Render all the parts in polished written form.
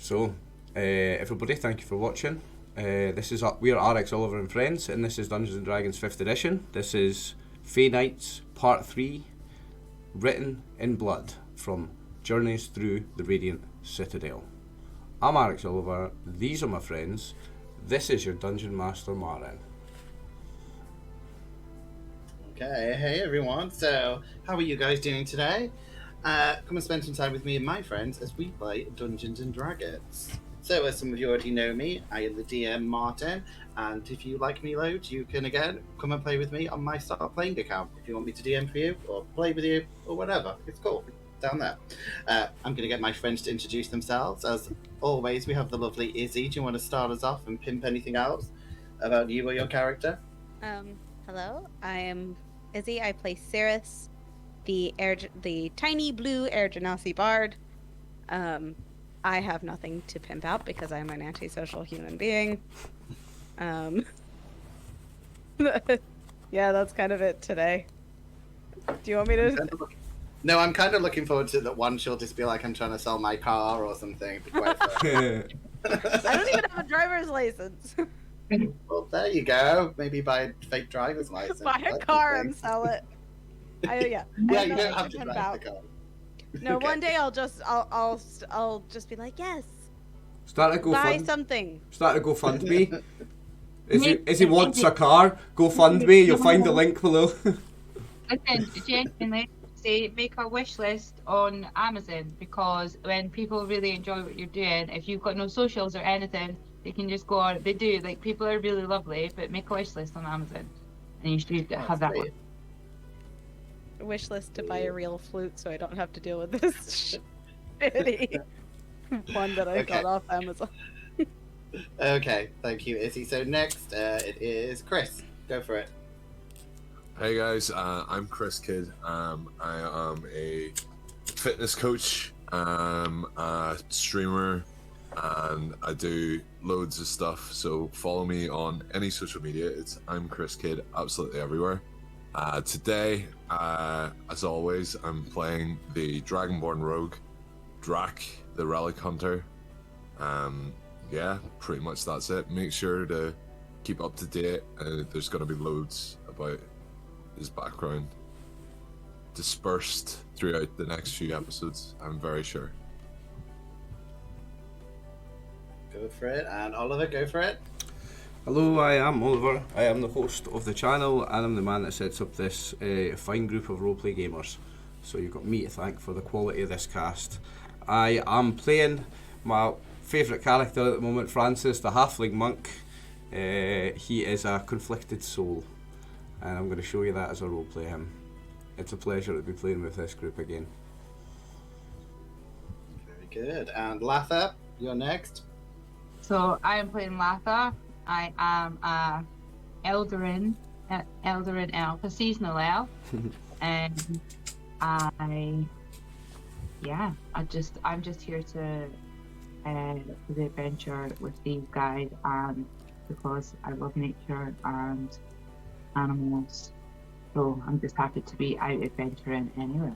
So, everybody, thank you for watching. This is we are RxOliver and Friends, and this is Dungeons and Dragons 5th edition. This is Fey Nights Part 3, written in blood from Journeys Through the Radiant Citadel. I'm RxOliver, these are my friends, this is your Dungeon Master Marin. Okay, hey everyone, so how are you guys doing today? Come and spend some time with me and my friends as we play Dungeons and Dragons. So as some of you already know me, I am the DM Martin, and if you like me loads, you can again come and play with me on my Start Playing account if you want me to DM for you, or play with you, or whatever. It's cool, down there. I'm going to get my friends to introduce themselves. As always, we have the lovely Izzy. Do you want to start us off and pimp anything else about you or your character? Hello, I am Izzy. I play Cirrus, the tiny blue Air Genasi bard. I have nothing to pimp out because I'm an antisocial human being. Yeah, that's kind of it today. Do you want me to? No, I'm kind of looking forward to that one. She'll just be like, I'm trying to sell my car or something. I don't even have a driver's license. Well, there you go. Maybe buy a fake driver's license. Buy a car and sell it. Yeah, you don't have to drive the car. No, Okay. One day I'll just be like, yes. Start a GoFundMe. Buy something. Start a GoFundMe. Izzy wants a car, GoFundMe, you'll find the link below. Listen, genuinely, say make a wish list on Amazon, because when people really enjoy what you're doing, if you've got no socials or anything, they can just go on. They do, like, people are really lovely, but make a wish list on Amazon, and you should have that one. A wish list to buy a real flute so I don't have to deal with this shitty one that I got off Amazon. Okay, thank you, Izzy. So next, it is Chris. Go for it. Hey guys, I'm Chris Kidd. I am a fitness coach, a streamer, and I do loads of stuff. So follow me on any social media. It's I'm Chris Kidd, absolutely everywhere. Today, as always, I'm playing the Dragonborn Rogue, Drac, the Relic Hunter. Yeah, pretty much that's it. Make sure to keep up to date. There's going to be loads about his background dispersed throughout the next few episodes, I'm very sure. Go for it. And Oliver, go for it. Hello, I am Oliver. I am the host of the channel, and I'm the man that sets up this fine group of roleplay gamers. So you've got me to thank for the quality of this cast. I am playing my favourite character at the moment, Francis, the halfling monk. He is a conflicted soul, and I'm going to show you that as I roleplay him. It's a pleasure to be playing with this group again. Very good. And Latha, you're next. So I am playing Latha. I am a Eldarin elf, a seasonal elf, and I'm just here to do the adventure with these guys, and because I love nature and animals, so I'm just happy to be out adventuring anyway.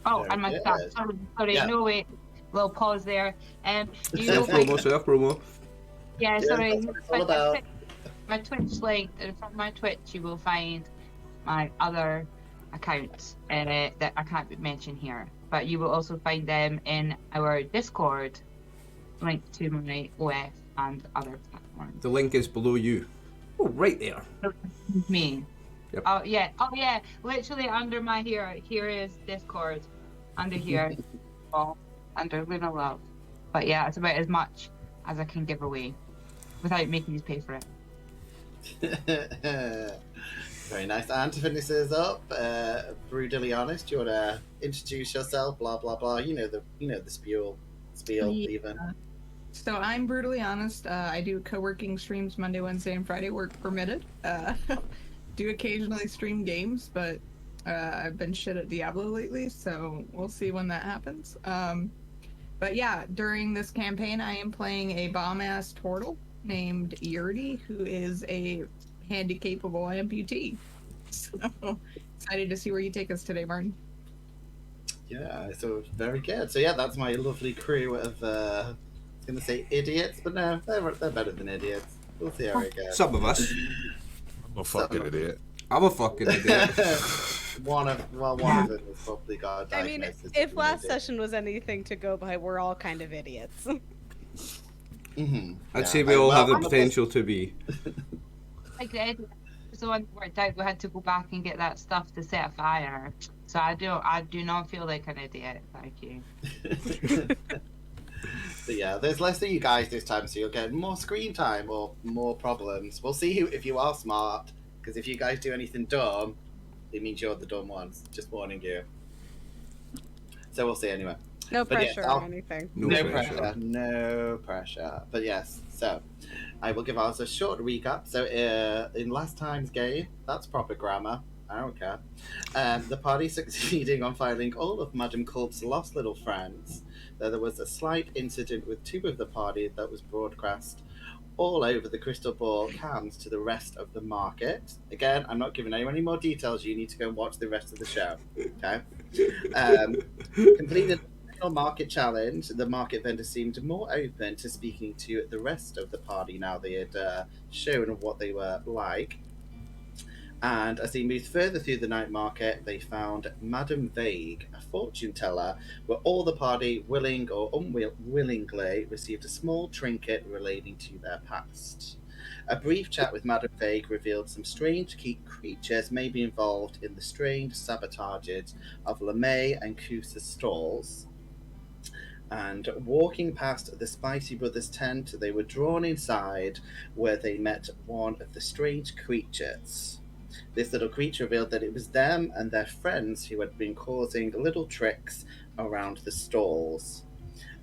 Oh, Very and my good. staff. Sorry, Yeah. no wait. We'll pause there. You know, Self promo. yeah, sorry. That's what it's all about. My Twitch link, from my Twitch, you will find my other accounts that I can't mention here. But you will also find them in our Discord, linked to my OF and other platforms. The link is below you. Oh, right there. Me. Yep. Oh yeah. Literally under my here is Discord. Under here. Well, under Luna Love. But yeah, it's about as much as I can give away without making you pay for it. Very nice. And to finish this up, brutally honest, do you want to introduce yourself? Blah blah blah. You know the spiel even. So I'm brutally honest. I do co-working streams Monday, Wednesday, and Friday, work permitted. Do occasionally stream games, but I've been shit at Diablo lately, so we'll see when that happens. But yeah, during this campaign, I am playing a bomb-ass turtle named Yurdi, who is a handy-capable amputee. So excited to see where you take us today, Martin. Yeah, so very good. So yeah, that's my lovely crew of I was gonna say idiots, but no, they're better than idiots. We'll see how it goes. Some of us. I'm a fucking Some- idiot. I'm a fucking idiot. one of them has probably got a I mean, diagnosis. if last session was anything to go by, we're all kind of idiots. I'd say we all have the potential to be. Like the idiot was the one that worked out. We had to go back and get that stuff to set a fire. So I do not feel like an idiot. Thank you. But yeah, there's less of you guys this time, so you'll get more screen time or more problems. We'll see if you are smart, because if you guys do anything dumb, it means you're the dumb ones. Just warning you. So we'll see anyway. No But yes, pressure or anything. No pressure. No pressure. But yes, so I will give us a short recap. So in last time's game, that's proper grammar. I don't care. The party succeeding on finding all of Madam Culp's lost little friends. There was a slight incident with two of the party that was broadcast all over the Crystal Ball cams to the rest of the market. Again, I'm not giving anyone any more details. You need to go and watch the rest of the show. Okay. Completed the market challenge. The market vendor seemed more open to speaking to the rest of the party now they had shown what they were like. And as they moved further through the night market, they found Madame Vague, a fortune teller, where all the party, willing or unwillingly, received a small trinket relating to their past. A brief chat with Madame Vague revealed some strange creatures may be involved in the strange sabotages of LeMay and Kusa's stalls. And walking past the Spicy Brothers tent, they were drawn inside, where they met one of the strange creatures. This little creature revealed that it was them and their friends who had been causing little tricks around the stalls,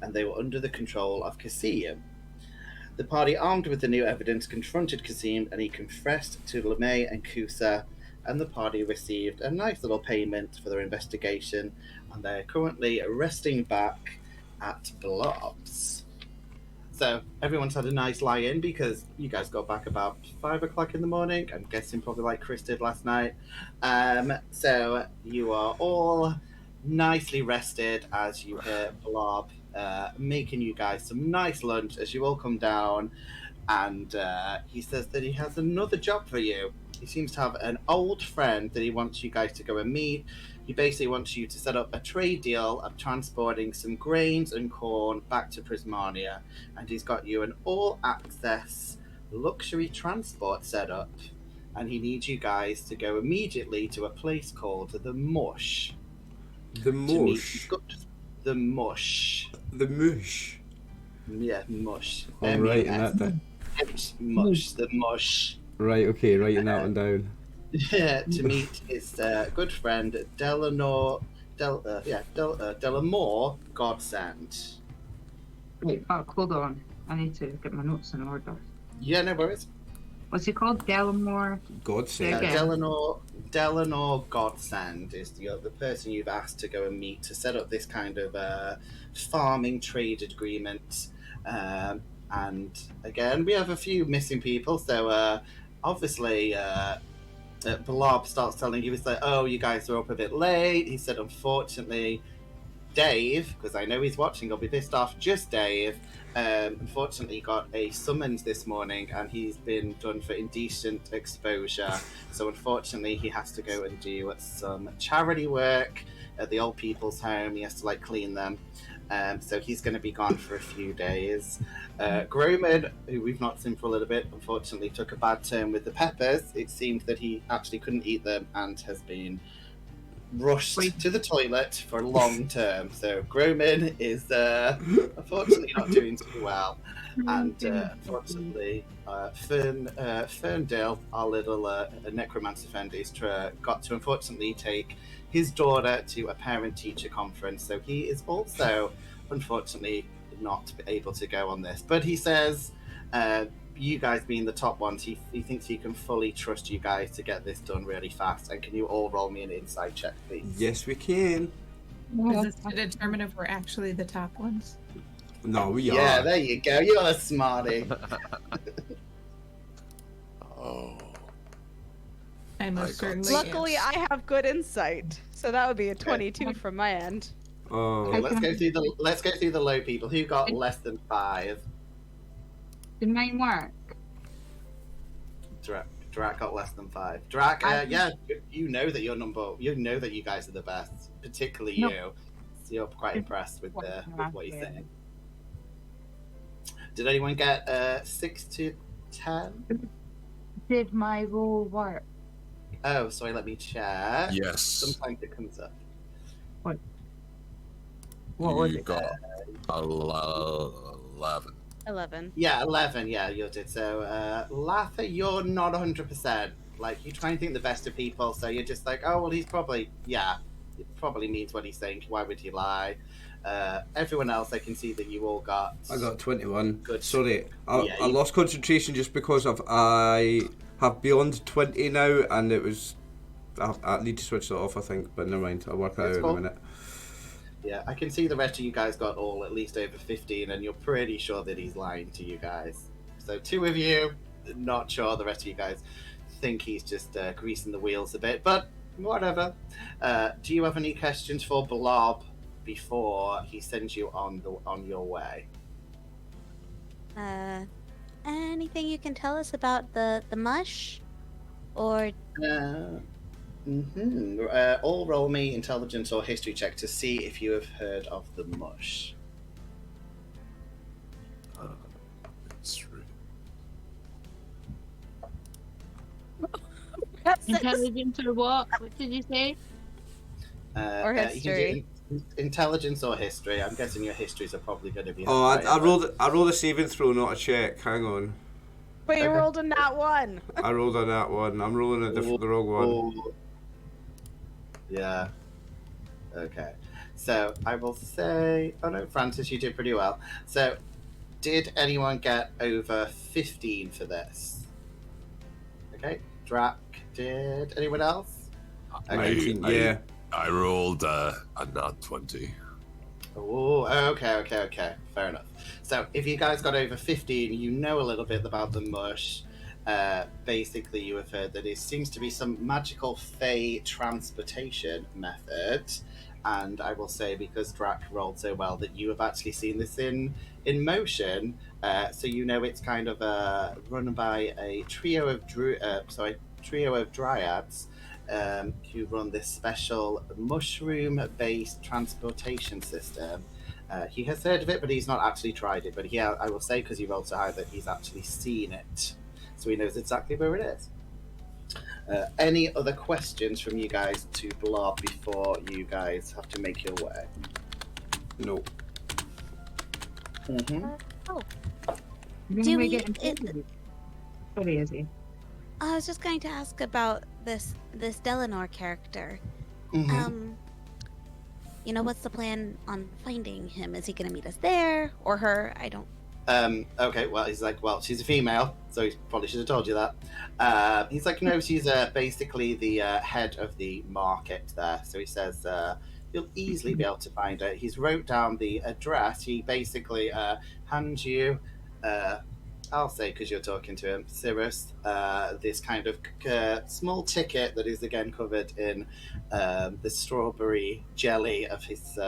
and they were under the control of Kasim. The party, armed with the new evidence, confronted Kasim, and he confessed to LeMay and Kusa, and the party received a nice little payment for their investigation, and they're currently resting back at Blobs. So everyone's had a nice lie-in because you guys got back about 5 o'clock in the morning. I'm guessing probably like Chris did last night. So you are all nicely rested as you hear Blob making you guys some nice lunch as you all come down. And he says that he has another job for you. He seems to have an old friend that he wants you guys to go and meet. He basically wants you to set up a trade deal of transporting some grains and corn back to Prismania. And he's got you an all-access luxury transport set up. And he needs you guys to go immediately to a place called the Mush. The Mush. The Mush. The Mush. Yeah, Mush. All right, and that down. Mush. The Mush. Right, okay, writing that one down. Yeah, to meet his good friend Dalenor, Dalenor Godsend. Wait, hold on. I need to get my notes in order. Yeah, no worries. What's he called? Dalenor? Godsend. Okay. Dalenor Godsend is the person you've asked to go and meet to set up this kind of farming trade agreement. And again, we have a few missing people, so obviously Blob starts telling you, he's like, oh, you guys are up a bit late. He said, unfortunately, Dave, because I know he's watching, I'll be pissed off, just Dave, unfortunately got a summons this morning and he's been done for indecent exposure. So unfortunately he has to go and do some charity work at the old people's home. He has to clean them. So he's going to be gone for a few days. Groman, who we've not seen for a little bit, unfortunately took a bad turn with the peppers. It seemed that he actually couldn't eat them and has been rushed to the toilet for long term. So Groman is unfortunately not doing too well. And unfortunately, Ferndale, our little necromancer friend, is got to unfortunately take his daughter to a parent-teacher conference. So he is also, unfortunately, not able to go on this. But he says, you guys being the top ones, he thinks he can fully trust you guys to get this done really fast. And can you all roll me an insight check, please? Yes, we can. Is this to determine if we're actually the top ones? No, we are. Yeah, there you go. You're a smarty. Oh. I most certainly Luckily, am. I have good insight, so that would be a 22 from my end. Oh, Okay, I let's go can- through the low people. Who got less than 5? Did mine work? Drac got less than 5. Drac, yeah, you know that you know that you guys are the best, particularly No. you. So you're quite impressed with What what you're yeah. saying. Did anyone get 6 to 10? Did my roll work? Oh, sorry, let me check. Yes. Sometimes it comes up. What was You it? got 11. 11. Yeah, 11, yeah, you did. So, Latha, you're not 100%. Like, you try and think the best of people, so you're just like, oh, well, he's probably, yeah, it probably means what he's saying. Why would he lie? Everyone else, I can see that you all got... I got 21. Good. Sorry, I Yeah, lost concentration just because I have beyond 20 now, and it was... I need to switch that off, I think, but never mind. I'll work that out in a minute. Yeah, I can see the rest of you guys got all at least over 15, and you're pretty sure that he's lying to you guys. So 2 of you, not sure. The rest of you guys think he's just greasing the wheels a bit, but whatever. Do you have any questions for Blob before he sends you on your way? Anything you can tell us about the mush? Or All roll me intelligence or history check to see if you have heard of the Mush. It's true. Intelligence or what? What did you say? Or you can do history. intelligence or history. I'm guessing your histories are probably going to be. Oh, higher, I rolled a saving throw, not a check. Hang on. but you Okay. rolled a nat 1. I rolled on that one. I'm rolling the wrong one. Oh. Yeah. Okay. So I will say. Oh no, Francis, you did pretty well. So, did anyone get over 15 for this? Okay. Drac, did anyone else? Okay. 19, yeah. I rolled a nat 20. Oh, okay. Fair enough. So, if you guys got over 15, you know a little bit about the Mush. Basically, you have heard that it seems to be some magical Fey transportation method. And I will say, because Drac rolled so well, that you have actually seen this in motion. So you know it's kind of run by a trio of dryads who run this special mushroom-based transportation system. He has heard of it, but he's not actually tried it. But I will say, because he rolled so high, that he's actually seen it. So he knows exactly where it is. Any other questions from you guys to Blob before you guys have to make your way? No. When Do we we- get into Sorry, Izzy. I was just going to ask about this Dalenor character. Mm-hmm. You know, what's the plan on finding him? Is he going to meet us there or her? I don't. Okay, well, he's like, well, she's a female, so he probably should have told you that. He's like, no, she's basically the head of the market there. So he says, you'll easily be able to find her. He's wrote down the address. He basically hands you, I'll say because you're talking to him, Cirrus, this kind of small ticket that is again covered in the strawberry jelly of his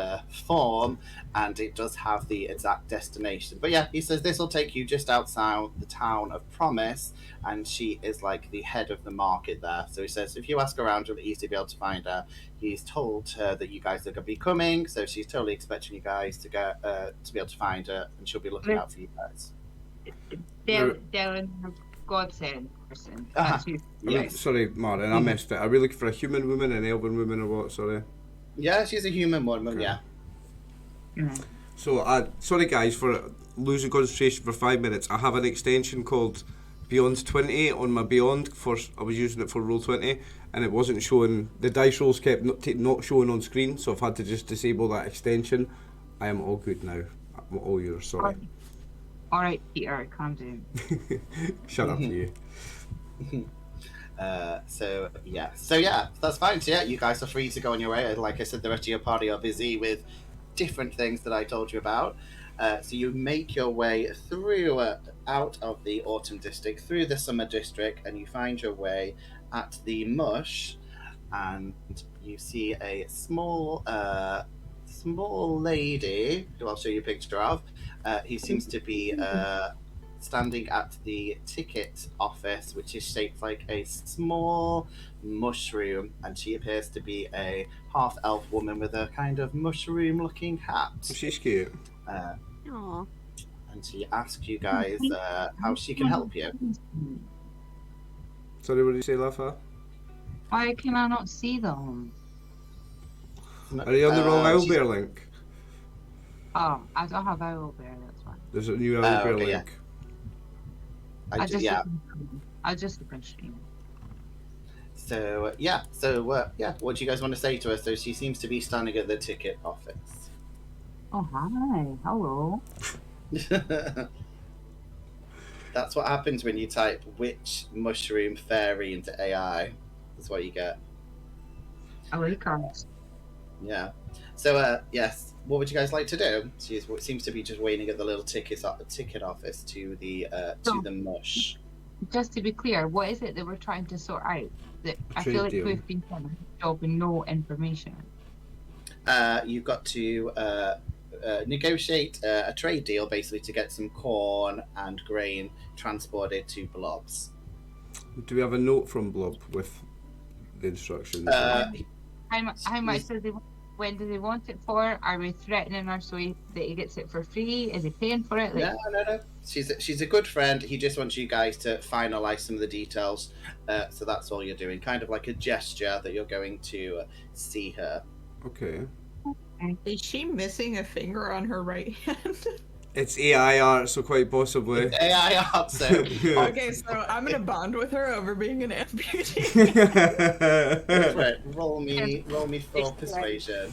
form, and it does have the exact destination. But yeah, he says this will take you just outside the town of Promise, and she is like the head of the market there. So he says if you ask around, you'll easily be able to find her. He's told her that you guys are going to be coming, so she's totally expecting you guys to get to be able to find her, and she'll be looking out for you guys. Dalenor godsend person. That's who- Yes. Sorry, Martin, I missed it. Are we looking for a human woman, an elven woman, or what? Sorry. Yeah, she's a human woman, Okay. yeah. So, sorry guys for losing concentration for 5 minutes. I have an extension called Beyond 20 on my Beyond. I was using it for Roll20, and it wasn't showing. The dice rolls kept not showing on screen, so I've had to just disable that extension. I am all good now. I'm all yours. Sorry. All right, Peter, calm down. Shut up, you. So yeah, that's fine. So yeah, you guys are free to go on your way. Like I said, the rest of your party are busy with different things that I told you about. So you make your way through out of the Autumn District, through the Summer District, and you find your way at the Mush, and you see a small small lady, who I'll show you a picture of. He seems to be standing at the ticket office, which is shaped like a small mushroom, and she appears to be a half-elf woman with a kind of mushroom-looking hat. She's cute. Aw. And she asks you guys how she can help you. Sorry, what did you say, Lafa? Why can I not see them? Are you on the wrong she's- owlbear link? Oh, I don't have Owlbear, that's fine. There's a new owlbear okay, yeah. link. I I just look on stream. So what do you guys want to say to her? So she seems to be standing at the ticket office. Oh, hi. Hello. That's what happens when you type "witch mushroom fairy" into AI. That's what you get. I like cards. Yeah. So yes, what would you guys like to do? She seems to be just waiting at the little ticket office to the mush. Just to be clear, what is it that we're trying to sort out? That I Trade feel like deal. we've been done a job with no information. You've got to negotiate a trade deal, basically, to get some corn and grain transported to Blobs. Do we have a note from Blob with the instructions? How much do they? When do they want it for? Are we threatening her so that he gets it for free? Is he paying for it? Like, No. She's a good friend. He just wants you guys to finalize some of the details. So that's all you're doing, kind of like a gesture that you're going to see her. Okay. Is she missing a finger on her right hand? It's AI art, so quite possibly. AI art, so Okay, so I'm gonna bond with her over being an amputee. roll me for persuasion.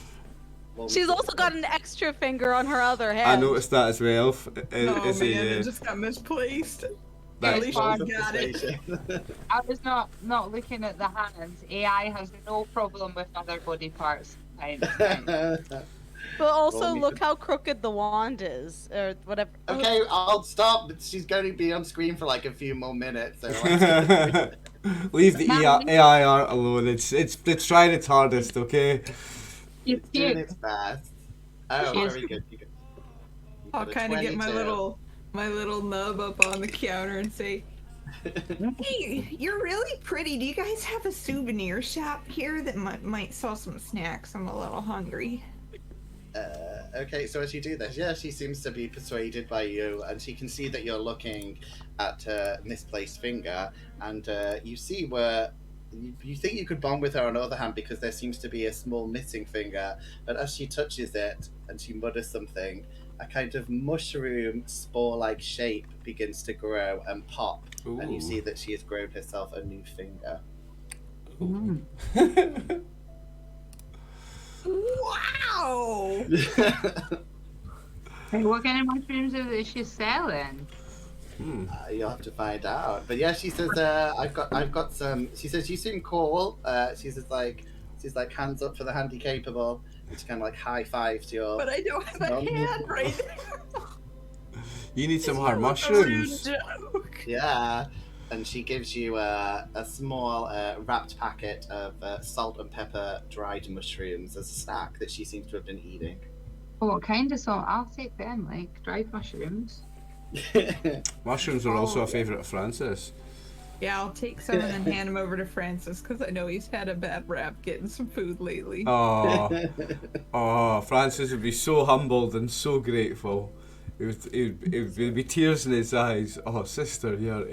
She's also got an extra finger on her other I hand. noticed that as well. Oh Is man, he, it just got misplaced. that- At least Roll she for got it. persuasion. I was not looking at the hands. AI has no problem with other body parts. But also, Roll me look how crooked the wand is, or whatever. Okay, I'll stop. But she's going to be on screen for like a few more minutes. So let's Leave the AI art alone. It's trying its hardest, okay? It's doing cute. its best. Oh, Yes. very good. I'll kind of get my little nub up on the counter and say, "Hey, you're really pretty. Do you guys have a souvenir shop here that might sell some snacks? I'm a little hungry." Okay, so as you do this, yeah, she seems to be persuaded by you, and she can see that you're looking at her misplaced finger, and you see where you think you could bond with her on the other hand because there seems to be a small missing finger, but as she touches it and she mutters something, a kind of mushroom spore-like shape begins to grow and pop, and you Ooh. see that she has grown herself a new finger. Wow! Hey, what kind of mushrooms is she selling? You'll have to find out. But yeah, she says, I've got some. She says, you seem cool. She's like hands up for the handy capable. It's kind of like high fives your. But I don't have a hand right there. You need some hard That was a rude mushrooms. joke. Yeah, and she gives you a small wrapped packet of salt and pepper dried mushrooms as a snack that she seems to have been eating. Oh, what kind of salt? I'll take them, like dried mushrooms. Mushrooms are also a favourite of Francis. Yeah, I'll take some and then hand them over to Francis because I know he's had a bad rap getting some food lately. Oh, Francis would be so humbled and so grateful. It would be tears in his eyes. Oh, sister, you're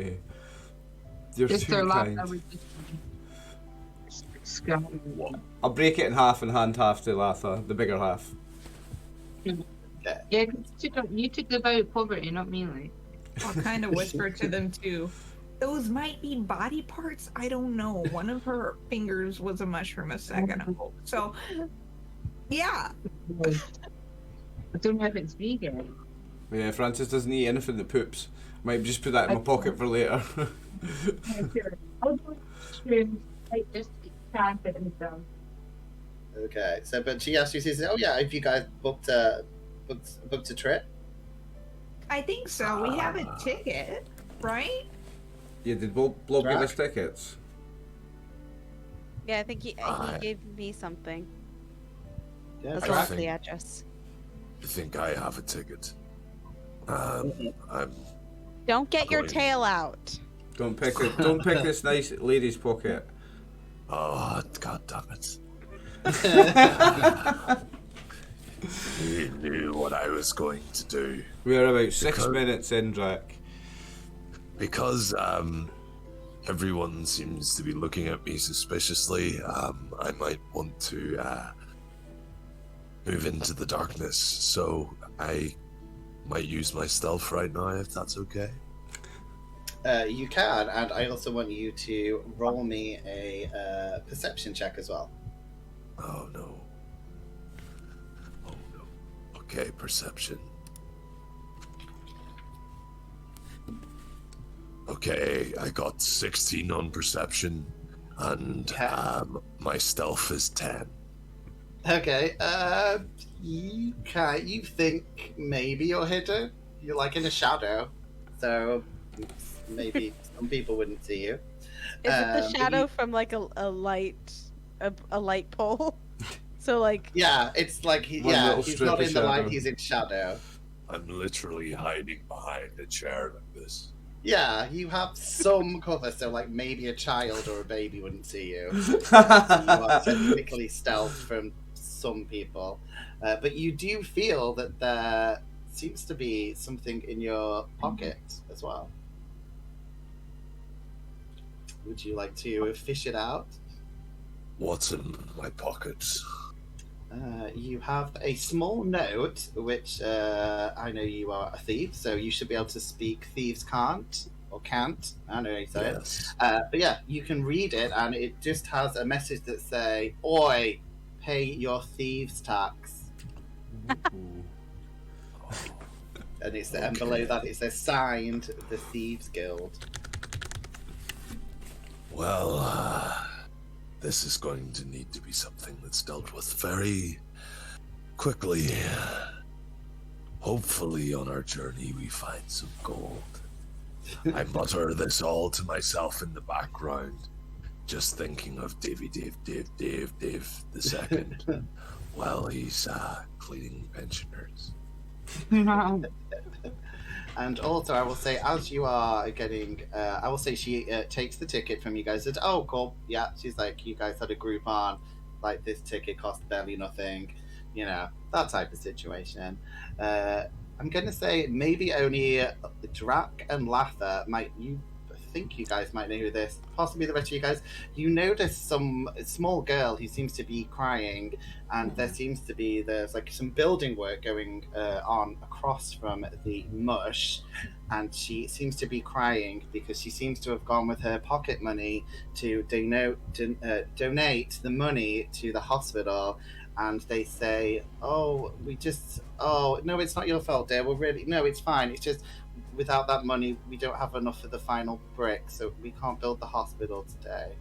Just too their laugh, kind. I would just scramble. I'll break it in half and hand half to Latha, the bigger half. Yeah, 'cause you took the vow of poverty, not me, like. I'll kind of whisper to them too. Those might be body parts. I don't know. One of her fingers was a mushroom a second ago. So, yeah. I don't know if it's vegan. Yeah, Francis doesn't eat anything that poops. Might just put that in my pocket for later. I'll do mushrooms, like just can't fit in them. Okay, so but she asks you, she says, "Oh yeah, have you guys booked a trip?" I think so. We have a ticket, right? Yeah, did Blob give us tickets? Yeah, I think he gave me something. Yeah, as I well as think- the address. I think I have a ticket. I'm Don't get your Going- tail out. Don't pick it. Don't pick this nice lady's pocket. Oh, god damn it. You knew what I was going to do. We're about 6 Because- minutes in, Drac. Because everyone seems to be looking at me suspiciously, I might want to move into the darkness, so I might use my stealth right now, if that's okay. You can, and I also want you to roll me a perception check as well. Oh no. Oh no. Okay, perception. Okay, I got 16 on perception, and Okay. my stealth is 10. Okay, you think maybe you're hidden? You're like in a shadow, so maybe some people wouldn't see you. Is it the but shadow you- from like a light pole? So like Yeah, it's like One little he's strip not of in the light, shadow. he's in shadow. I'm literally hiding behind a chair like this. Yeah, you have some cover, so like maybe a child or a baby wouldn't see you. You are technically stealth from some people, but you do feel that there seems to be something in your pocket as well. Would you like to fish it out? What's in my pockets? You have a small note, which I know you are a thief, so you should be able to speak thieves can't, or can't. I don't know how you say it. Yes. But yeah, you can read it, and it just has a message that say, "Oi, pay your thieves tax." And it's and below that it says signed the Thieves Guild. Well, this is going to need to be something that's dealt with very quickly. Hopefully, on our journey, we find some gold. I mutter this all to myself in the background, just thinking of Dave the second, while he's cleaning pensioners. No. And also, I will say, as you are getting, I will say she takes the ticket from you guys. Says, "Oh, cool, yeah." She's like, "You guys had a Groupon, like this ticket cost barely nothing, you know, that type of situation." I'm gonna say maybe only Drac and Lather might. I think you guys might know who this. Possibly the rest of you guys. You notice some small girl who seems to be crying, and there's like some building work going on across from the Mush, and she seems to be crying because she seems to have gone with her pocket money to donate the money to the hospital. And they say, "Oh, no, it's not your fault, dear. No, it's fine. It's just without that money, we don't have enough for the final brick, so we can't build the hospital today."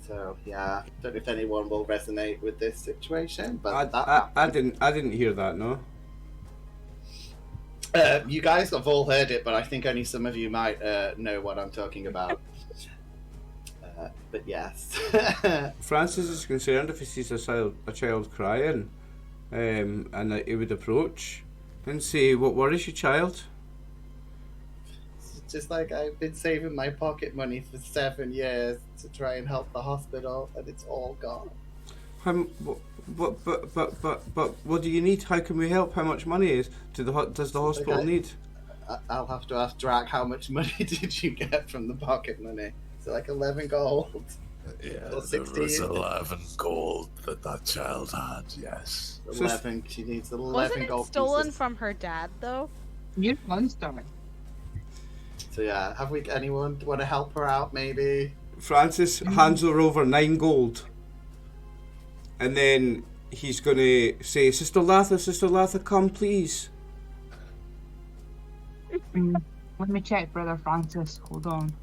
So yeah, don't know if anyone will resonate with this situation, but I didn't hear that. No. you guys have all heard it, but I think only some of you might know what I'm talking about. But yes. Francis is concerned if he sees a child crying, and that he would approach and say, "What worries you, child?" Just like I've been saving my pocket money for 7 years to try and help the hospital, and it's all gone. But what do you need? How can we help? How much money does the hospital Okay. need? I'll have to ask Drac, how much money did you get from the pocket money? Is it like 11 gold? Yeah, Or there was 16. 11 gold that child had, yes. 11. She needs 11 wasn't it gold stolen pieces. from her dad though? You're a monster. So yeah, anyone want to help her out? Maybe. Francis hands her over 9 gold, and then he's gonna say, Sister Latha, come please." Let me check, Brother Francis. Hold on.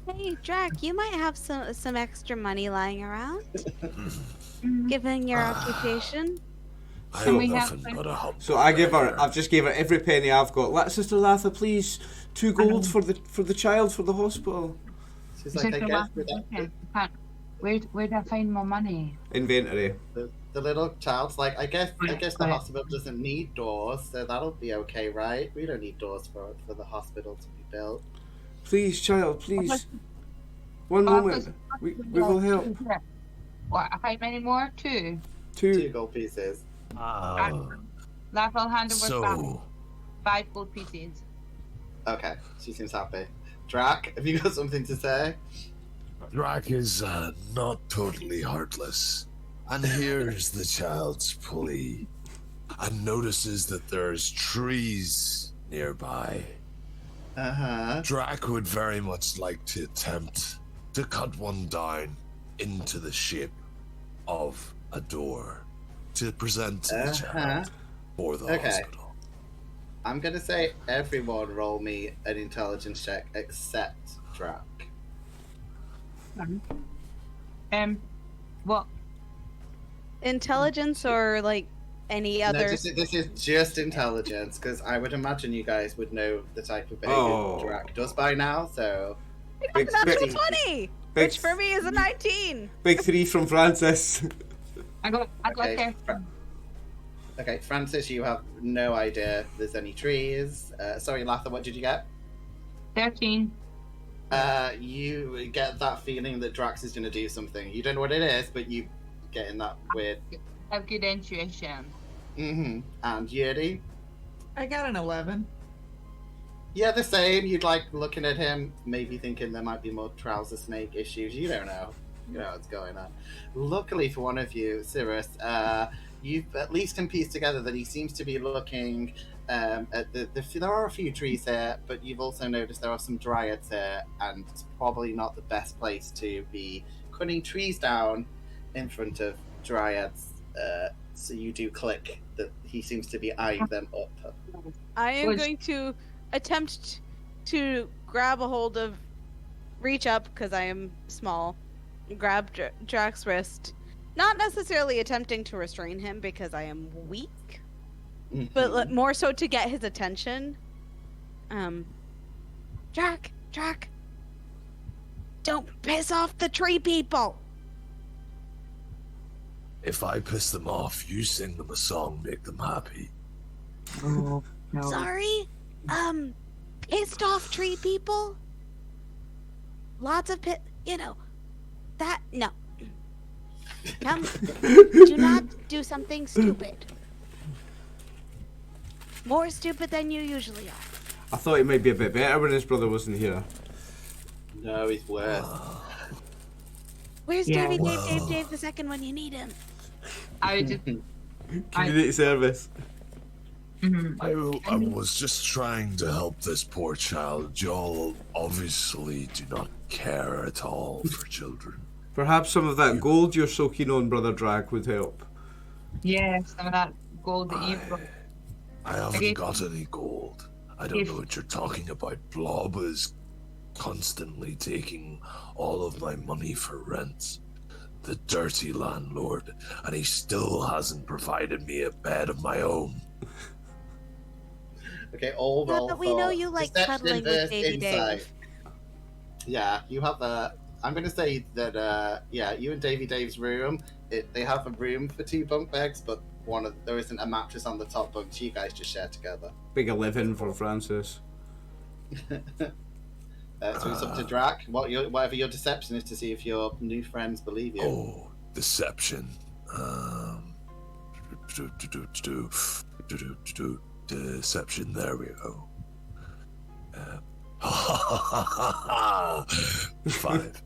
Hey, Drac, you might have some extra money lying around, given your occupation. I Can have we have nothing like- but a humble So I've beggar. just gave her every penny I've got. Sister Latha, please, 2 gold for the child for the hospital. She's like, I Sister guess Latha, with that. okay, can't. Where do I find my money? Inventory. The little child's like, I guess the hospital doesn't need doors, so that'll be okay, right? We don't need doors for the hospital to be built. Please, child, please. One moment. We will help. What? How many more? 2. 2 gold pieces. Laugh, I'll hand over 5 gold pieces. Okay, she seems happy. Drac, have you got something to say? Drac is not totally heartless, and hears the child's plea, and notices that there's trees nearby. Drac would very much like to attempt to cut one down into the shape of a door to present to the child for the hospital. I'm gonna say everyone roll me an intelligence check except Drac. What? Intelligence or like any other? No, this is just intelligence, because I would imagine you guys would know the type of behavior Drac does by now, so... Big, natural 20! Which for me is a 19! Big 3 from Francis. I got okay. Okay, Francis, you have no idea there's any trees. Sorry, Latha, what did you get? 13. You get that feeling that Drax is going to do something. You don't know what it is, but you get in that weird... Have good intuition. And Yuri? I got an 11. Yeah, the same. You'd like looking at him, maybe thinking there might be more trouser snake issues. You don't know. You know what's going on. Luckily for one of you, Cirrus, you at least can piece together that he seems to be looking at there are a few trees here, but you've also noticed there are some dryads here, and it's probably not the best place to be cutting trees down in front of dryads. So you do click that he seems to be eyeing them up. I am going to attempt to grab a hold of, reach up because I am small, grab Drax's wrist. Not necessarily attempting to restrain him because I am weak, but more so to get his attention. Drac, don't piss off the tree people. If I piss them off, you sing them a song, make them happy. Oh, no. Sorry? Pissed off tree people? Lots of no. Come, do not do something stupid. More stupid than you usually are. I thought he might be a bit better when his brother wasn't here. No, he's worse. Where's Davy Dave the second when you need him? I just... Community service. I was just trying to help this poor child. Y'all obviously do not care at all for children. Perhaps some of that gold you're so keen on, Brother Drag, would help. Yeah, some of that gold that you've got. I haven't got any gold. I don't know what you're talking about. Blob is constantly taking all of my money for rent. The dirty landlord. And he still hasn't provided me a bed of my own. Okay, all roll but we know you like cuddling with Davy Dave. Yeah, you have a... I'm going to say that, you and Davy Dave's room, they have a room for 2 bunk beds, but there isn't a mattress on the top bunk, so you guys just share together. Big 11 for Francis. So it's up to Drac. Whatever your deception is to see if your new friends believe you. Oh, deception. Deception, there we go. 5.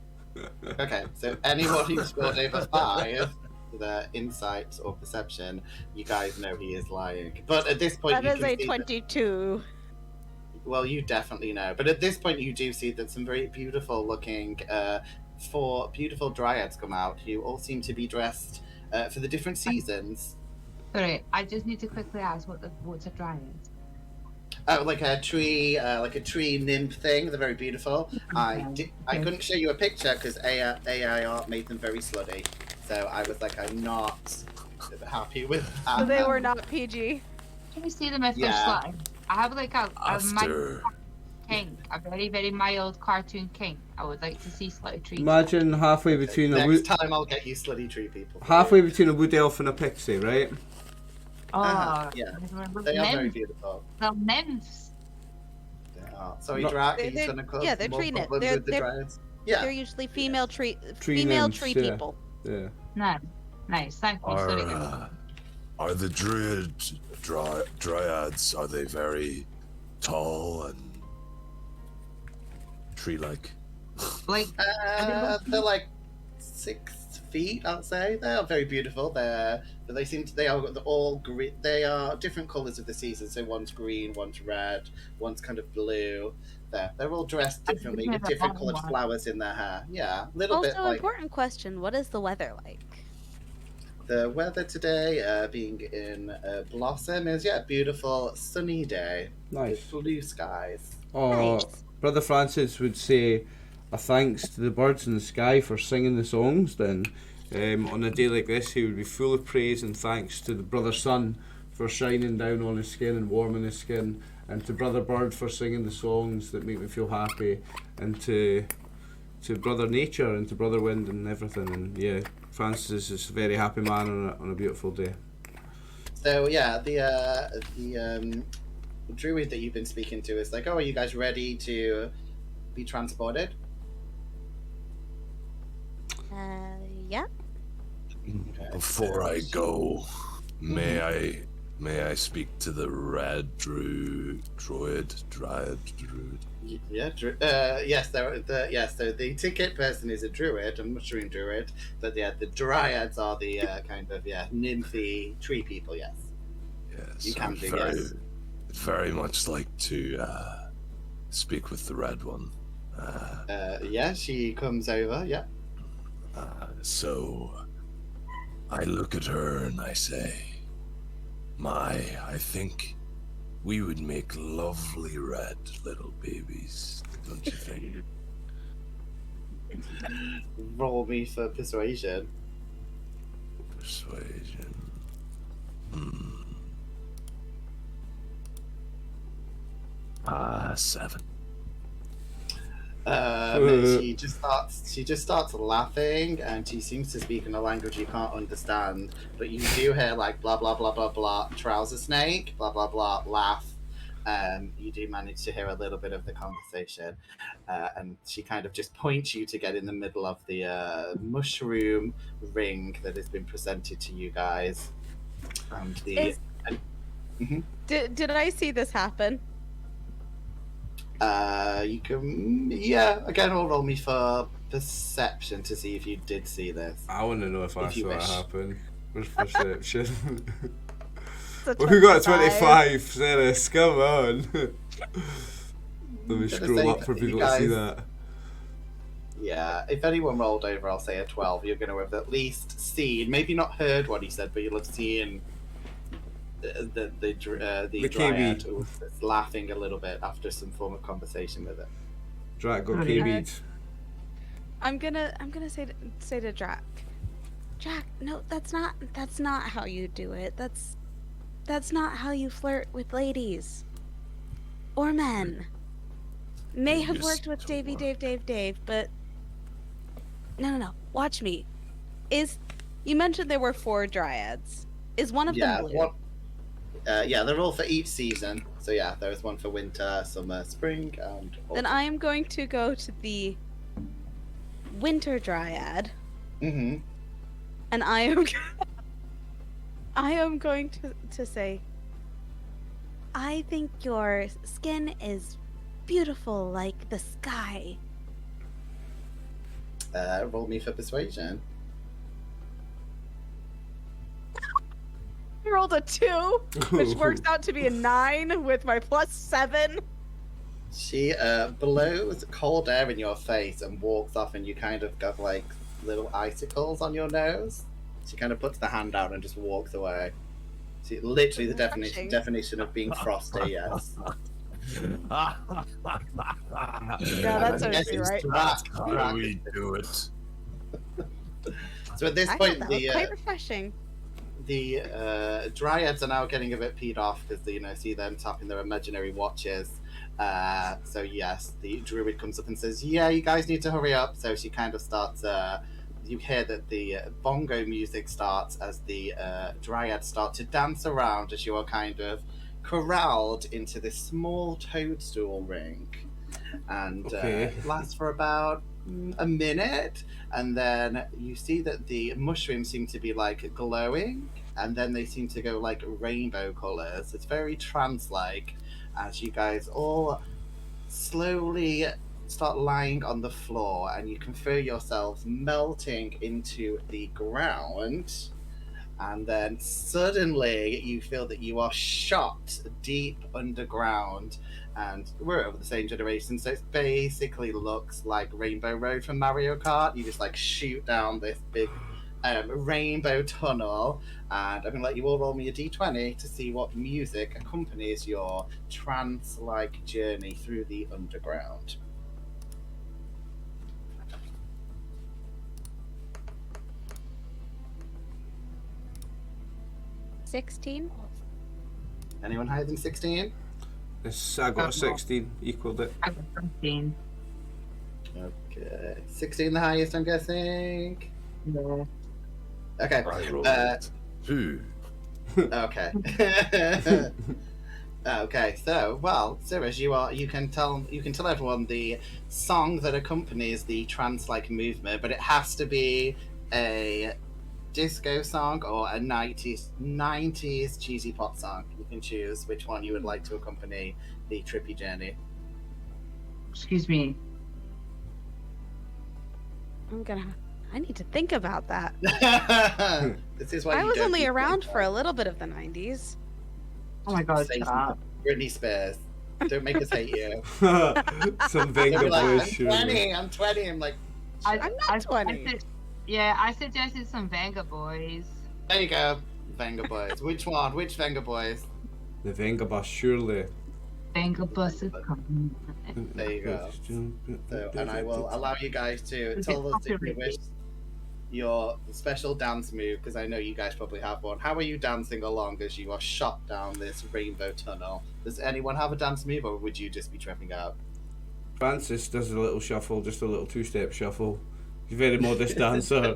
Okay, so anyone who scored over 5, the insight or perception, you guys know he is lying. But at this point, that is a 22. Well, you definitely know. But at this point, you do see that some very beautiful looking, 4 beautiful dryads come out who all seem to be dressed for the different seasons. Sorry, I just need to quickly ask what's a dryad? Oh, like a tree nymph thing. They're very beautiful. I couldn't show you a picture because AI art made them very slutty. So I was like, I'm not happy with that. So they were not PG. Can you see them if they're slutty? I have like a After pink. a very, very mild cartoon king. I would like to see slutty tree. Imagine halfway between a Next wood, time I'll get you slutty tree people. halfway between a wood elf and a pixie, right? Oh, Yeah. remember They are very nymphs. beautiful. Well, nymphs. They are. Sorry, No- Drac, They're- are you they're- gonna cause yeah, they're more tree nymph. problems with the They're- dryads? Yeah. They're usually female tree Tree nymphs, yeah. people. Yeah. Nice. Nice. Thank you. Sorry. Are the dryads, are they very tall and tree-like? Like, They're like 6 feet, I'll say. They are very beautiful. But they seem to, they're all green. They are different colors of the season. So one's green, one's red, one's kind of blue. They're all dressed differently with different colored flowers in their hair. Yeah, a little bit Also, like important question: what is the weather like? the weather today. Being in Blossom is a beautiful sunny day Nice. with blue skies. Oh, Nice. Brother Francis would say a thanks to the birds in the sky for singing the songs. Then, on a day like this, he would be full of praise and thanks to the brother sun for shining down on his skin and warming his skin, and to Brother Bird for singing the songs that make me feel happy, and to Brother Nature and to Brother Wind and everything. And yeah, Francis is a very happy man on a beautiful day. So yeah, the druid that you've been speaking to is like, oh, are you guys ready to be transported? Yeah. Okay. Before I go, may I speak to the red dryad? Yeah, yes, yes. So the ticket person is a druid, a mushroom druid, but yeah, the dryads are the kind of nymphy tree people. Yes, Yes, you can I'd do. very, Yes. very much like to speak with the red one. Yeah, she comes over. Yeah. So I look at her and I say, I think we would make lovely red little babies, don't you think? Roll me for persuasion. Persuasion. 7. She just starts laughing, and she seems to speak in a language you can't understand. But you do hear like blah blah blah blah blah, trouser snake, blah blah blah, laugh. You do manage to hear a little bit of the conversation, and she kind of just points you to get in the middle of the mushroom ring that has been presented to you guys. And Did I see this happen? you can, again, roll me for perception to see if you did see this. I want to know if I If you saw it wish. happen. Where's perception? It's a Well, who got 25. 25? Ceres, come on. Let me Gonna scroll say up for that people you to see guys- that. Yeah, if anyone rolled over, I'll say a 12. You're going to have at least seen, maybe not heard what he said, but you'll have seen the The dryad KB. who was laughing a little bit after some form of conversation with it. Drac got Okay. KB'd. I'm gonna say to Drac, no, that's not how you do it. That's not how you flirt with ladies or men. May You have just worked with don't Davey, want- Dave, but no. Watch me. You mentioned there were 4 dryads? Is one of them blue? They're all for each season. So yeah, there is one for winter, summer, spring, and autumn. Then I am going to go to the winter dryad, Mm-hmm. and I am going to say, I think your skin is beautiful like the sky. Roll me for persuasion. I rolled a 2, which works out to be a 9 with my +7. She blows cold air in your face and walks off, and you kind of got like little icicles on your nose. She kind of puts the hand out and just walks away. She literally the Refreshing. definition of being frosty. Yes. Yeah, that's Yes, actually it's right. Drac. How do we do it? So at this I point, thought that was quite refreshing. the dryads are now getting a bit peed off because see them tapping their imaginary watches. So yes, the druid comes up and says, "Yeah, you guys need to hurry up." So she kind of starts. You hear that the bongo music starts as the dryads start to dance around as you are kind of corralled into this small toadstool ring, and it lasts for about a minute, and then you see that the mushrooms seem to be like glowing, and then they seem to go like rainbow colors. It's very trance-like as you guys all slowly start lying on the floor, and you can feel yourselves melting into the ground. And then suddenly you feel that you are shot deep underground. And we're over the same generation, so it basically looks like Rainbow Road from Mario Kart. You just like shoot down this big rainbow tunnel. And I'm going to let you all roll me a d20 to see what music accompanies your trance-like journey through the underground. $16. Anyone higher than 16? I got a 16, equaled it. I got 15. Okay. 16 the highest, I'm guessing? Yeah. Okay. I rolled 2. Okay. Okay, so Sirius, you can tell everyone the song that accompanies the trance-like movement, but it has to be a disco song or a 90s cheesy pop song. You can choose which one you would like to accompany the trippy journey. Excuse me. I need to think about that. This is why I you was don't only do around that. for a little bit of the 90s. Oh my god, Say shut up. Britney Spears. Don't make us hate you. Some They'll Venga be like, boys, I'm surely. 20, I'm 20. I'm like, I- I'm not 20. I suggested some Venga Boys. there you go, Venga Boys. Which one? Which Venga Boys? The Venga bus, surely. Venga Bus is coming. There you go. So, and I will allow you guys to tell us if you wish your special dance move, because I know you guys probably have one. How are you dancing along as you are shot down this rainbow tunnel? Does anyone have a dance move, or would you just be tripping out? Francis does a little shuffle, just a little two-step shuffle. He's a very modest dancer.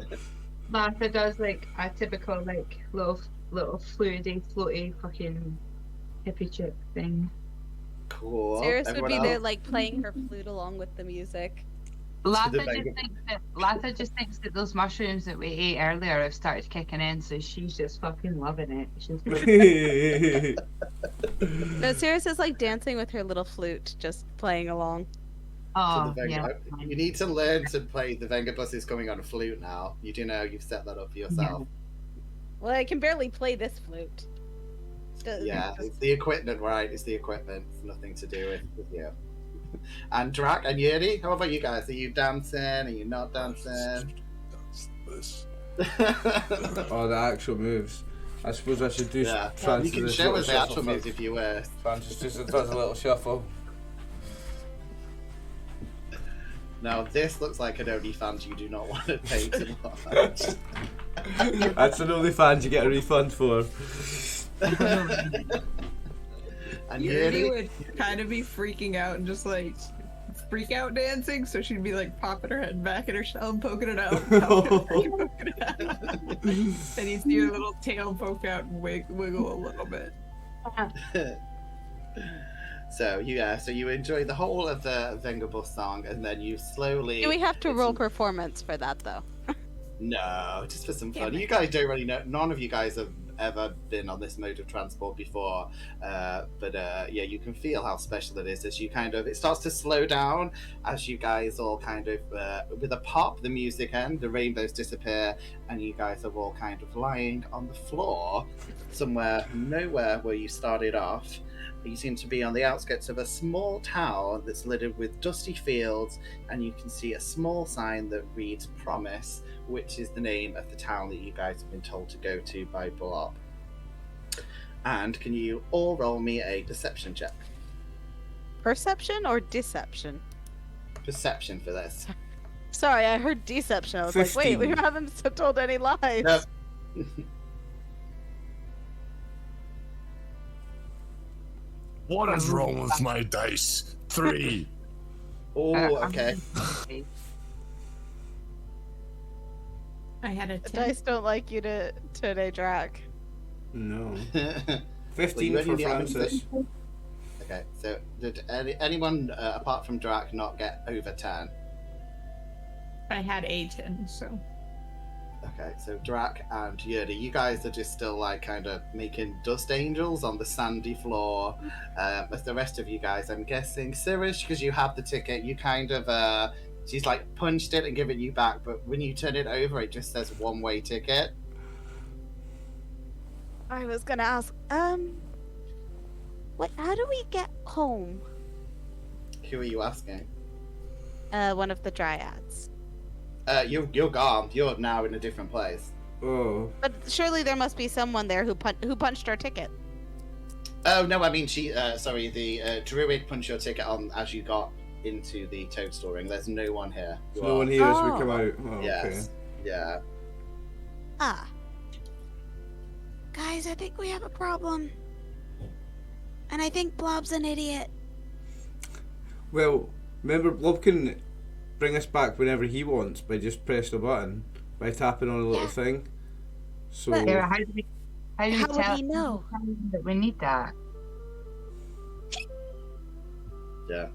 Martha does like a typical like little floaty fucking hippie chick thing. Cool. Cirrus would Everyone be else? there, like playing her flute along with the music. Latha Venga- just thinks that those mushrooms that we ate earlier have started kicking in, so she's just fucking loving it. She's No, Cirrus is like dancing with her little flute, just playing along. oh the yeah. Venga. You need to learn to play the Venga Bus is coming on a flute now. You do know you've set that up for yourself. Well, I can barely play this flute. Yeah, it's the equipment, right? It's the equipment. It's nothing to do with you. And Drac and Yuri, how about you guys? Are you dancing? Are you not dancing? That's this. Oh, the actual moves. I suppose I should do Yeah, Francis you can this show little us the shuffle actual first. moves if you wish. Francis just does a little shuffle. Now, this looks like an OnlyFans you do not want to pay to watch. That's an OnlyFans you get a refund for. And Yuri Yuri, would kind of be freaking out and just like freak out dancing, so she'd be like popping her head back in her shell and poking it out. Poking it out. And you see her little tail poke out and wiggle a little bit. so you enjoy the whole of the Venga Bus song, and then you slowly. Do we have to roll performance for that, though? No, just for some fun. Damn it. You guys don't really know. None of you guys have ever been on this mode of transport before, but yeah, you can feel how special it is as you it starts to slow down as you guys all with a pop, the music ends, the rainbows disappear, and you guys are all lying on the floor nowhere where you started off. You seem to be on the outskirts of a small town that's littered with dusty fields, and you can see a small sign that reads Promise, which is the name of the town that you guys have been told to go to by Blob. And can you all roll me a deception check? Perception or deception? Perception for this. Sorry, I heard deception. I was like, wait, we 15. haven't told any lies. Nope. What is wrong with my dice? 3. Oh, I'm okay. really- I had a The 10. dice don't like you today, Drac. No. Well, 15 you for only haven't Francis. Okay, so did anyone apart from Drac not get over 10? I had a 10, so. Okay, so Drac and Yurdi, you guys are just still like kind of making dust angels on the sandy floor. As the rest of you guys, I'm guessing, Sirish, because you have the ticket, you kind of she's like punched it and given you back, but when you turn it over, it just says one-way ticket. I was gonna ask, what? How do we get home? Who are you asking? One of the dryads. You're gone. You're now in a different place. Oh. But surely there must be someone there who punched our ticket. Oh no, I mean the druid punched your ticket on as you got into the toadstool ring. There's no one here. You No are- one here as we Oh. come out. Oh, okay. Yes. Yeah. Ah. Guys, I think we have a problem. And I think Blob's an idiot. Well, remember, Blob can bring us back whenever he wants by just pressing a button, by tapping on a little Yeah. thing. So, But- Yeah, how do we How would tell he know? him that we need that? Yeah.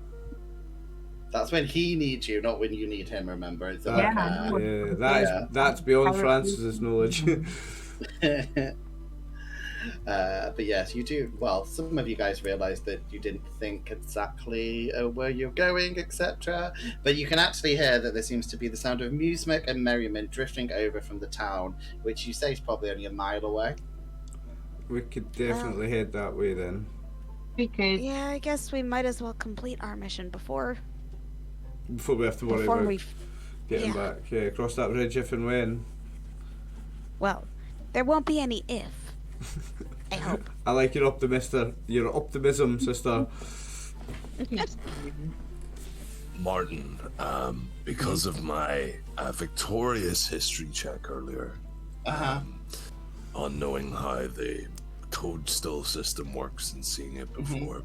That's when he needs you, not when you need him. Remember, it's that, like, Yeah, I know. that's beyond How- Francis's knowledge. but yes, you do. Well, some of you guys realize that you didn't think exactly where you're going, etc. But you can actually hear that there seems to be the sound of music and merriment drifting over from the town, which you say is probably only a mile away. We could definitely head that way then. We could. Yeah, I guess we might as well complete our mission before Before we have to worry about we. getting yeah. back. Yeah, cross that bridge if and when. Well, there won't be any if. I hope. I like your optimism, sister. Martin, because of my victorious history check earlier, on knowing how the toadstool system works and seeing it before,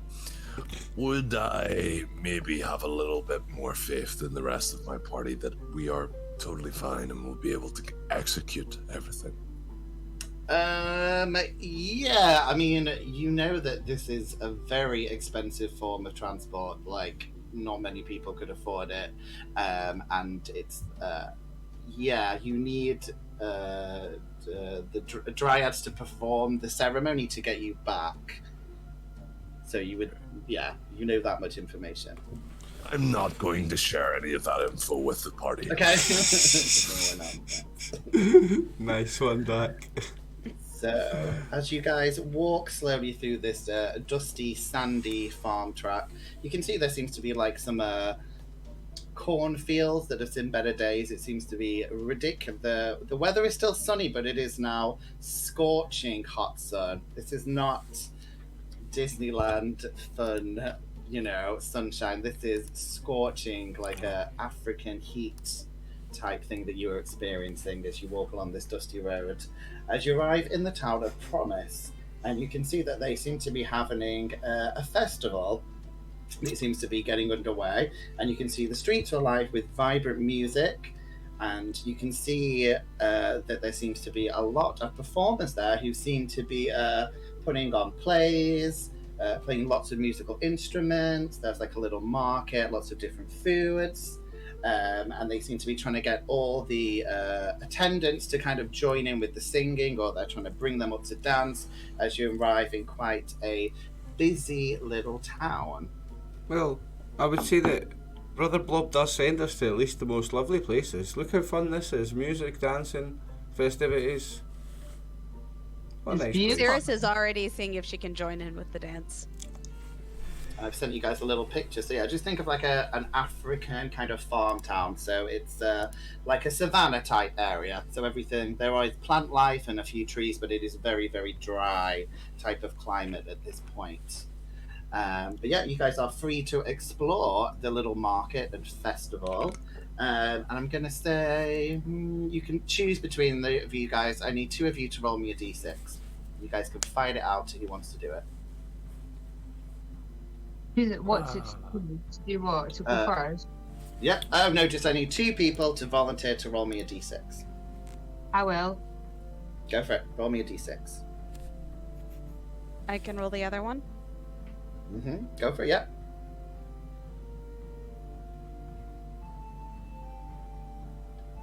would I maybe have a little bit more faith than the rest of my party that we are totally fine and will be able to execute everything? Yeah, I mean, you know that this is a very expensive form of transport. Like, not many people could afford it, and it's yeah, you need the dryads to perform the ceremony to get you back. So you would, yeah, you know that much information. I'm not going to share any of that info with the party. Okay. No, we're not. Nice one, Dak. So, as you guys walk slowly through this dusty, sandy farm track, you can see there seems to be like some cornfields that have seen better days. It seems to be ridiculous. The weather is still sunny, but it is now scorching hot sun. This is not Disneyland fun, sunshine. This is scorching, like a African heat type thing that you are experiencing as you walk along this dusty road. As you arrive in the town of Promise, and you can see that they seem to be having a festival. It seems to be getting underway, and you can see the streets are alive with vibrant music, and you can see that there seems to be a lot of performers there who seem to be putting on plays, playing lots of musical instruments. There's like a little market, lots of different foods. And they seem to be trying to get all the attendants to kind of join in with the singing, or they're trying to bring them up to dance as you arrive in quite a busy little town. Well, I would say that Brother Blob does send us to at least the most lovely places. Look how fun this is. Music, dancing, festivities. What a It's nice beautiful. place. Cirrus is already seeing if she can join in with the dance. I've sent you guys a little picture. So yeah, just think of like an African kind of farm town. So it's like a savanna type area. So everything, there are plant life and a few trees, but it is very, very dry type of climate at this point. But yeah, you guys are free to explore the little market and festival. And I'm going to say you can choose between the of you guys. I need two of you to roll me a d6. You guys can fight it out who wants to do it. What's it to do? What to go first? Yep, I've noticed I need 2 people to volunteer to roll me a d6. I will. Go for it. Roll me a d6. I can roll the other one. Go for it, yep.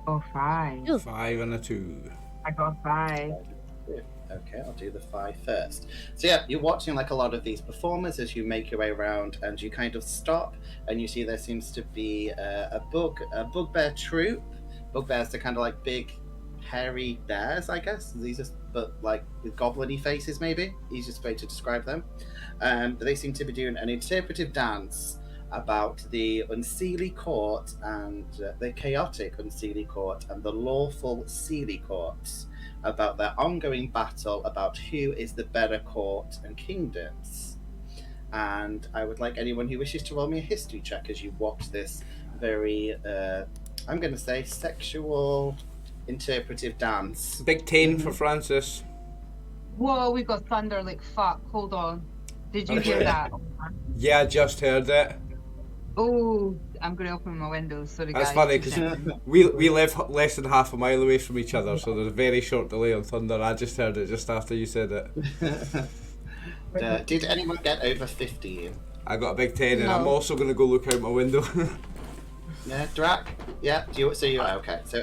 Oh, 5. 5 and a 2. I got 5. Okay, I'll do the 5 first. So yeah, you're watching like a lot of these performers as you make your way around, and you kind of stop, and you see there seems to be a bugbear troop. Bugbears are kind of like big, hairy bears, I guess. These are, but like with goblin-y faces, maybe. Easiest way to describe them. But they seem to be doing an interpretive dance about the unseelie court and the chaotic unseelie court and the lawful seelie courts, about their ongoing battle about who is the better court and kingdoms. And I would like anyone who wishes to roll me a history check as you watch this very, I'm going to say, sexual interpretive dance. Big 10 for Francis. Whoa, we got thunder like fuck. Hold on. Did you hear that? Yeah, I just heard it. Oh, I'm going to open my windows. Sorry, That's guys. funny because we live less than half a mile away from each other, so there's a very short delay on thunder. I just heard it just after you said it. Did anyone get over 15? I got a big 10, and No. I'm also going to go look out my window. Yeah, Drac? Yeah, so you are, okay. So,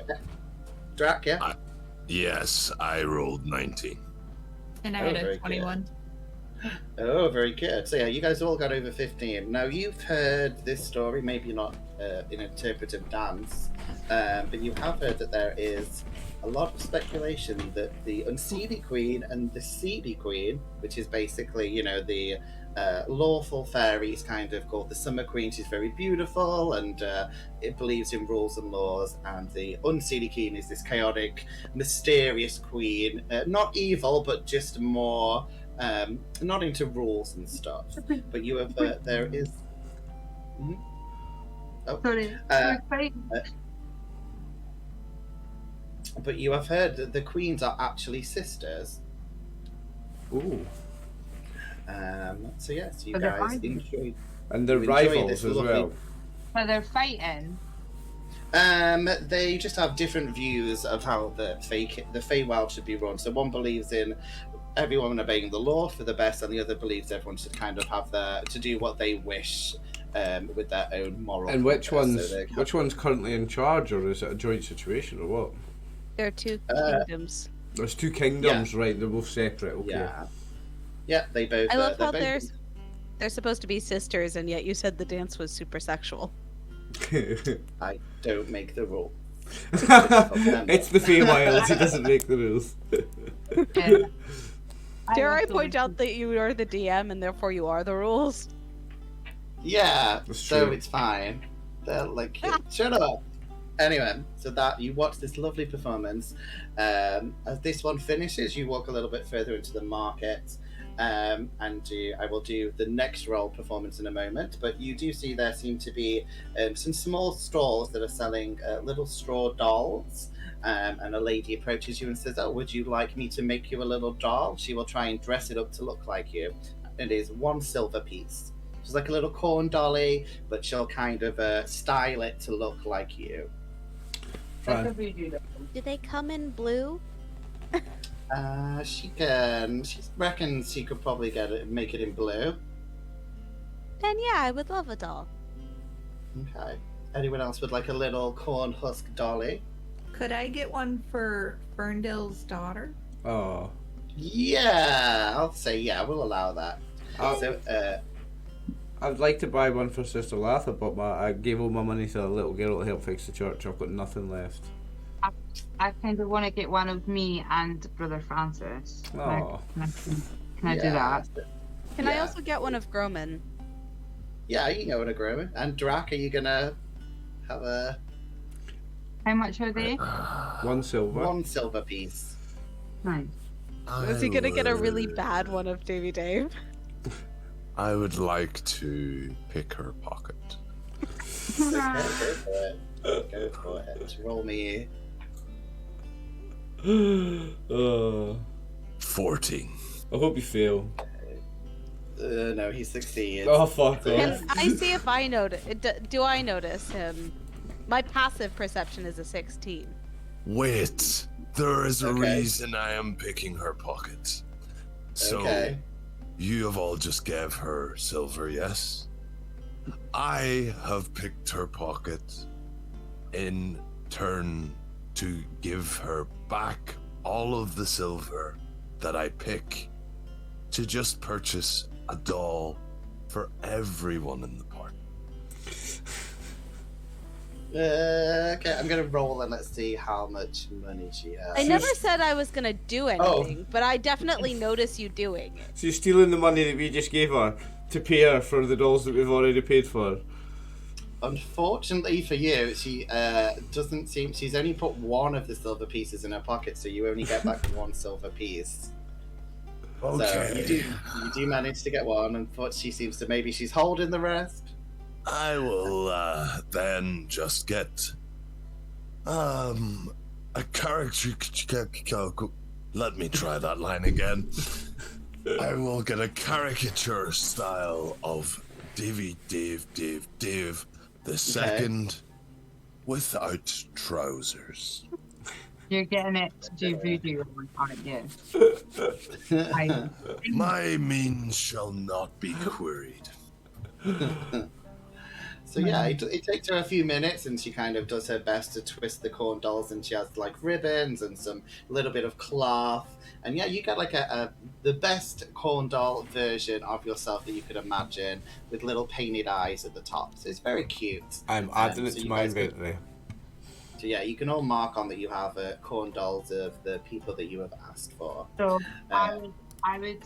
Drac, yeah? Yes, I rolled 19. And I Oh, had very a good. 21. Oh, very good. So yeah, you guys all got over 15. Now you've heard this story, maybe not in interpretive dance, but you have heard that there is a lot of speculation that the unseelie queen and the seelie queen, which is basically, you know, the lawful fairies kind of called the summer queen, she's very beautiful and it believes in rules and laws, and the unseelie queen is this chaotic, mysterious queen, not evil, but just more not into rules and stuff. But you have there is. Oh, Sorry. but you have heard that the queens are actually sisters. Ooh. So yes, you But they're guys rivals. enjoy. And they're You enjoy rivals this as lovely- well. So they're fighting. They just have different views of how the Feywild should be run. So one believes in everyone obeying the law for the best, and the other believes everyone should kind of have to do what they wish with their own moral. And which compass. So one's currently in charge, or is it a joint situation, or what? There are 2 Uh, kingdoms. There's 2 kingdoms, right? They're both separate. Okay. Yeah, they both. I love how they're they're supposed to be sisters, and yet you said the dance was super sexual. I don't make the rule. It's the Feywild. He doesn't make the rules. Dare I also- point out that you are the DM, and therefore you are the rules? Yeah, That's so true. it's fine. They're like, shut up. Anyway, so that you watch this lovely performance. As this one finishes, you walk a little bit further into the market, and I will do the next role performance in a moment. But you do see there seem to be some small stalls that are selling little straw dolls. And a lady approaches you and says, "Oh, would you like me to make you a little doll?" She will try and dress it up to look like you. It is 1 silver piece. She's like a little corn dolly, but she'll kind of style it to look like you. Fran. Do they come in blue? She reckons she could probably make it in blue. Then yeah, I would love a doll. Okay. Anyone else would like a little corn husk dolly? Could I get one for Ferndale's daughter? Oh. Yeah, I'll say yeah. We'll allow that. So, I'd like to buy one for Sister Latha, but I gave all my money to a little girl to help fix the church. I've got nothing left. I kind of want to get one of me and Brother Francis. Oh. Can I do that? Can I Yeah. also get one of Groman? Yeah, you can go in a grower. And Drac, are you gonna have a How much are they? 1 silver. 1 silver piece? Nice. Is he gonna get a really bad one of Davy Dave? I would like to pick her pocket. Okay, go for it. Go for it. Roll me. 14. I hope you fail. No, he succeeds. Oh, fuck Can off. I see if I notice? Do I notice him? My passive perception is a 16. Wait, there is a Okay. reason I am picking her pocket. So, Okay. you have all just gave her silver, yes? I have picked her pocket in turn to give her back all of the silver that I pick to just purchase a doll for everyone in the party. Okay, I'm gonna roll and let's see how much money she has. I never said I was gonna do anything, but I definitely notice you doing it. So you're stealing the money that we just gave her to pay her for the dolls that we've already paid for. Unfortunately for you, she doesn't seem. She's only put one of the silver pieces in her pocket, so you only get back one silver piece. Okay. So you do manage to get one, and she seems to maybe she's holding the rest. I will then just get a character. Let me try that line again. I will get a caricature style of Dave the second without trousers. You're getting it to do voodoo on, aren't you? My means shall not be queried. So yeah, it takes her a few minutes, and she kind of does her best to twist the corn dolls, and she has like ribbons and some little bit of cloth, and yeah, you get like the best corn doll version of yourself that you could imagine, with little painted eyes at the top. So it's very cute. I'm adding it so to you my guys can- inventory. So yeah, you can all mark on that you have corn dolls of the people that you have asked for. So I would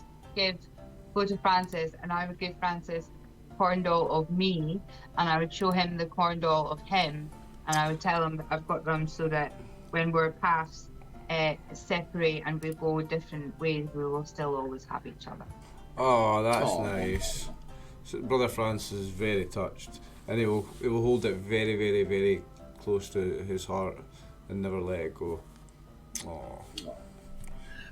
go to Francis, and I would give Francis corn doll of me, and I would show him the corn doll of him, and I would tell him that I've got them so that when we're paths separate and we go different ways, we will still always have each other. Oh, that's Aw. nice. So Brother Francis is very touched, and he will hold it very, very, very close to his heart and never let it go. Oh.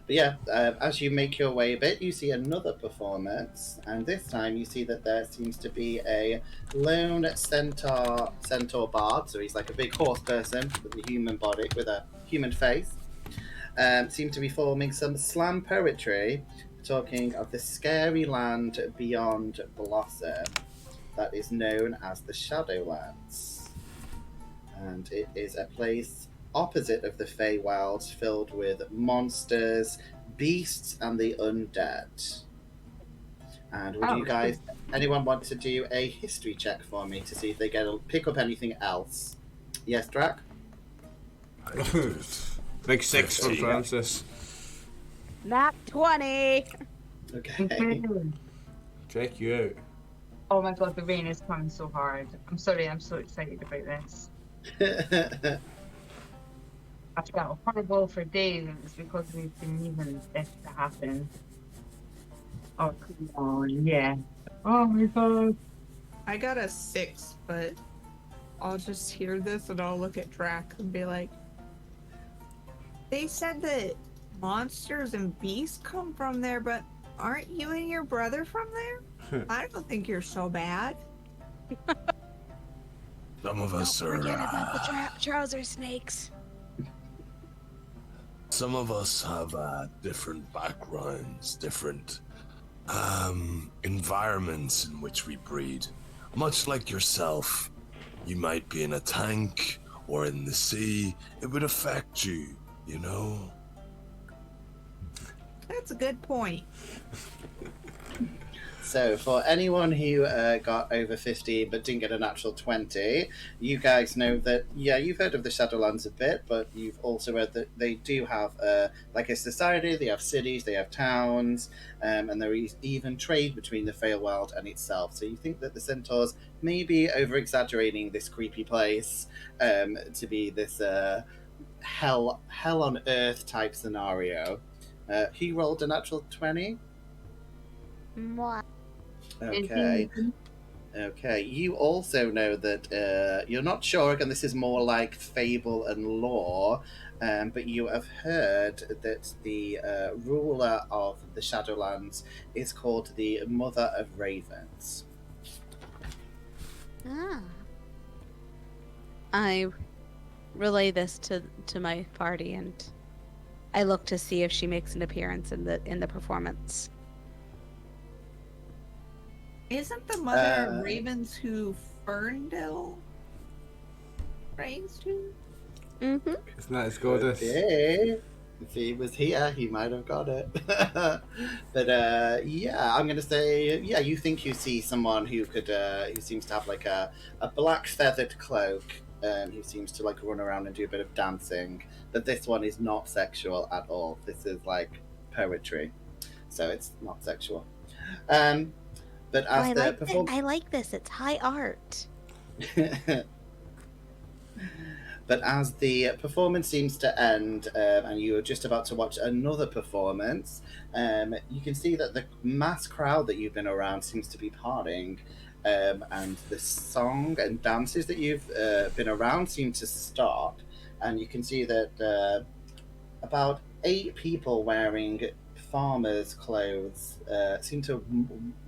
But yeah, as you make your way a bit, you see another performance, and this time you see that there seems to be a lone centaur bard. So he's like a big horse person with a human body, with a human face. Seem to be forming some slam poetry, talking of the scary land beyond Blossom that is known as the Shadowlands, and it is a place opposite of the Feywild, filled with monsters, beasts, and the undead. And would you guys, anyone want to do a history check for me to see if they pick up anything else? Yes, Drac? Big 6 from 15. Francis. Nat 20. Okay. Check you out. Oh my god, the rain is coming so hard. I'm sorry, I'm so excited about this. I've felt horrible for days, and it's because we've been needing this to happen. Oh, come on, yeah. Oh my god. I got a 6, but I'll just hear this and I'll look at Drac and be like, they said that monsters and beasts come from there, but aren't you and your brother from there? I don't think you're so bad. Some of us Don't are. forget about the trouser snakes. Some of us have different backgrounds, different environments in which we breed. Much like yourself, you might be in a tank or in the sea. It would affect you, you know? That's a good point. So, for anyone who got over 50 but didn't get a natural 20, you guys know that, yeah, you've heard of the Shadowlands a bit, but you've also heard that they do have, like a society, they have cities, they have towns, and there is even trade between the Feywild and itself. So you think that the Centaurs may be over-exaggerating this creepy place to be this hell on earth type scenario. He rolled a natural 20. Mwah. Okay. Okay, you also know that you're not sure, again, this is more like fable and lore, but you have heard that the ruler of the Shadowlands is called the Mother of Ravens. Ah. I relay this to my party, and I look to see if she makes an appearance in the performance. Isn't the mother of ravens who Ferndale raised to? Mm-hmm. Isn't that his goddess? Okay. If he was here, he might have got it. But yeah, I'm gonna say, yeah, you think you see someone who could, who seems to have like a black feathered cloak, who seems to like run around and do a bit of dancing. But this one is not sexual at all. This is like poetry, so it's not sexual. But as I like this. It's high art. But as the performance seems to end, and you're just about to watch another performance, you can see that the mass crowd that you've been around seems to be parting, and the song and dances that you've been around seem to stop, and you can see that about 8 people wearing farmers' clothes seem to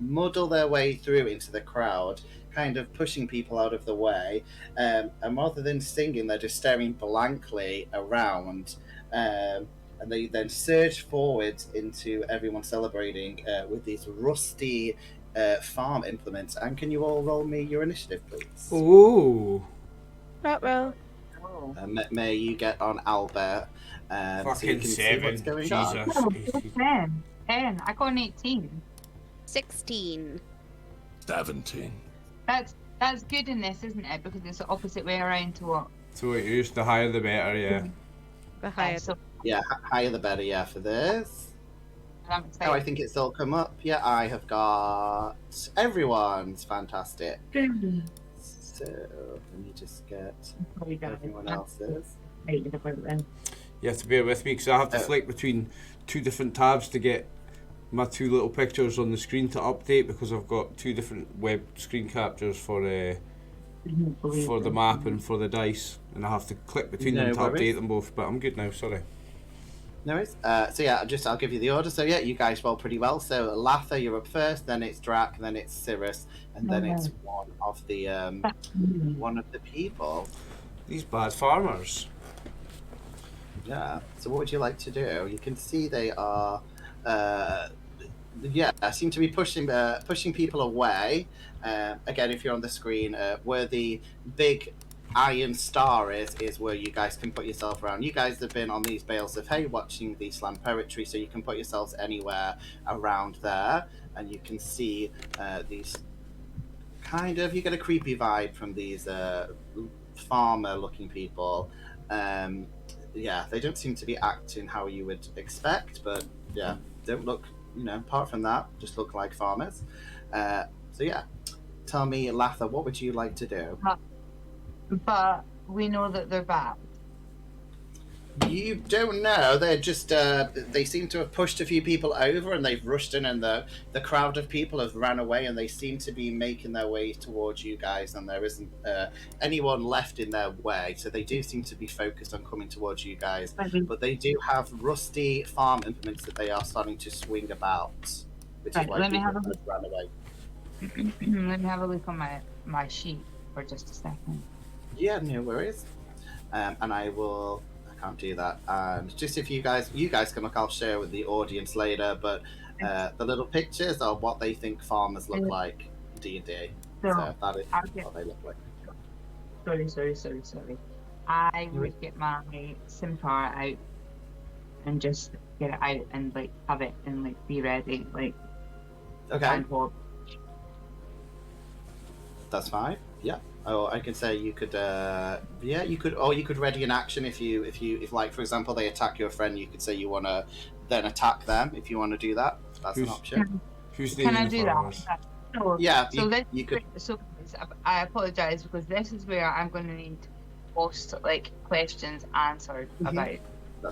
muddle their way through into the crowd, kind of pushing people out of the way, and rather than singing, they're just staring blankly around, and they then surge forward into everyone celebrating with these rusty farm implements. And can you all roll me your initiative, please? Ooh. Ruh-roh. May you get on Albert, so you Fucking can see 7. what's going on. Jesus. Oh, 10. 10. I got an 18. 16. 17. That's good in this, isn't it? Because it's the opposite way around to what? So it used the higher the better, yeah. The higher. So Yeah, higher the better, yeah, for this. I'm Oh, excited. I think it's all come up. Yeah, I have got everyone's fantastic. So let me just get everyone else's. You have to bear with me because I have to flick between 2 different tabs to get my 2 little pictures on the screen to update, because I've got 2 different web screen captures for the map and for the dice, and I have to click between them to update them both. But I'm good now. Sorry. No worries. So yeah, I'll give you the order. So yeah, you guys roll pretty well. So Latha, you're up first. Then it's Drac. Then it's Cirrus, and then it's one of the people. These bad farmers. Yeah. So what would you like to do? You can see they are, seem to be pushing people away. Again, if you're on the screen, where the big iron star is where you guys can put yourself around. You guys have been on these bales of hay watching the slam poetry, so you can put yourselves anywhere around there, and you can see these kind of, you get a creepy vibe from these farmer looking people. Yeah, they don't seem to be acting how you would expect, but yeah, don't look, apart from that, just look like farmers. So yeah, tell me, Latha, what would you like to do? But we know that they're bad. You don't know. They're just, they seem to have pushed a few people over, and they've rushed in, and the crowd of people have ran away, and they seem to be making their way towards you guys, and there isn't anyone left in their way, so they do seem to be focused on coming towards you guys. But they do have rusty farm implements that they are starting to swing about, which is why people have run away. Let me have a look on my sheet for just a second. Yeah, no worries. And I can't do that. And just if you guys can look, I'll share with the audience later. But the little pictures are what they think farmers look like in D&D. So that is what they look like. Sorry. I would get my scimitar out and just get it out and like have it and like be ready, like. Okay. That's fine. Yeah. Oh, I could say you could. You could. Or you could ready an action if like, for example, they attack your friend. You could say you want to then attack them if you want to do that. That's an option. Can I do that? No. Yeah. So you could. So I apologize because this is where I'm going to need most like questions answered about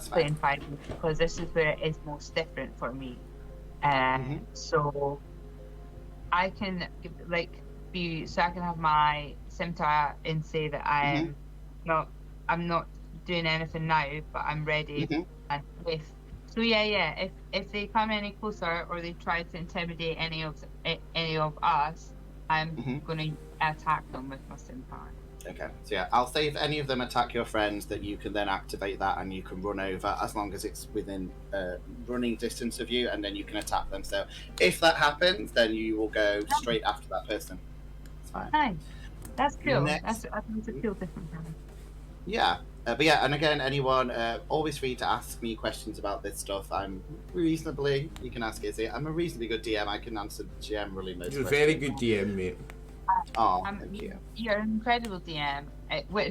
playing 5e, because this is where it is most different for me. So I can like be so I can have my scimitar and say that I'm not doing anything now, but I'm ready. And so if they come any closer or they try to intimidate any of us, I'm going to attack them with my scimitar. Okay, so yeah, I'll say if any of them attack your friends, that you can then activate that and you can run over as long as it's within running distance of you, and then you can attack them. So if that happens, then you will go straight after that person. It's fine. Nice. That's cool. Next. I think it's a cool different thing. Yeah. But yeah, and again, anyone, always free to ask me questions about this stuff. You can ask Izzy. I'm a reasonably good DM. I can answer generally most You're a questions. very good DM, mate. Oh, thank you. You're an incredible DM.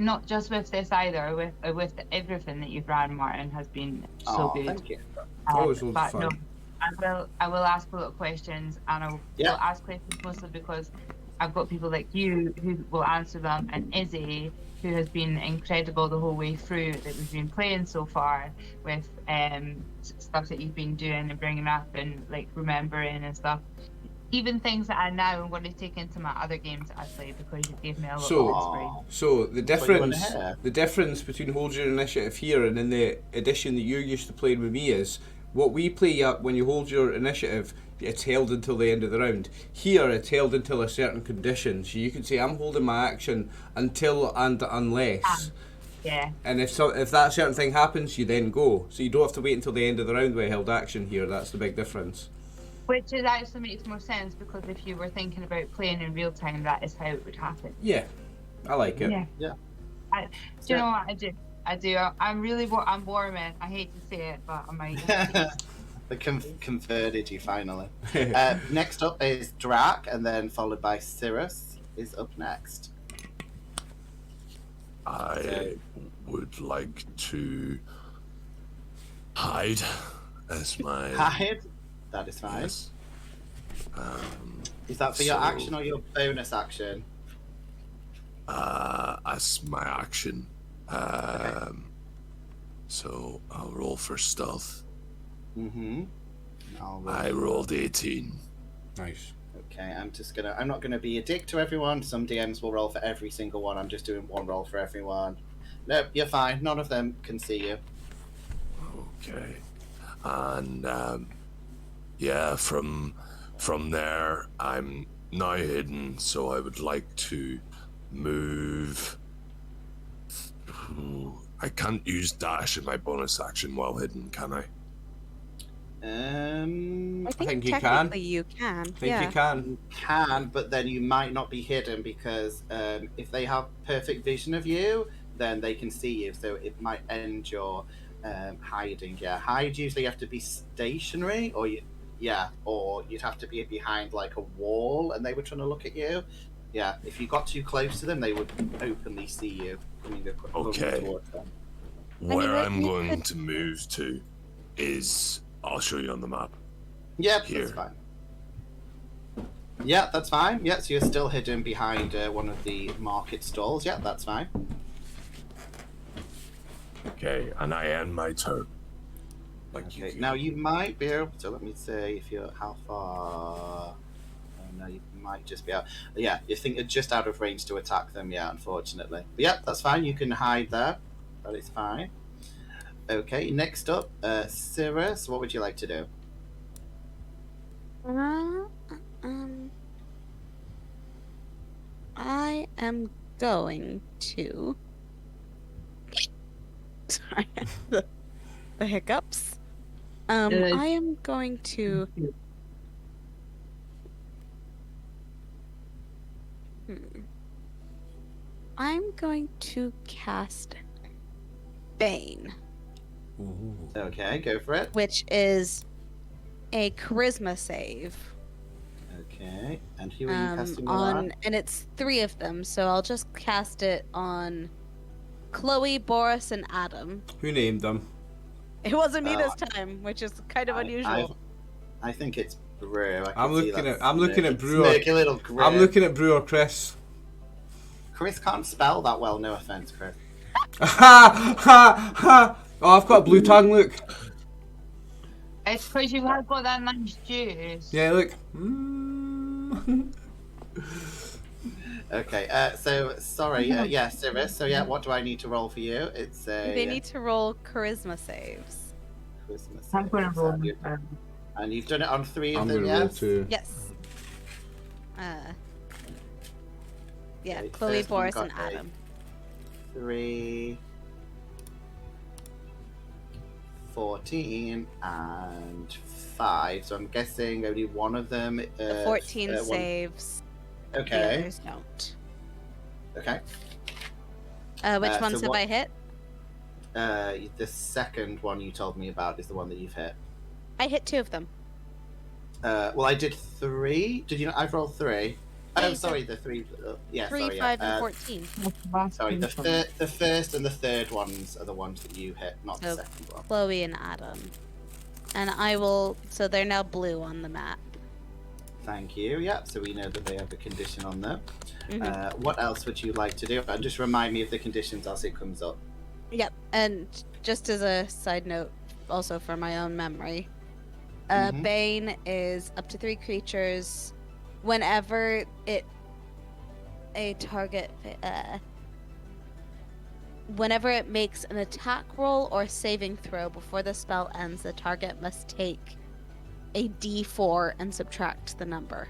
Not just with this either. With everything that you've ran, Martin has been so good. Thank you. Always loads of But fun. no, I will ask a lot of questions, and I will ask questions mostly because I've got people like you who will answer them, and Izzy, who has been incredible the whole way through that we've been playing so far with stuff that you've been doing and bringing up and like remembering and stuff. Even things that I now am going to take into my other games that I play because you gave me a lot of inspiration. So the difference between hold your initiative here and in the edition that you're used to playing with me is what we play up when you hold your initiative, it's held until the end of the round. Here it's held until a certain condition. So you can say I'm holding my action until and unless. Yeah. And if that certain thing happens, you then go. So you don't have to wait until the end of the round with held action here. That's the big difference. Which actually makes more sense because if you were thinking about playing in real time, that is how it would happen. Yeah, I like it. Yeah. Do you know what I do? I'm warming. I hate to say it, but I might. I converted you finally. Next up is Drac, and then followed by Cirrus is up next. I would like to hide as my Hide. That is fine. Yes. Is that for your action or your bonus action? As my action. Okay. So I'll roll for stealth. I rolled 18. Nice. Okay, I'm not gonna be a dick to everyone. Some DMs will roll for every single one. I'm just doing one roll for everyone. Nope, you're fine. None of them can see you. Okay. And yeah, from there I'm now hidden, so I would like to move. I can't use dash in my bonus action while hidden, can I? I think you can. technically you can. I think you can. You can, but then you might not be hidden because if they have perfect vision of you, then they can see you. So it might end your hiding. Yeah, hide usually have to be stationary, or you'd have to be behind like a wall, and they were trying to look at you. Yeah, if you got too close to them, they would openly see you coming Okay. towards them. Where I'm going to move to is, I'll show you on the map. Yep, Here. that's fine. Yeah, that's fine. Yeah, so you're still hidden behind one of the market stalls. Yeah, that's fine. Okay, and I end my turn. Okay, now you might be able to, let me see if you're, how far, oh no, you might just be out, yeah, you think you're just out of range to attack them, yeah, unfortunately. But yeah, that's fine, you can hide there, that is fine. Okay, next up, Cirrus, what would you like to do? I am going to. Sorry, the hiccups. I am going to. I'm going to cast Bane. Ooh. Okay, go for it. Which is a charisma save. Okay, and who are you casting it on? And it's 3 of them, so I'll just cast it on Chloe, Boris, and Adam. Who named them? It wasn't me this time, which is kind of unusual. I think it's Brew. I'm looking at Brew. Sneaky little Brew. I'm looking at Brew or Chris. Chris can't spell that well, no offense, Chris. Ha ha ha! Oh, I've got a blue tongue, look. It's because you have got that nice juice. Yeah, look. Okay, so sorry, yeah, Cirrus. So yeah, what do I need to roll for you? It's a They need to roll charisma saves. Christmas. I'm going to roll. And you've done it on 3 of I'm them, going to roll yes? 2. Yes. Yeah, Okay, Chloe, first one Boris, got and a Adam. 3, 14, and 5. So I'm guessing only one of them. The 14 one- saves. The Okay. others don't. Okay. Which ones so have what- I hit? The second one you told me about is the one that you've hit. I hit 2 of them. Well, I did 3. Did you? I've rolled 3. Yeah, Oh, you sorry, the 3. Yeah, 3, sorry. 5, yeah. and 14. Sorry, the first and the third ones are the ones that you hit, not the So- second one. Chloe and Adam. And I will. So they're now blue on the map. Thank you. Yeah, so we know that they have a condition on them. Mhm. What else would you like to do? And just remind me of the conditions as it comes up. Yep. And just as a side note, also for my own memory, Mhm. Bane is up to 3 creatures. Whenever whenever it makes an attack roll or saving throw before the spell ends, the target must take a D4 and subtract the number.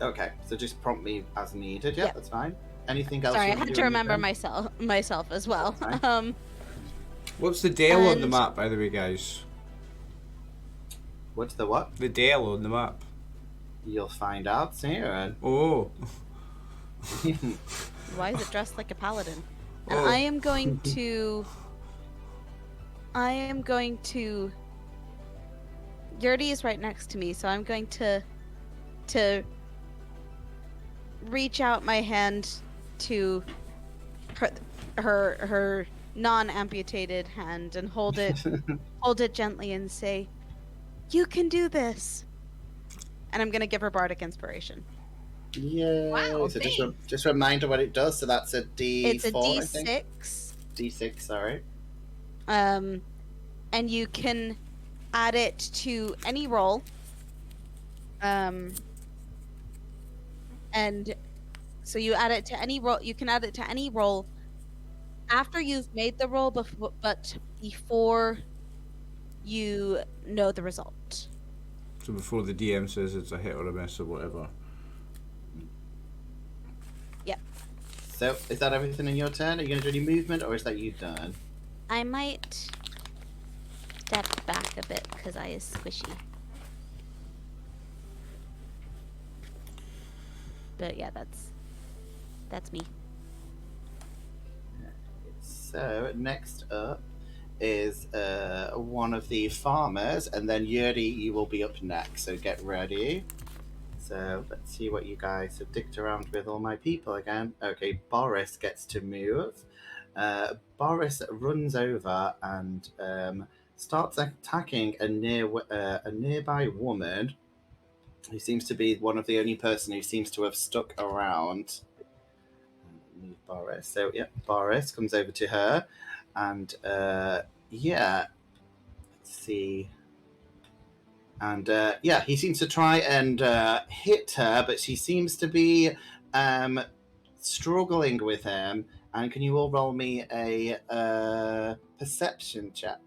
Okay, so just prompt me as needed. Yeah, Yep. that's fine. Anything else? Sorry, you I wanna had do to on your remember turn? myself as well. That's fine. What's the Dale on the And- map, by the way, guys? What's the what? The Dale on the map. You'll find out soon. Oh. Why is it dressed like a paladin? And Oh. I am going to. Yurdi is right next to me, so I'm going to reach out my hand to her non-amputated hand and hold it gently and say, "You can do this." And I'm gonna give her bardic inspiration. Yeah. Wow, So thanks. just a reminder what it does. So that's a D4. It's a I think. D6. D6. Sorry. And you can add it to any roll. And so you add it to any roll. You can add it to any roll after you've made the roll, but before you know the result. So before the DM says it's a hit or a miss or whatever. So is that everything in your turn? Are you going to do any movement, or is that you done? I might step back a bit because I is squishy. But yeah, that's me. So next up is one of the farmers, and then Yuri, you will be up next. So get ready. So let's see what you guys have dicked around with all my people again. Okay, Boris gets to move. Boris runs over and starts attacking a nearby woman who seems to be one of the only person who seems to have stuck around. Move Boris. So yeah, Boris comes over to her, and yeah, let's see. And yeah, he seems to try and hit her, but she seems to be struggling with him. And can you all roll me a perception check?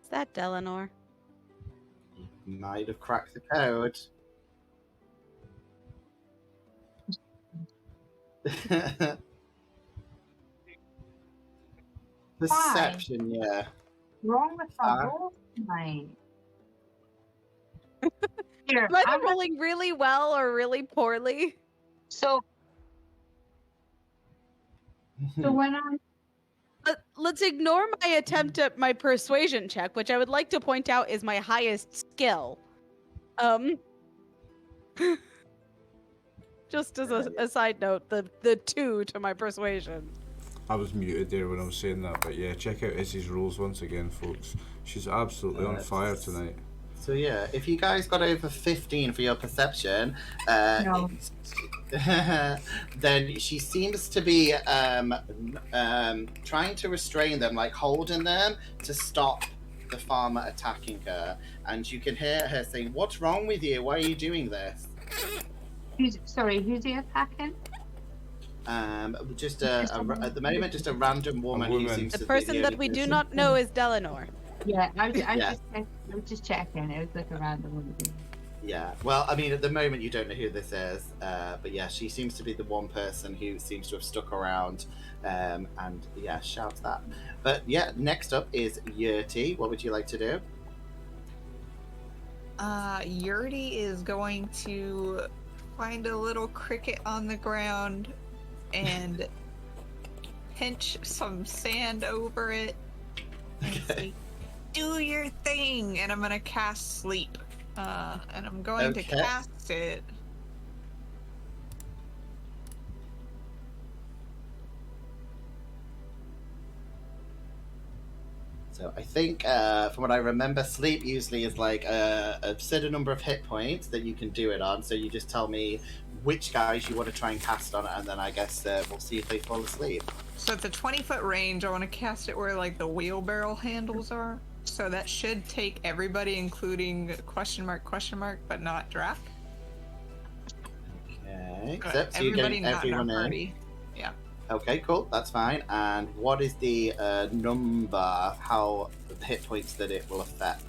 Is that Dalenor? Might have cracked the code. Perception, yeah. Wrong with my Ah. roll tonight. Here, Am I I'm rolling really well or really poorly? so when I Let's ignore my attempt at my persuasion check, which I would like to point out is my highest skill. Just as a side note, the 2 to my persuasion. I was muted there when I was saying that, but yeah, check out Izzy's rolls once again, folks. She's absolutely on fire tonight. So yeah, if you guys got over 15 for your perception, No. then she seems to be trying to restrain them, like holding them to stop the farmer attacking her. And you can hear her saying, "What's wrong with you? Why are you doing this?" who's he attacking? Just at the moment, just a random woman who woman. seems The to be person the that only we do person. not know is Dalenor. Yeah, I Yeah. was just checking. It was like a random one. Yeah, well, I mean, at the moment you don't know who this is, but yeah, she seems to be the one person who seems to have stuck around, and yeah, shouts that. But yeah, next up is Yurti. What would you like to do? Yurti is going to find a little cricket on the ground and pinch some sand over it and say, "Do your thing," and I'm gonna cast sleep. And I'm going to Okay. cast it. So I think, from what I remember, sleep usually is like a certain number of hit points that you can do it on. So you just tell me which guys you want to try and cast on it, and then I guess we'll see if they fall asleep. So it's a 20-foot range. I want to cast it where like the wheelbarrow handles are. So that should take everybody, including question mark, but not Drac. Okay. So you're Everybody getting not in our everyone in. party. Yeah. Okay, cool. That's fine. And what is the number? How the hit points that it will affect?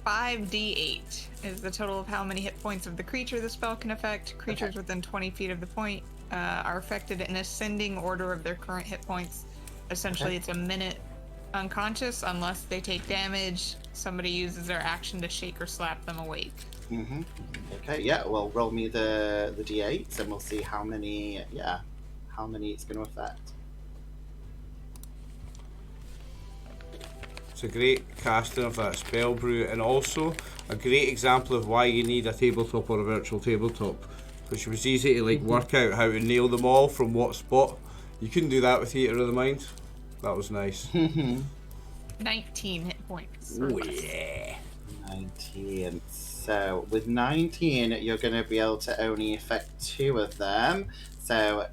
5d8 is the total of how many hit points of the creature the spell can affect. Creatures within 20 feet of the point are affected in ascending order of their current hit points. Essentially, It's a minute unconscious unless they take damage. Somebody uses their action to shake or slap them awake. Mm-hmm. Okay, yeah. Well, roll me the d8s, and we'll see how many. Yeah, how many it's going to affect. It's a great casting of that spell brew, and also a great example of why you need a tabletop or a virtual tabletop, because it was easy to work out how to nail them all from what spot. You couldn't do that with Theatre of the Mind. That was nice. 19 hit points. Oh yeah. 19. So with 19, you're going to be able to only affect 2 of them. So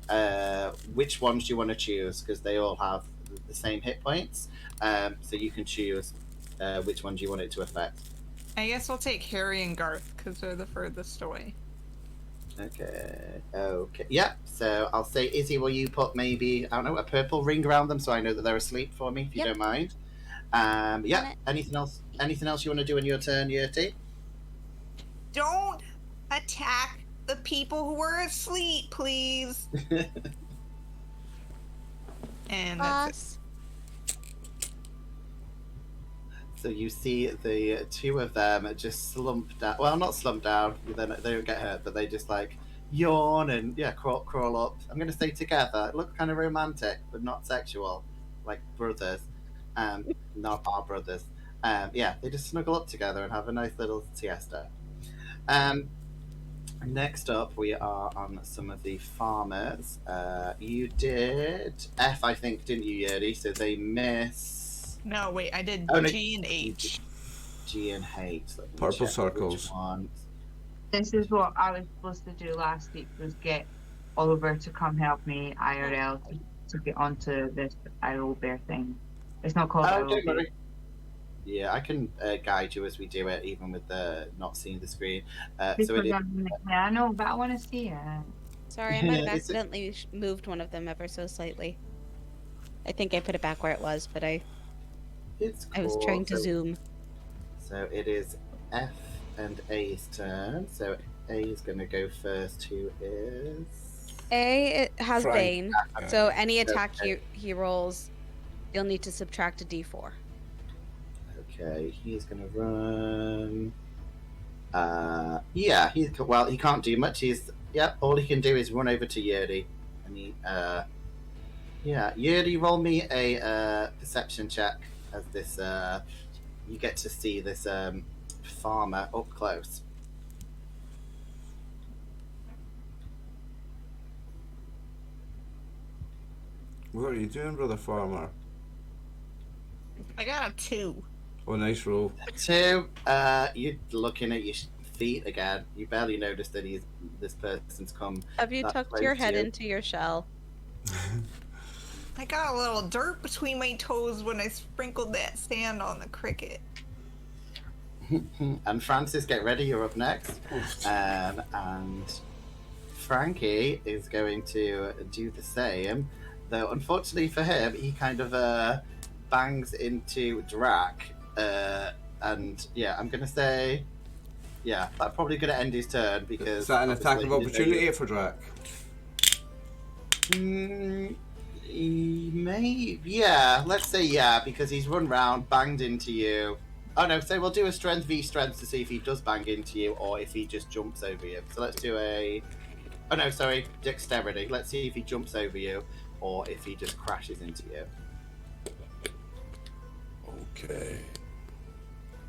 which ones do you want to choose? Because they all have the same hit points. So you can choose which ones you want it to affect. I guess we'll take Harry and Garth because they're the furthest away. Okay. Yeah. So I'll say, Izzy, will you put maybe, I don't know, a purple ring around them so I know that they're asleep for me, if you don't mind? Yeah. Anything else? Anything else you want to do in your turn, Yurti? Don't attack the people who are asleep, please. And that's it. So you see the 2 of them just slump down. Well, not slump down. They don't get hurt, but they just yawn and crawl up. I'm going to say together. It looks kind of romantic, but not sexual, like brothers. Not our brothers. Yeah, they just snuggle up together and have a nice little siesta. Next up, we are on some of the farmers. You did F, I think, didn't you, Yuri? So they miss. No, wait, I did G and H. G and H. Purple circles. This is what I was supposed to do last week, was get Oliver to come help me IRL to get onto this Owlbear thing. It's not called Owlbear. Yeah, I can guide you as we do it, even with the not seeing the screen. I know, but I want to see it. Sorry, I might have accidentally moved one of them ever so slightly. I think I put it back where it was, but I was trying to zoom. So it is F and A's turn. So A is going to go first. Who is? A has Frank. Bane, so any attack he rolls, you'll need to subtract a d4. Okay, he's going to run. Yeah, he can't do much. All he can do is run over to Yuri, and Yuri, roll me a perception check as this. You get to see this farmer up close. What are you doing, brother farmer? I got a 2. Oh, nice roll. 2. You're looking at your feet again. You barely noticed that this person's come. Have you tucked your head into your shell? I got a little dirt between my toes when I sprinkled that sand on the cricket. And Francis, get ready. You're up next. And Frankie is going to do the same, though unfortunately for him, he kind of bangs into Drac, and yeah, I'm gonna say, yeah, that's probably gonna end his turn because Is that an attack of opportunity for Drac? He may, yeah, let's say yeah, because he's run round, banged into you. Oh no, so we'll do a strength v strength to see if he does bang into you or if he just jumps over you. So let's do a, oh no, sorry, dexterity. Let's see if he jumps over you or if he just crashes into you. Okay.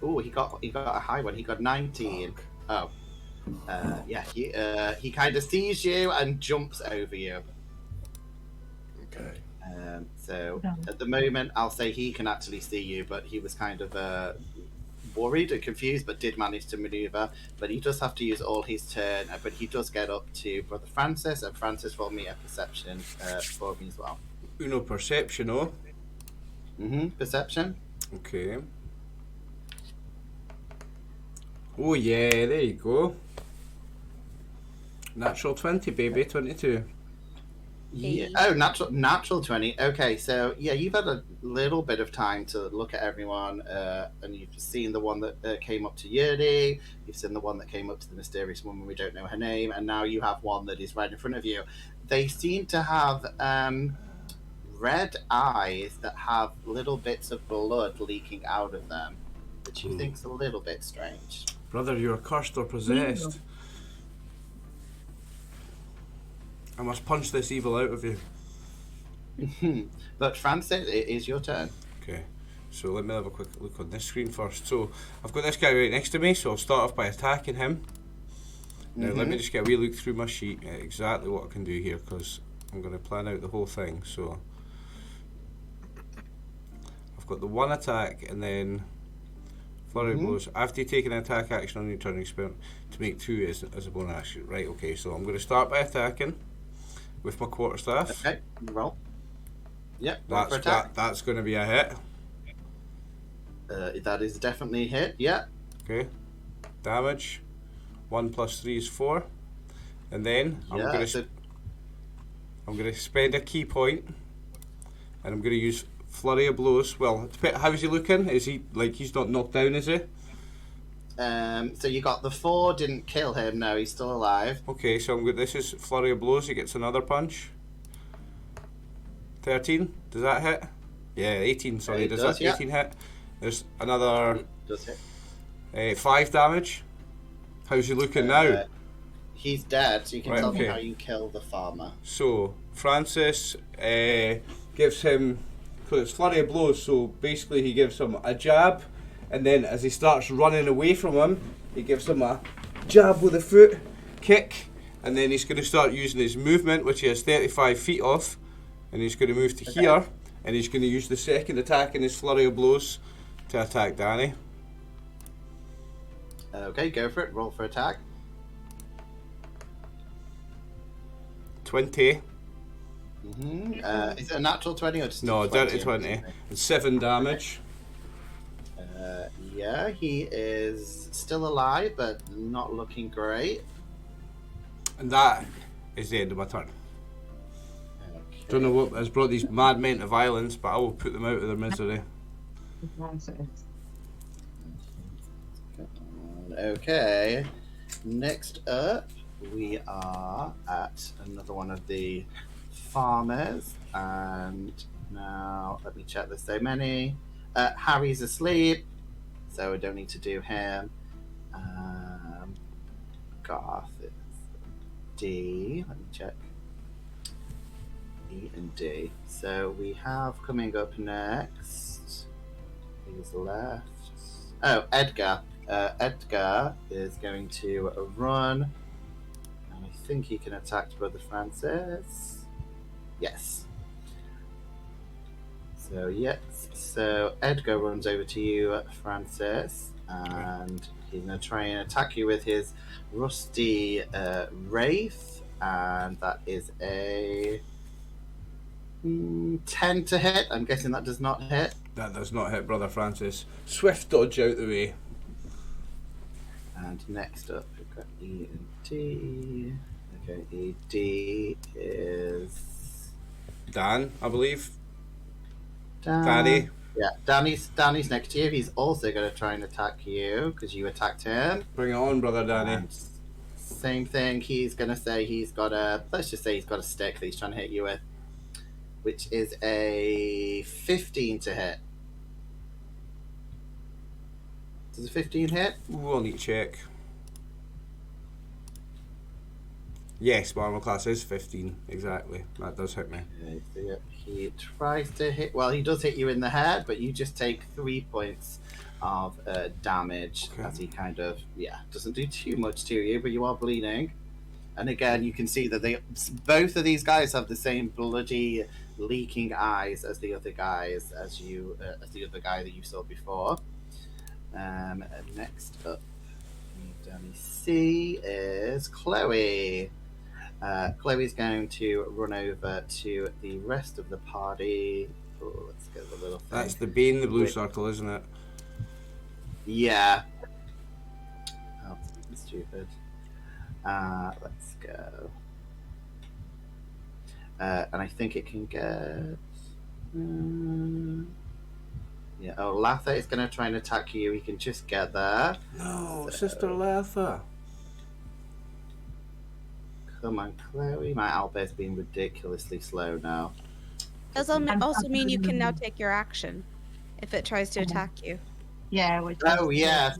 Oh, he got a high one. He got 19. Oh, yeah, he kind of sees you and jumps over you. Okay. So at the moment, I'll say he can actually see you, but he was kind of worried and confused, but did manage to maneuver. But he does have to use all his turn, but he does get up to Brother Francis, and Francis will meet a perception for me as well. Uno perception, oh? Perception. Okay. Oh yeah, there you go. Natural 20, baby, 22. Yeah. Oh, natural 20. Okay, so yeah, you've had a little bit of time to look at everyone, and you've seen the one that came up to Yuri, you've seen the one that came up to the mysterious woman, we don't know her name, and now you have one that is right in front of you. They seem to have red eyes that have little bits of blood leaking out of them, which you think's a little bit strange. Brother, you are cursed or possessed. I must punch this evil out of you. But Francis, it is your turn. Okay, so let me have a quick look on this screen first. So I've got this guy right next to me, so I'll start off by attacking him. Now let me just get a wee look through my sheet at exactly what I can do here, because I'm going to plan out the whole thing. So I've got the one attack and then flurry of blows. After you take an attack action on your turn, experience to make 2 as a bonus action. Right, okay, so I'm going to start by attacking with my quarterstaff. Okay, roll. Yep, roll for attack. That's going to be a hit. That is definitely a hit, yeah. Okay, damage. 1 + 3 is 4. And then I'm going to spend a key point, and I'm going to use flurry of blows. Well, how's he looking? Is he, like, he's not knocked down, is he? So you got the 4, didn't kill him, no, he's still alive. Okay, so this is flurry of blows, he gets another punch. 13, does that hit? Yeah, 18, sorry, does that 18 hit? There's another Does hit. 5 damage. How's he looking now? He's dead, so you can tell me how you kill the farmer. So, Francis gives him, because it's flurry of blows, so basically he gives him a jab, and then as he starts running away from him, he gives him a jab with a foot, kick, and then he's going to start using his movement, which he has 35 feet off, and he's going to move to here, and he's going to use the second attack in his flurry of blows to attack Danny. Okay, go for it. Roll for attack. 20. Is it a natural 20 or just No, a dirty 20. And 7 damage. Yeah, he is still alive, but not looking great. And that is the end of my turn. Okay. Don't know what has brought these mad men to violence, but I will put them out of their misery. Okay, next up we are at another one of the farmers, and now let me check, there's so many. Harry's asleep, so we don't need to do him. Garth is D, let me check. E and D. So we have coming up next, who's left? Oh, Edgar. Edgar is going to run, and I think he can attack Brother Francis. Yes. So, yes. So, Edgar runs over to you, Francis, and he's going to try and attack you with his rusty wraith, and that is a 10 to hit. I'm guessing that does not hit. That does not hit Brother Francis. Swift dodge out the way. And next up, we've got E and T. Okay, ED is Dan, I believe. Dan. Daddy. Yeah, Danny's next to you. He's also going to try and attack you because you attacked him. Bring it on, brother Danny. And same thing. He's going to say he's got a. Let's just say he's got a stick that he's trying to hit you with, which is a 15 to hit. Does a 15 hit? We'll need to check. Yes, my armor class is 15, exactly. That does hit me. Okay, so yeah, he tries to hit. Well, he does hit you in the head, but you just take 3 points of damage as he kind of doesn't do too much to you, but you are bleeding. And again, you can see that both of these guys have the same bloody, leaking eyes as the other guys, as the other guy that you saw before. Next up, let me see, is Chloe. Chloe's going to run over to the rest of the party. Oh, let's get the little thing. That's the Bane, the blue circle, isn't it? Yeah. Oh, that's stupid. Let's go. And I think it can get... yeah. Oh, Latha is going to try and attack you. He can just get there. No, Sister Latha. Come on, Chloe. My Albert's being ridiculously slow now. Does also mean you can now take your action if it tries to attack you. Yeah. Oh yeah.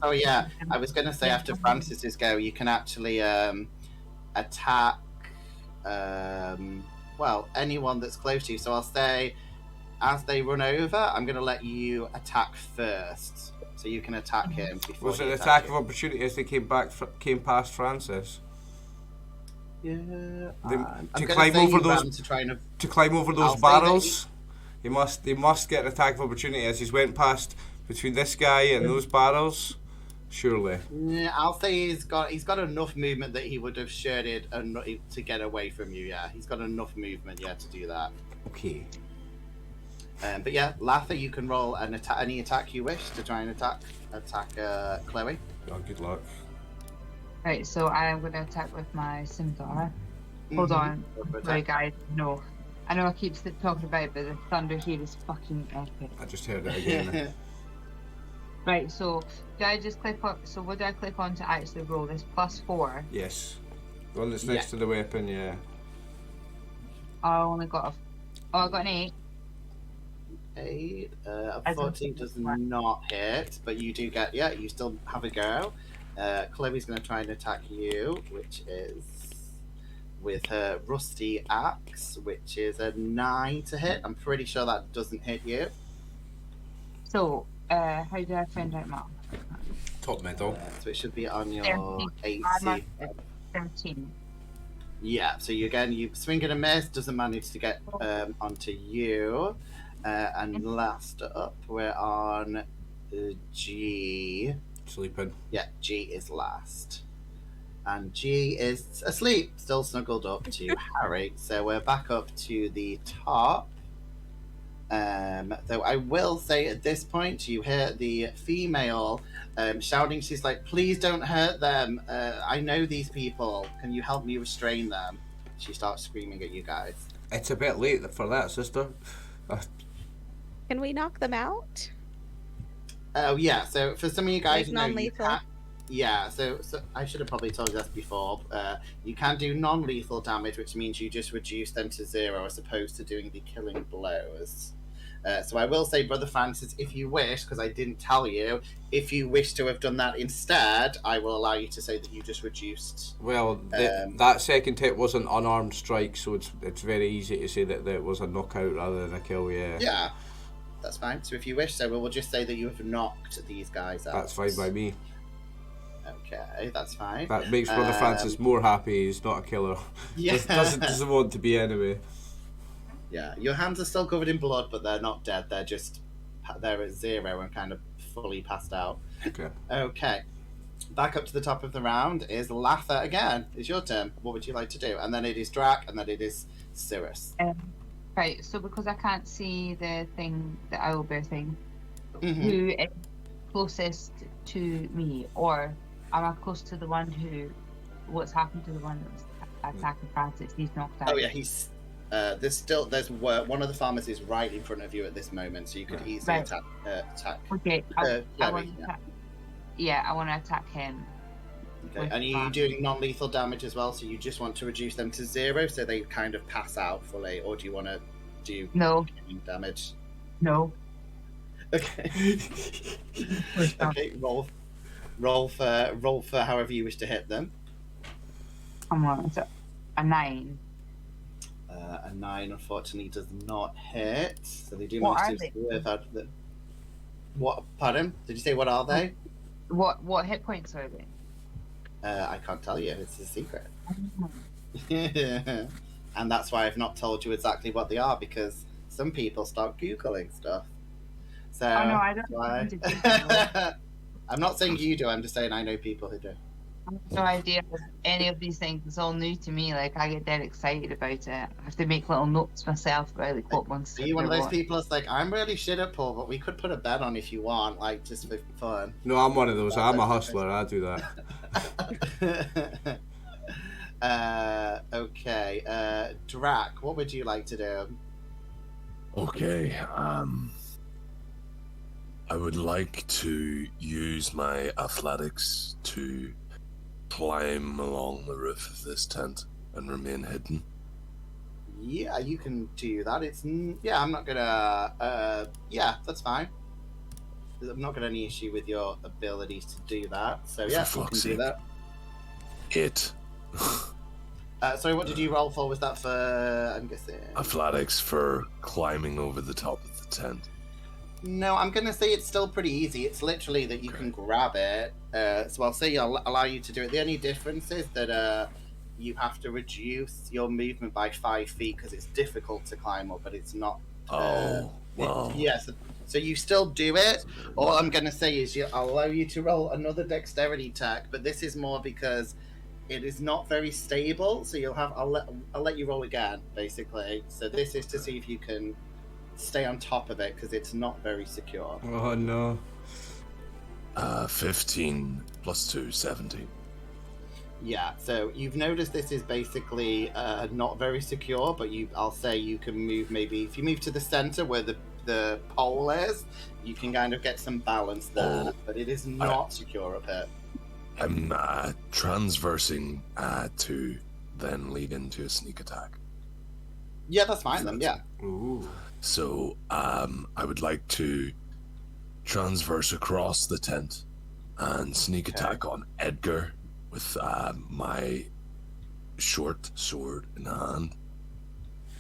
I was going to say after Francis's go, you can actually attack. Well, anyone that's close to you. So I'll say, as they run over, I'm going to let you attack first, so you can attack him. Before Was it an attack of opportunity as they came past Francis? Yeah. To climb over those I'll barrels, they must get an attack of opportunity as he's went past between this guy and those barrels. Surely. Yeah, I'll say he's got enough movement that he would have shirted to get away from you. Yeah, he's got enough movement, to do that. Okay. But yeah, Latha, you can roll any attack you wish to try and attack Chloe. Oh, good luck. Right, so I am going to attack with my scimitar. Hold on. Sorry, guys. No. I know I keep talking about it, but the thunder here is fucking epic. I just heard it again. Right, so do I just click on... So what do I click on to actually roll this? +4? Yes. The one that's next to the weapon, yeah. I only got I got an 8. 8. A 14 does not hit, but you do get... Yeah, you still have a go. Chloe's going to try and attack you, which is with her rusty axe, which is a 9 to hit. I'm pretty sure that doesn't hit you. So, how do I find out more? Top middle. So it should be on your 13. AC. 13. Yeah, so you swing and a miss, doesn't manage to get onto you. And last up, we're on G. Sleeping. Yeah, G is last. And G is asleep, still snuggled up to Harry. So we're back up to the top. Though I will say at this point, you hear the female shouting. She's like, "Please don't hurt them. I know these people. Can you help me restrain them?" She starts screaming at you guys. It's a bit late for that, sister. Can we knock them out? Oh yeah, so for some of you guys, Like non-lethal? So I should have probably told you this before. You can do non-lethal damage, which means you just reduce them to 0 as opposed to doing the killing blows. So I will say, Brother Francis, if you wish, because I didn't tell you, if you wish to have done that instead, I will allow you to say that you just reduced. Well, that second hit was an unarmed strike, so it's very easy to say that it was a knockout rather than a kill, Yeah, that's fine. So if you wish, so we'll just say that you have knocked these guys out. That's fine by me. Okay, that's fine. That makes Brother Francis more happy. He's not a killer. Yeah. doesn't want to be anyway. Yeah, your hands are still covered in blood, but they're not dead. They're at 0 and kind of fully passed out. Okay. Back up to the top of the round is Latha again. It's your turn. What would you like to do? And then it is Drac, and then it is Cirrus. Right, so because I can't see the thing, the owlbear thing, Mm-hmm. who is closest to me, or am I close to the one who? What's happened to the one that was? attacking Francis. He's knocked out. Oh yeah, he's. There's one of the farmers is right in front of you at this moment, so you could easily Right. attack. Okay, I Larry, want to attack. Yeah, I want to attack him. Okay, With and are you farm. doing non-lethal damage as well? So you just want to reduce them to 0, so they kind of pass out fully, or do you want to do No, damage? no. Okay. Okay. Roll for however you wish to hit them. Come on, it's a 9. A 9 unfortunately does not hit, so they do What manage are to live out of the. What? Pardon? Did you say what are they? What hit points are they? I can't tell you. It's a secret. And that's why I've not told you exactly what they are, because some people start googling stuff. So Oh no, I don't. why... need to do that. I'm not saying you do. I'm just saying I know people who do. I have no idea of any of these things. It's all new to me. Like, I get dead excited about it. I have to make little notes myself about like what ones. Are you one of they're those what. people that's like, I'm really shit at pool, but we could put a bet on if you want, like just for fun. No, I'm one of those. I'm a hustler. I do that. Okay. Drac, what would you like to do? Okay, I would like to use my athletics to climb along the roof of this tent and remain hidden. Yeah, you can do that. I'm not gonna. Yeah, that's fine. I'm not gonna any issue with your abilities to do that. So yeah, For you can fuck's do sake. that. 8. Sorry, what did you roll for? Was that for? I'm guessing. Athletics for climbing over the top of the tent. No, I'm gonna say it's still pretty easy. It's literally that you can grab it. So I'll say I'll allow you to do it. The only difference is that you have to reduce your movement by 5 feet because it's difficult to climb up, but it's not. Wow. Yes. So you still do it. All I'm gonna say is I'll allow you to roll another dexterity check, but this is more because it is not very stable. So I'll let you roll again, basically. So this is to see if you can stay on top of it because it's not very secure. Oh no. 15 plus 2, 17. Yeah, so you've noticed this is basically not very secure, but I'll say you can move, maybe if you move to the center where the pole is, you can kind of get some balance there, but it is not secure up here. I'm transversing to then lead into a sneak attack. Yeah, that's fine then, yeah. Ooh. So I would like to transverse across the tent and sneak attack on Edgar with my short sword in hand.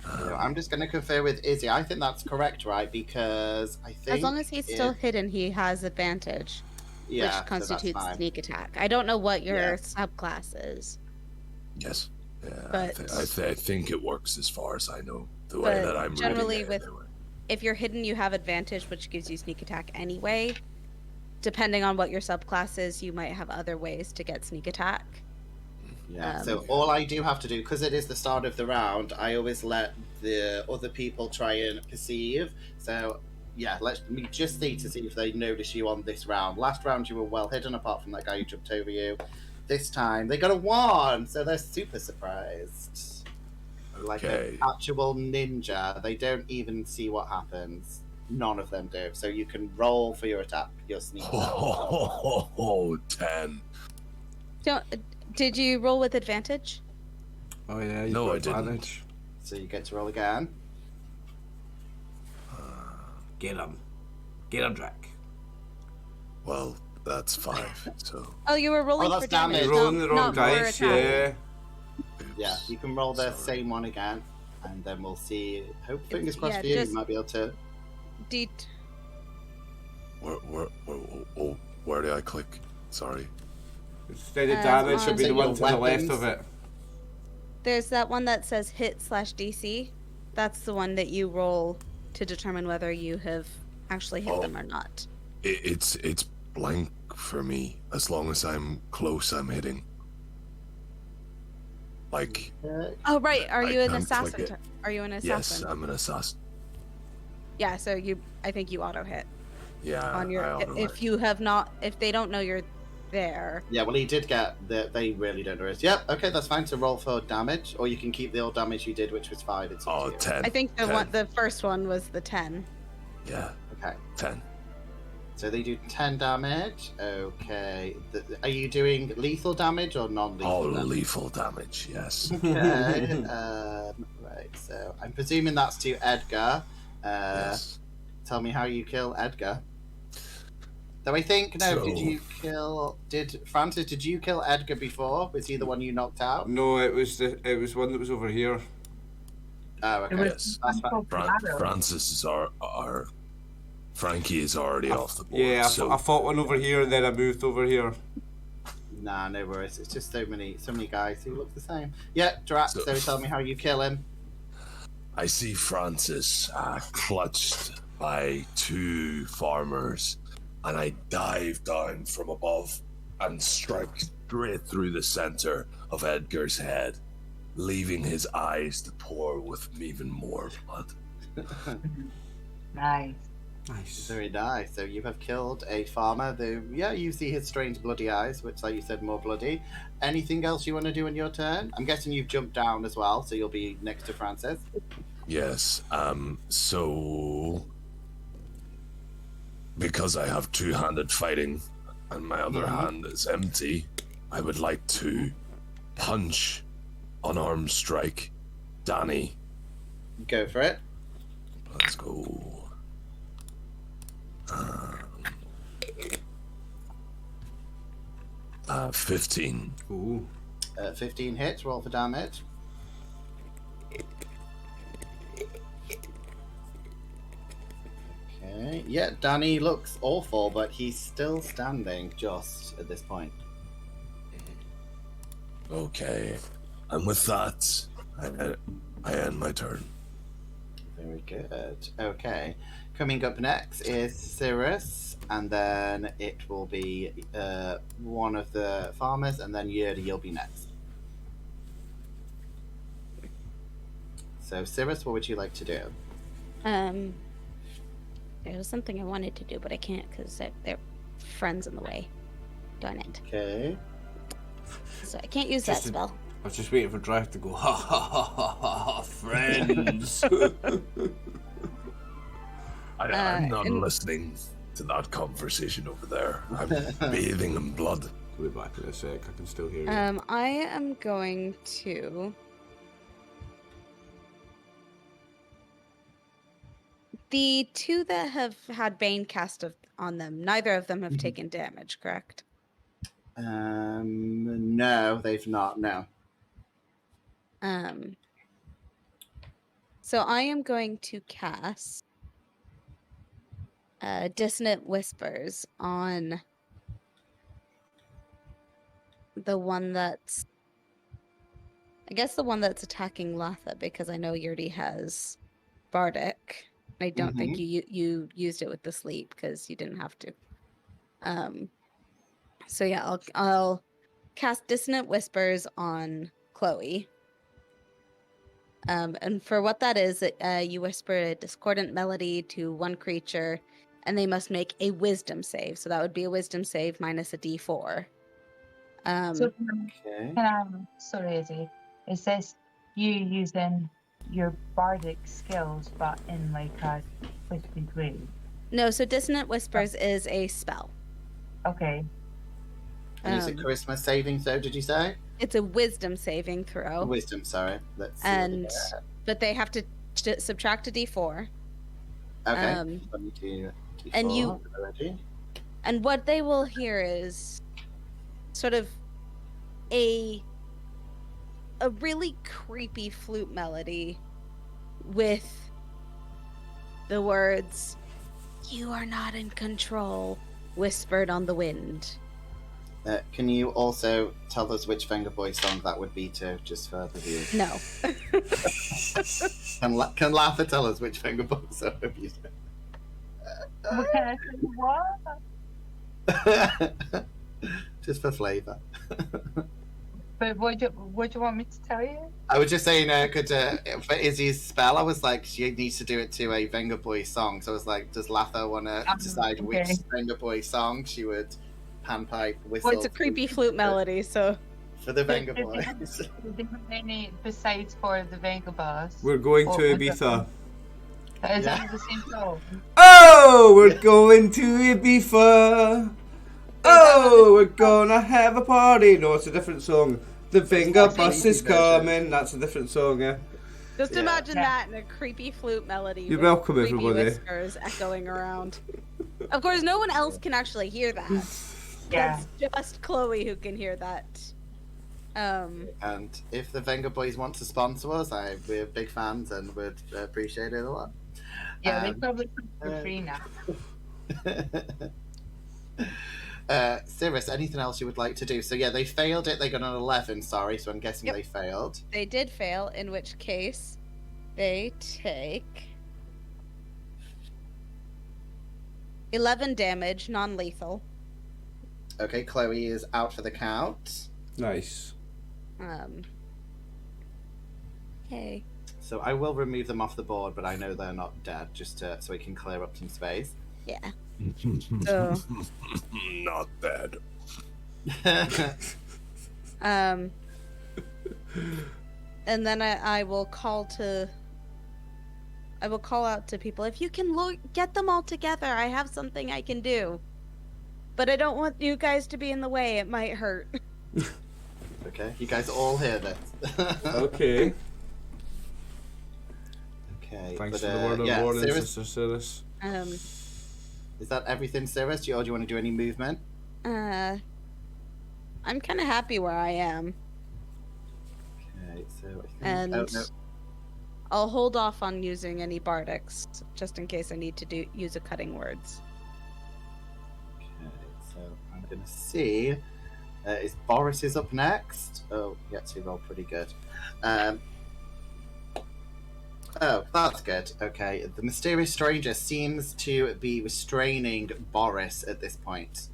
I'm just going to confer with Izzy. I think that's correct, right? Because I think As long as he's still hidden, he has advantage, yeah, which constitutes so that's fine. sneak attack. I don't know what your Yeah. subclass is. Yes. Yeah, But- I think it works as far as I know. The But way that I'm generally reading it, with- If you're hidden, you have advantage, which gives you sneak attack anyway. Depending on what your subclass is, you might have other ways to get sneak attack. Yeah, so all I do have to do, because it is the start of the round, I always let the other people try and perceive. So, yeah, let me just see to see if they notice you on this round. Last round, you were well hidden, apart from that guy who jumped over you. This time, they got a 1, so they're super surprised. Like Okay. an actual ninja, they don't even see what happens. None of them do. So you can roll for your attack, your sneak attack. 10. Did you roll with advantage? Oh yeah. You've No, got I didn't. advantage. So you get to roll again. Get him, Drac. Well, that's 5. So Oh, you were rolling that's for damage. damage. You're rolling the wrong not for dice. attack. Yeah. Yeah, you can roll the Sorry. same one again, and then we'll see. Hope fingers Yeah, crossed for you, just- you might be able to. where do I click? Sorry. Steady Uh, damage should be the on one your to the left weapons. of it. There's that one that says hit/DC. That's the one that you roll to determine whether you have actually hit them or not. It's blank for me. As long as I'm close, I'm hitting. Like, Oh right, are I you an can't click assassin? it. Are you an assassin? yes, I'm an assassin. Yeah, so I think you auto hit Yeah, on your. I auto If you have not, if they don't know you're there. Yeah, well, he did get they really don't know. Yep, okay, that's fine. So roll for damage, or you can keep the old damage you did, which was 5. It's up to you. 10. I think 10. the first one was the 10. Yeah, Okay, 10. so they do 10 damage. Okay, are you doing lethal damage or non-lethal? All damage? lethal damage, yes. Okay. Right. So I'm presuming that's to Edgar. Yes. Tell me how you kill Edgar. Though I think Did Francis? Did you kill Edgar before? Was he the one you knocked out? No, it was one that was over here. Oh, okay. Yes. That's fine. Francis is our Frankie is already off the board. Yeah, so I fought one over here, and then I moved over here. Nah, no worries. It's just so many guys who look the same. Yeah, Drax. So tell me how you kill him. I see Francis clutched by 2 farmers, and I dive down from above and strike straight through the center of Edgar's head, leaving his eyes to pour with even more blood. Nice. Nice. Very nice. So you have killed a farmer. You see his strange bloody eyes, which, like you said, more bloody. Anything else you want to do in your turn? I'm guessing you've jumped down as well, so you'll be next to Francis. Yes. So because I have 2-handed fighting and my other hand is empty, I would like to punch, unarmed strike, Danny. Go for it. Let's go. 15. Ooh. 15 hits. Roll for damage. Okay. Yeah, Danny looks awful, but he's still standing just at this point. Okay. And with that, I end my turn. Very good. Okay. Coming up next is Cirrus, and then it will be one of the farmers, and then Yuri, you'll be next. So, Cirrus, what would you like to do? There was something I wanted to do, but I can't because they're friends in the way. Darn it. Okay. So I can't use that Just a- spell. I was just waiting for Drive to go, ha ha ha ha ha, friends. I'm not and- listening to that conversation over there. I'm bathing in blood. I'll be back in a sec, I can still hear you. I am going to. The 2 that have had Bane cast on them, neither of them have taken damage, correct? No, they've not. No. So I am going to cast Dissonant Whispers on the one that's, I guess the one that's attacking Latha, because I know Yurdi has Bardic. I don't think you used it with the sleep because you didn't have to. So yeah, I'll cast Dissonant Whispers on Chloe. And for what that is, you whisper a discordant melody to one creature, and they must make a Wisdom save. So that would be a Wisdom save minus a D4. So, Okay. sorry, Izzy. It says you using your bardic skills, but in like a twisted way. No, so Dissonant Whispers is a spell. Okay. And is it charisma saving throw, did you say? It's a Wisdom saving throw. Wisdom, sorry. Let's see. And but they have to subtract a D4. Okay. um, 22, and you- already. And what they will hear is sort of a really creepy flute melody with the words, "You are not in control," whispered on the wind. Can you also tell us which Venga Boy song that would be to, just for the viewers? No. Can Latha tell us which Venga Boy song have you What? Just for flavour. But what do you want me to tell you? I was just saying, for Izzy's spell, I was like, she needs to do it to a Venga Boy song. So I was like, does Latha want to decide which okay. Venga Boy song she would panpipe, whistle. Well, it's a creepy flute melody, so For the Venga Did boys. they have any besides for the Venga boss? We're going What to was it? Ibiza. Is Yeah. that the same song? Oh, we're going to Ibiza. Oh, we're gonna have a party. No, it's a different song. The Venga It's bus a is creepy version. coming. That's a different song, yeah. just Yeah. imagine Yeah. that in a creepy flute melody. You're with welcome, creepy everybody. whispers echoing around. Of course, no one else can actually hear that. Yeah. That's just Chloe who can hear that. And if the Venga boys want to sponsor us, we're big fans and would appreciate it a lot. Yeah, they Um, probably come for free now. Cirrus, anything else you would like to do? So yeah, they failed it. They got an 11. Sorry, so I'm guessing Yep. they failed. They did fail, in which case they take 11 damage, non-lethal. Okay, Chloe is out for the count. Nice. Okay. So I will remove them off the board, but I know they're not dead, just so we can clear up some space. Yeah. So, Not bad. and then I will call out to people. If you can get them all together, I have something I can do. But I don't want you guys to be in the way. It might hurt. Okay, you guys all hear this. Okay. Okay. Thanks but, for the word of yeah, warning, Cirrus, Sister Cirrus. is that everything, Cirrus? Or do you want to do any movement? I'm kind of happy where I am, Okay, so I think... and Oh, no. I'll hold off on using any bardics just in case I need to use a cutting words. Okay, so I'm going to see... is Boris is up next? Oh, yes, he rolled pretty good. Oh, that's good. Okay, the mysterious stranger seems to be restraining Boris at this point.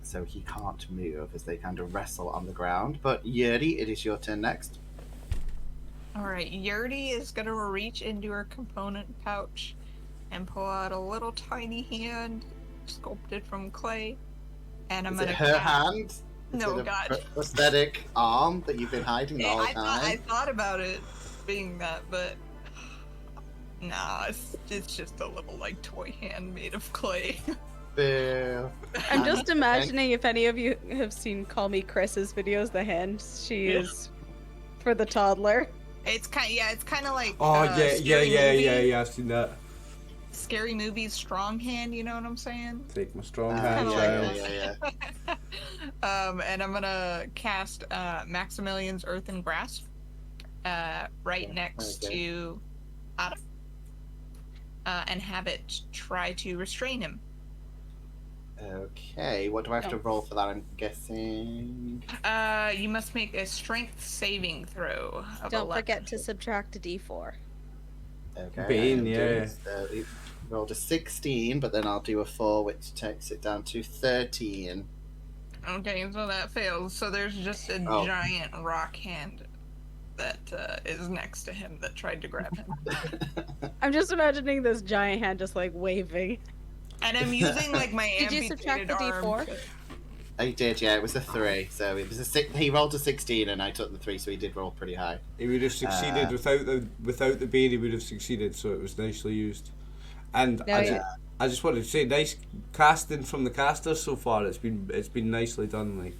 So he can't move as they kind of wrestle on the ground. But Yuri, it is your turn next. Alright, Yurdi is gonna reach into her component pouch and pull out a little tiny hand sculpted from clay. And I'm Is gonna it her cast- hand? Is No, it a God. prosthetic arm that you've been hiding the whole I time? thought about it being that, but nah, it's just a little like toy hand made of clay. Boo. I'm just imagining if any of you have seen Call Me Chris's videos, the hand she is for the toddler. It's kind of like Oh, Scary Movie- yeah, I've seen that. Scary Movie's strong hand, you know what I'm saying? Take my strong Ah, hand, kinda like child. yeah. And I'm gonna cast Maximilian's Earthen Grasp right next Okay. to Adam, and have it try to restrain him. Okay, what do I have to roll for that? I'm guessing. You must make a strength saving throw. Of Don't 11. forget to subtract a d4. Okay. Bane, I'm yeah. doing- So we rolled a 16, but then I'll do a 4, which takes it down to 13. Okay, so that fails. So there's just a Oh. giant rock hand that is next to him that tried to grab him. I'm just imagining this giant hand just like waving. And I'm using like my Did you amputated subtract the arm D4? to- I did, yeah. It was a 3, so it was a 6. He rolled a 16, and I took the 3, so he did roll pretty high. He would have succeeded without the bane. He would have succeeded, so it was nicely used. And No, I just wanted to say, nice casting from the casters so far. It's been nicely done. Like,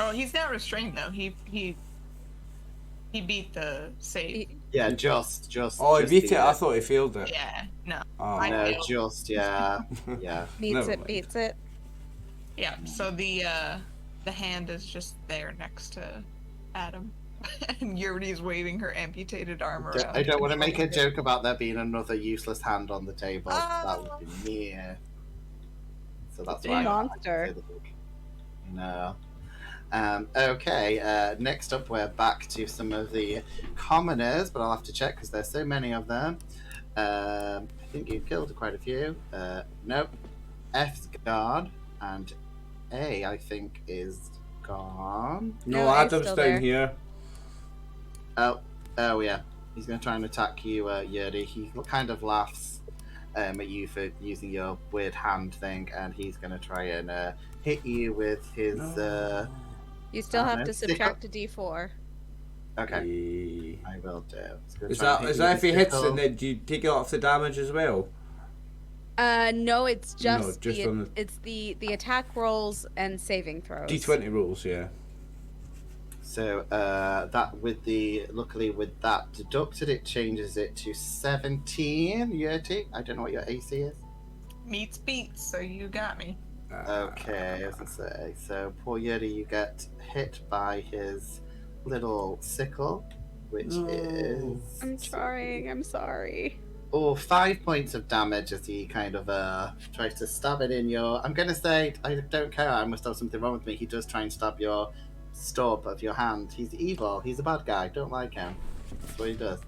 Oh, he's not restrained though. He beat the save. Yeah, just. oh, he just beat the, it. I thought he failed it. Yeah, no. Oh, I No, failed. just, yeah. Yeah. Meets Never it, mind. beats it. Yeah, so the hand is just there next to Adam. And Yuri's waving her amputated arm around. I don't want to make a joke about there being another useless hand on the table. That would be mean. So that's You why. monster. No. Okay, next up we're back to some of the commoners, but I'll have to check because there's so many of them. I think you've killed quite a few. Nope. F's gone, and A, I think, is gone. no, No, A's Adam's still down there. here. Oh yeah. He's going to try and attack you, Yuri. He kind of laughs at you for using your weird hand thing, and he's going to try and hit you with his. You still have to sickle. subtract a d4. Okay, I will do. Is that if he hits and then do you take it off the damage as well? No, it's just, on the attack rolls and saving throws. D20 rolls, yeah. So luckily with that deducted, it changes it to 17. Yeti, I don't know what your AC is. Meets beats, so you got me. Okay, I was gonna say. So poor Yeti, you get hit by his little sickle, which is. I'm trying. I'm sorry. 5 points of damage as he kind of tries to stab it in your. I'm gonna say I don't care. I must have something wrong with me. He does try and stab your stub of your hand. He's evil. He's a bad guy. Don't like him. That's what he does.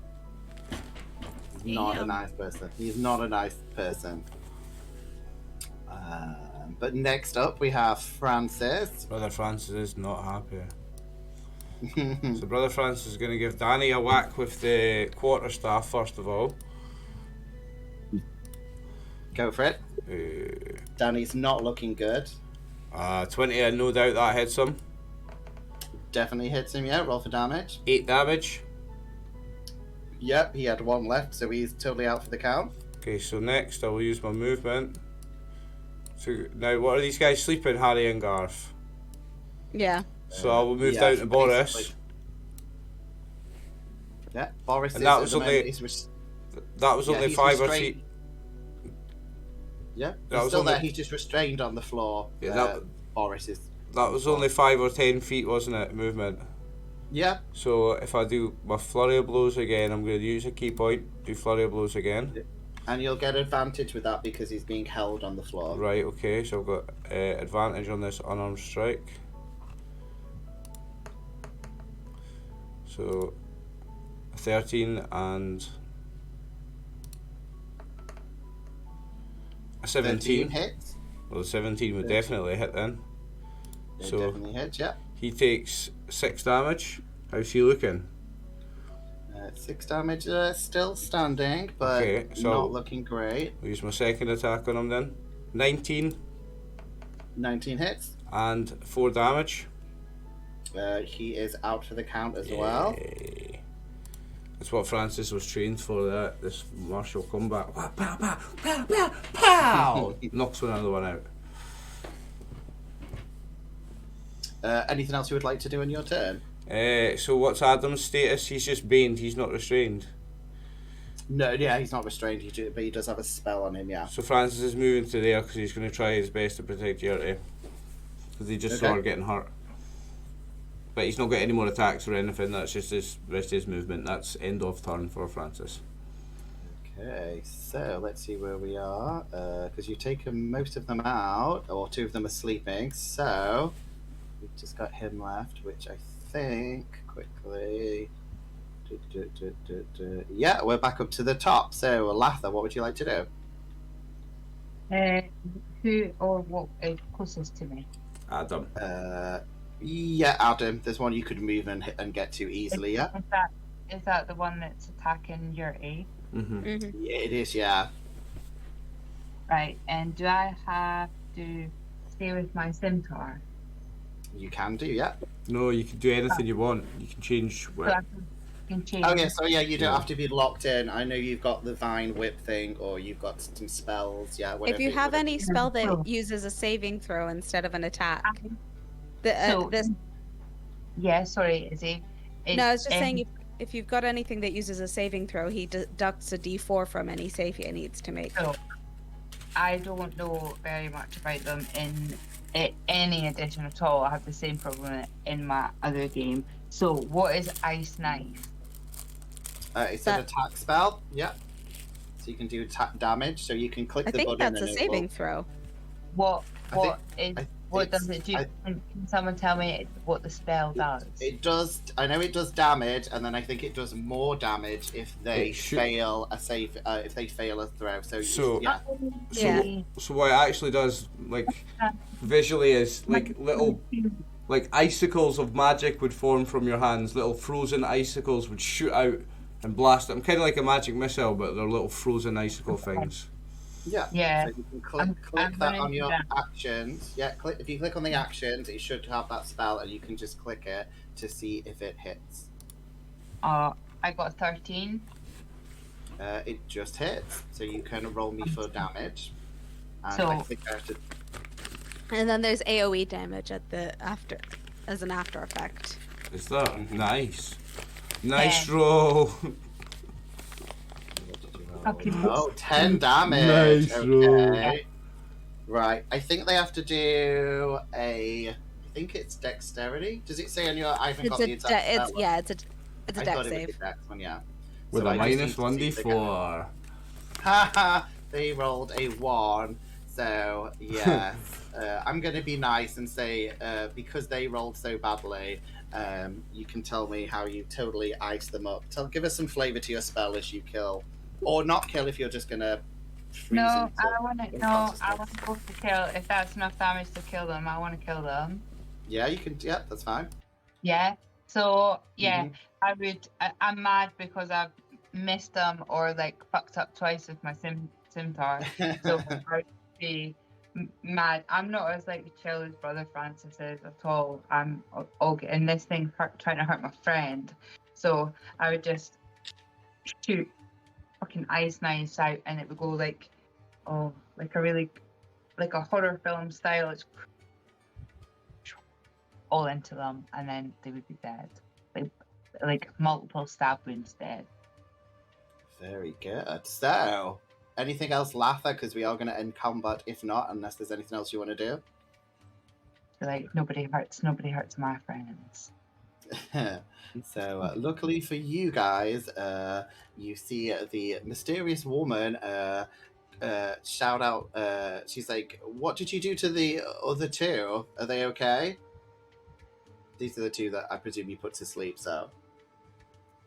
He's not a nice person. He's not a nice person. But next up we have Francis. Brother Francis is not happy. So Brother Francis is going to give Danny a whack with the quarterstaff first of all. Go for it. Danny's not looking good. 20, no doubt that hits him. Definitely hits him, yeah. Roll for damage. 8 damage. Yep, he had 1 left, so he's totally out for the count. Okay, so next I will use my movement. So now, what are these guys sleeping, Harry and Garth? Yeah. So I will move down to Boris. Basically. Yeah, Boris And is that at was the only- moment, he's That was only he's 5 or restrained. 6. Yeah, That he's was still only- there. He's just restrained on the floor. Yeah, Boris is. That was only 5 or 10 feet, wasn't it? Movement. Yeah, So if I do my flurry of blows again, I'm going to use a key point. Do flurry of blows again. and you'll get advantage with that because he's being held on the floor. Right. Okay. So I've got advantage on this unarmed strike. So 13 and a 17. Hits. Well, the 17 would definitely hit then. It So definitely hits. Yeah. he takes 6 damage. How's he looking? 6 damage. Still standing, but Okay, so- not looking great. I'll use my second attack on him then. 19 19 hits. and 4 damage. He is out for the count as well. Yay. That's what Francis was trained for. That this martial combat. Pow, pow, pow, pow, pow, pow. Knocks another one out. Anything else you would like to do in your turn? So what's Adam's status? He's just baned. He's not restrained. No, yeah, he's not restrained, but he does have a spell on him, yeah. So Francis is moving to there because he's going to try his best to protect Yurti. Because he just saw her getting hurt. But he's not got any more attacks or anything. That's just his rest of his movement. That's end of turn for Francis. Okay, so let's see where we are. Because you've taken most of them out, or 2 of them are sleeping. So we've just got him left, which I think quickly. Yeah, we're back up to the top. So Latha, what would you like to do? Who or what is closest to me? Adam. Yeah, Adam. There's one you could move and get to easily. Yeah. Is that the one that's attacking your A? Mm-hmm. Yeah, it is. Yeah. Right. And do I have to stay with my centaur? You can do. Yeah. No, you can do anything you want. You can change. So I can change. Oh yeah, so yeah, you don't have to be locked in. I know you've got the Vine Whip thing, or you've got some spells. Yeah. If you have any spell that uses a saving throw instead of an attack, Yeah, sorry, Izzy. No, I was just saying if you've got anything that uses a saving throw, he deducts a d4 from any save he needs to make. So, I don't know very much about them in any edition at all. I have the same problem in my other game. So, what is Ice Knife? It's an attack spell. Yeah. So you can do attack damage. So you can click I the think button. that's a saving throw. What does it do? I- Can someone tell me what the spell does? It does. I know it does damage, and then I think it does more damage if they It should- fail a save. If they fail a throw. So- yeah. So what it actually does, like visually, is like little, like icicles of magic would form from your hands. Little frozen icicles would shoot out and blast them, kind of like a magic missile, but they're little frozen icicle things. Yeah. Yeah. So you can I'm click that gonna on do your that. actions. Yeah, if you click on the actions, it should have that spell, and you can just click it to see if it hits. I got 13. It just hits. So you can roll me for damage. And So- I think I have to. And then there's AoE damage at the after, as an after effect. Is that nice? Nice Yeah. roll. Okay. Oh, 10 damage. Nice Okay. roll. Right. I think they have to do a. I think it's dexterity. Does it say on your? I haven't got the exact. It's one. yeah, it's a I dex thought it was save. the dex one, yeah. With So a I just need minus to see if they get- 1d4. Haha, they rolled a 1. So, yeah. I'm going to be nice and say, because they rolled so badly, you can tell me how you totally ice them up. Give us some flavour to your spell as you kill. Or not kill if you're just going to freeze No, into I want to unconsciousness. go to kill. If that's enough damage to kill them, I want to kill them. Yeah, you can. Yeah, that's fine. Yeah. So yeah, Mhm. I'm mad because I've missed them or like fucked up twice with my scimitar. So I would be mad. I'm not as like chill as Brother Francis is at all. I'm all getting this thing trying to hurt my friend. So I would just shoot fucking ice knives out, and it would go like, like a really, like a horror film style. It's all into them, and then they would be dead. Like multiple stab wounds dead. Very good. So, anything else, Latha? Because we are going to end combat if not, unless there's anything else you want to do. Like nobody hurts my friends. So, luckily for you guys, you see the mysterious woman shout out. She's like, "What did you do to the other two? Are they okay?" These are the two that I presume you put to sleep. So,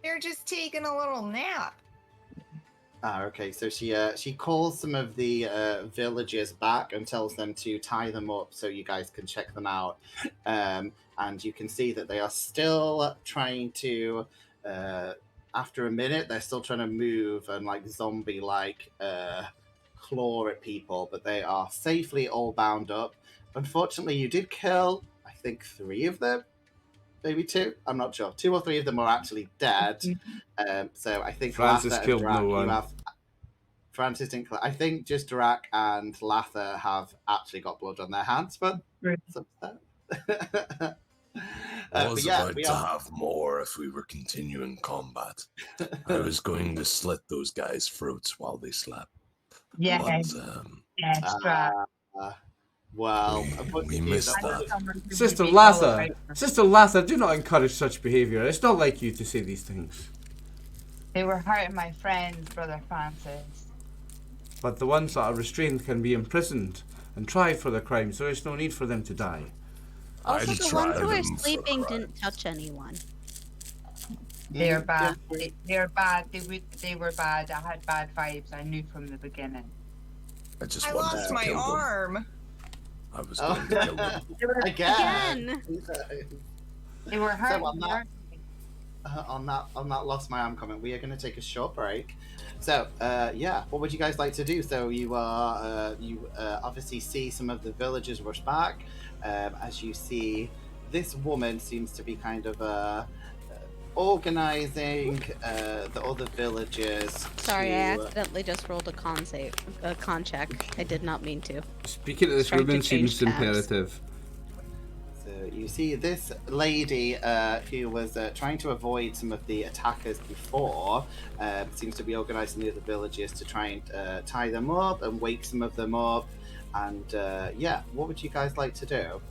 They're just taking a little nap. okay. So she calls some of the villagers back and tells them to tie them up so you guys can check them out. And you can see that they are still trying to. After a minute, they're still trying to move and like zombie-like claw at people, but they are safely all bound up. Unfortunately, you did kill, I think, 3 of them. Maybe 2. I'm not sure. 2 or 3 of them are actually dead. So I think Francis Latha and killed Drac, no one. you have. Francis didn't. I think just Drac and Latha have actually got blood on their hands, but it's upset. I was yeah, about we to are. have more if we were continuing combat. I was going to slit those guys' throats while they slept. Yeah, But, Strat. Well, we missed that. Sister Latha, do not encourage such behaviour. It's not like you to say these things. They were hurting my friends, Brother Francis. But the ones that are restrained can be imprisoned and tried for their crimes, so there's no need for them to die. Also, I'd the try ones who them are for sleeping crimes. didn't touch anyone. They're Mhm. bad. Yeah, They're bad. They were bad. I had bad vibes. I knew from the beginning. I just I wanted lost to my kill them. arm. I was going to kill them. They were, Again. they were hurting. on that- on that lost my arm comment, we are going to take a short break. So yeah, what would you guys like to do? So you obviously see some of the villagers rush back as you see this woman seems to be kind of organizing the other villagers. Sorry, I to, accidentally just rolled a con check. I did not mean to. Speaking of this Trying to woman change seems tabs. imperative. So you see this lady who was trying to avoid some of the attackers before seems to be organising the other villagers to try and tie them up and wake some of them up. And yeah, what would you guys like to do?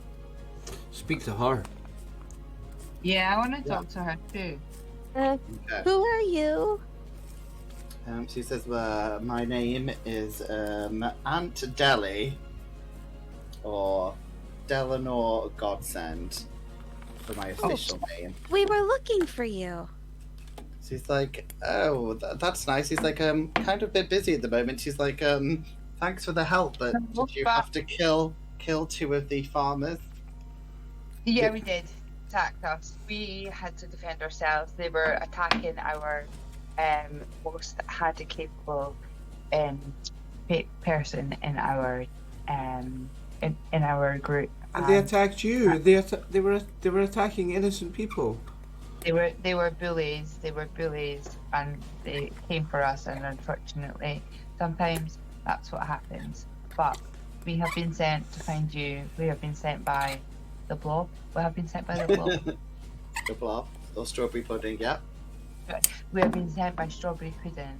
Speak to her. Yeah, I want to talk to her too. Okay. Who are you? She says, my name is Aunt Deli, or Dalenor Godsend, for my official name. We were looking for you. She's like, oh, that's nice. He's like, kind of a bit busy at the moment. She's like, thanks for the help, but did you have to kill 2 of the farmers? Yeah, we did. Attacked us. We had to defend ourselves. They were attacking our most had capable person in our in our group. And they attacked you. They were attacking innocent people. They were bullies. They were bullies, and they came for us. And unfortunately, sometimes that's what happens. But we have been sent to find you. We have been sent by the blob. We have been sent by the blob. The blob or strawberry pudding, yeah. We have been sent by Strawberry Pudding.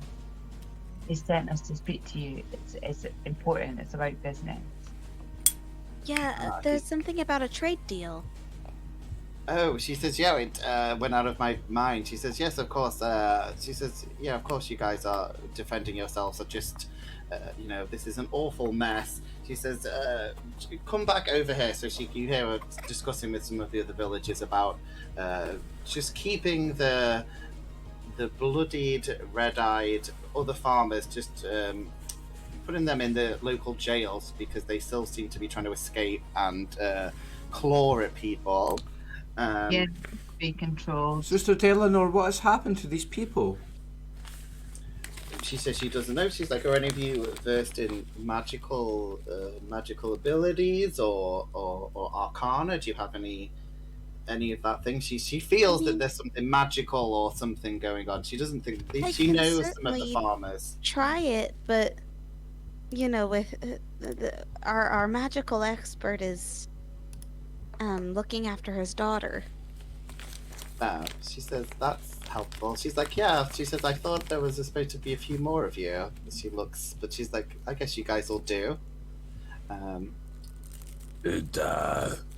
They sent us to speak to you. It's important. It's about business. Yeah, there's something about a trade deal. Oh, she says, yeah, it went out of my mind. She says, yes, of course. She says, yeah, of course you guys are defending yourselves. Or just, this is an awful mess. She says, come back over here. So you hear her discussing with some of the other villagers about just keeping the bloodied, red-eyed other farmers, just putting them in the local jails because they still seem to be trying to escape and claw at people. Yeah, be controlled. Sister Dalenor, what has happened to these people? She says she doesn't know. She's like, are any of you versed in magical abilities or arcana? Do you have any of that thing? She feels that there's something magical or something going on. She doesn't think she knows some of the farmers. Try it, but with our magical expert is looking after his daughter. She says that's helpful. She's like, yeah. She says, I thought there was supposed to be a few more of you. She looks, but she's like, I guess you guys will do. Did,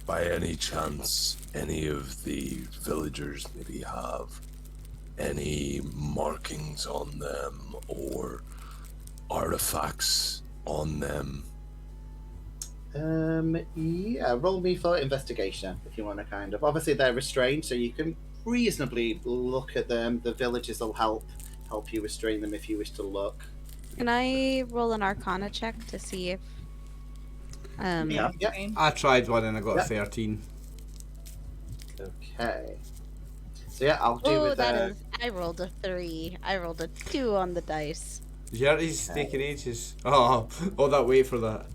by any chance, any of the villagers maybe have any markings on them or artifacts on them? Yeah, roll me for investigation if you want to kind of. Obviously, they're restrained, so you can reasonably look at them. The villagers will help you restrain them if you wish to look. Can I roll an Arcana check to see if? Yeah. I tried one and I got a 13. Okay. So yeah, I'll do with that is. I rolled a 3. I rolled a 2 on the dice. Yuri's taking ages. Oh, that wait for that.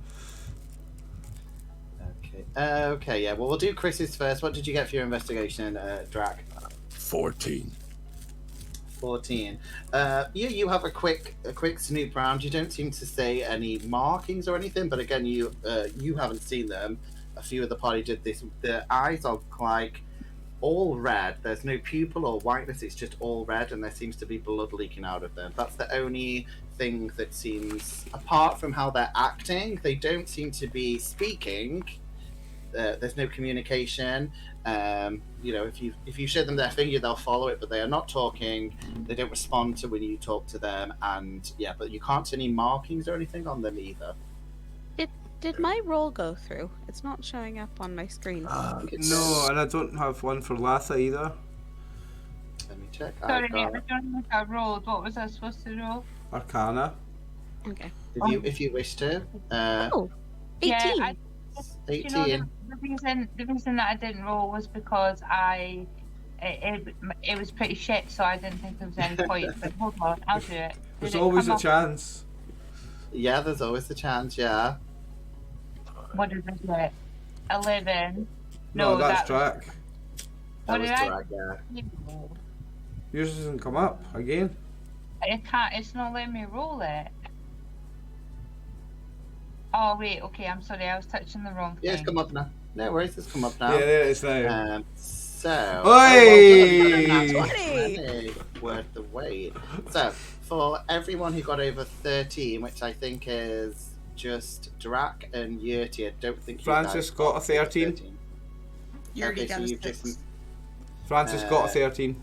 Okay, yeah. Well, we'll do Chris's first. What did you get for your investigation, Drac? 14. 14. Yeah, you have a quick snoop round. You don't seem to say any markings or anything, but again, you haven't seen them. A few of the party did this. The eyes are like all red. There's no pupil or whiteness. It's just all red, and there seems to be blood leaking out of them. That's the only thing that seems, apart from how they're acting, they don't seem to be speaking. There's no communication. If you show them their finger, they'll follow it, but they are not talking. They don't respond to when you talk to them, and yeah, but you can't see any markings or anything on them either. Did my roll go through? It's not showing up on my screen. No, and I don't have one for Latha either. Let me check. Sorry, I don't think I rolled. What was I supposed to roll? Arcana. Okay. If you wish to. 18. Yeah, 18. The reason that I didn't roll was because it was pretty shit, so I didn't think there was any point. But hold on, I'll do it. There's always a chance. Yeah, there's always a chance. Yeah. What did I get? 11. No, that's Drac. That was did Drac, yeah. Yours doesn't come up again. It can't. It's not letting me roll it. Oh wait, okay. I'm sorry. I was touching the wrong thing. Yeah, it's come up now. No worries, it's come up now. Yeah, there it is now. So. Oi! Well, 20. Worth the wait. So, for everyone who got over 13, which I think is just Drac and Yurti, I don't think you Francis guys got a 13. You already Okay, got so a you've 6. just. Francis got a 13.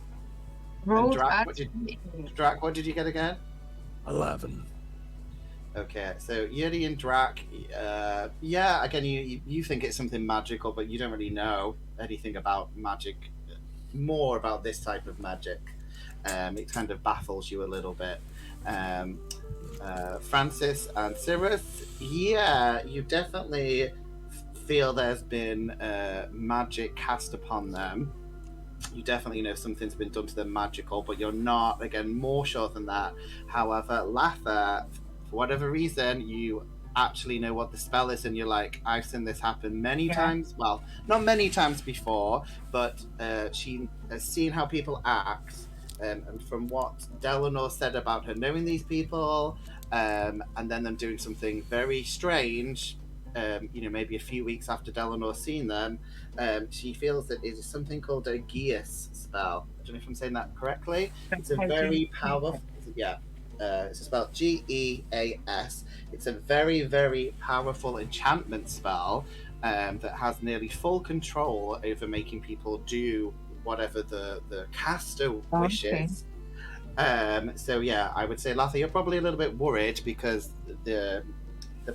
Rolled Drac, at- Drac, what did you get again? 11. Okay, so Yuri and Drac, yeah, again, you think it's something magical, but you don't really know anything about magic, more about this type of magic. It kind of baffles you a little bit. Francis and Cyrus, yeah, you definitely feel there's been magic cast upon them. You definitely know something's been done to them magical, but you're not, again, more sure than that. However, Latha for whatever reason, you actually know what the spell is, and you're like, I've seen this happen many times. Well, not many times before, but she has seen how people act. And from what Dalenor said about her knowing these people, and then them doing something very strange, maybe a few weeks after Dalenor seen them, she feels that it is something called a Geas spell. I don't know if I'm saying that correctly. It's a very powerful, it's spelled Geas. It's a very, very powerful enchantment spell that has nearly full control over making people do whatever the caster wishes. So yeah, I would say, Latha, you're probably a little bit worried because the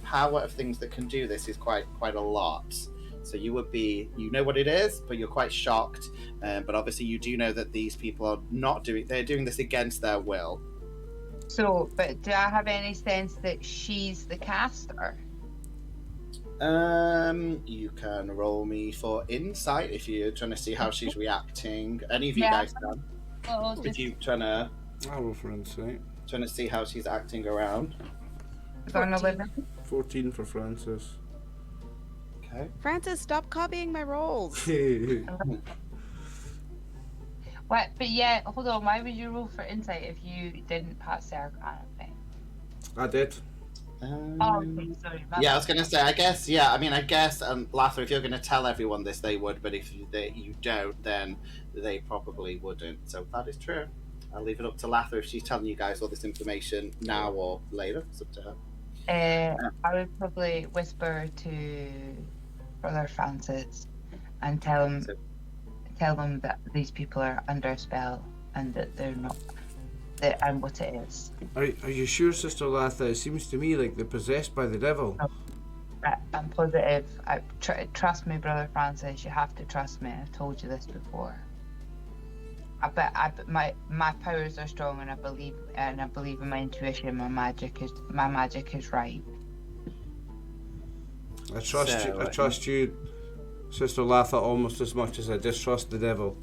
power of things that can do this is quite a lot. So you know what it is, but you're quite shocked. But obviously you do know that they're doing this against their will. So, but do I have any sense that she's the caster? You can roll me for insight if you're trying to see how she's reacting. Any of you guys can. If you I'll roll for insight. Trying to see how she's acting around. 14 for Francis. Okay. Francis, stop copying my rolls. What? But yeah, hold on. Why would you roll for insight if you didn't pass the Arcana thing? I did. Okay, sorry. I was going to say, I guess, Latha, if you're going to tell everyone this, they would, but if you don't, then they probably wouldn't. So that is true. I'll leave it up to Latha if she's telling you guys all this information now or later. It's up to her. I would probably whisper to Brother Francis and tell them that these people are under a spell and that they're not, and what it is. Are you sure, Sister Latha? It seems to me like they're possessed by the devil. I'm positive. Trust me, Brother Francis. You have to trust me. I've told you this before. My powers are strong, and I believe in my intuition. My magic is right. I trust you, Sister Latha, almost as much as I distrust the devil.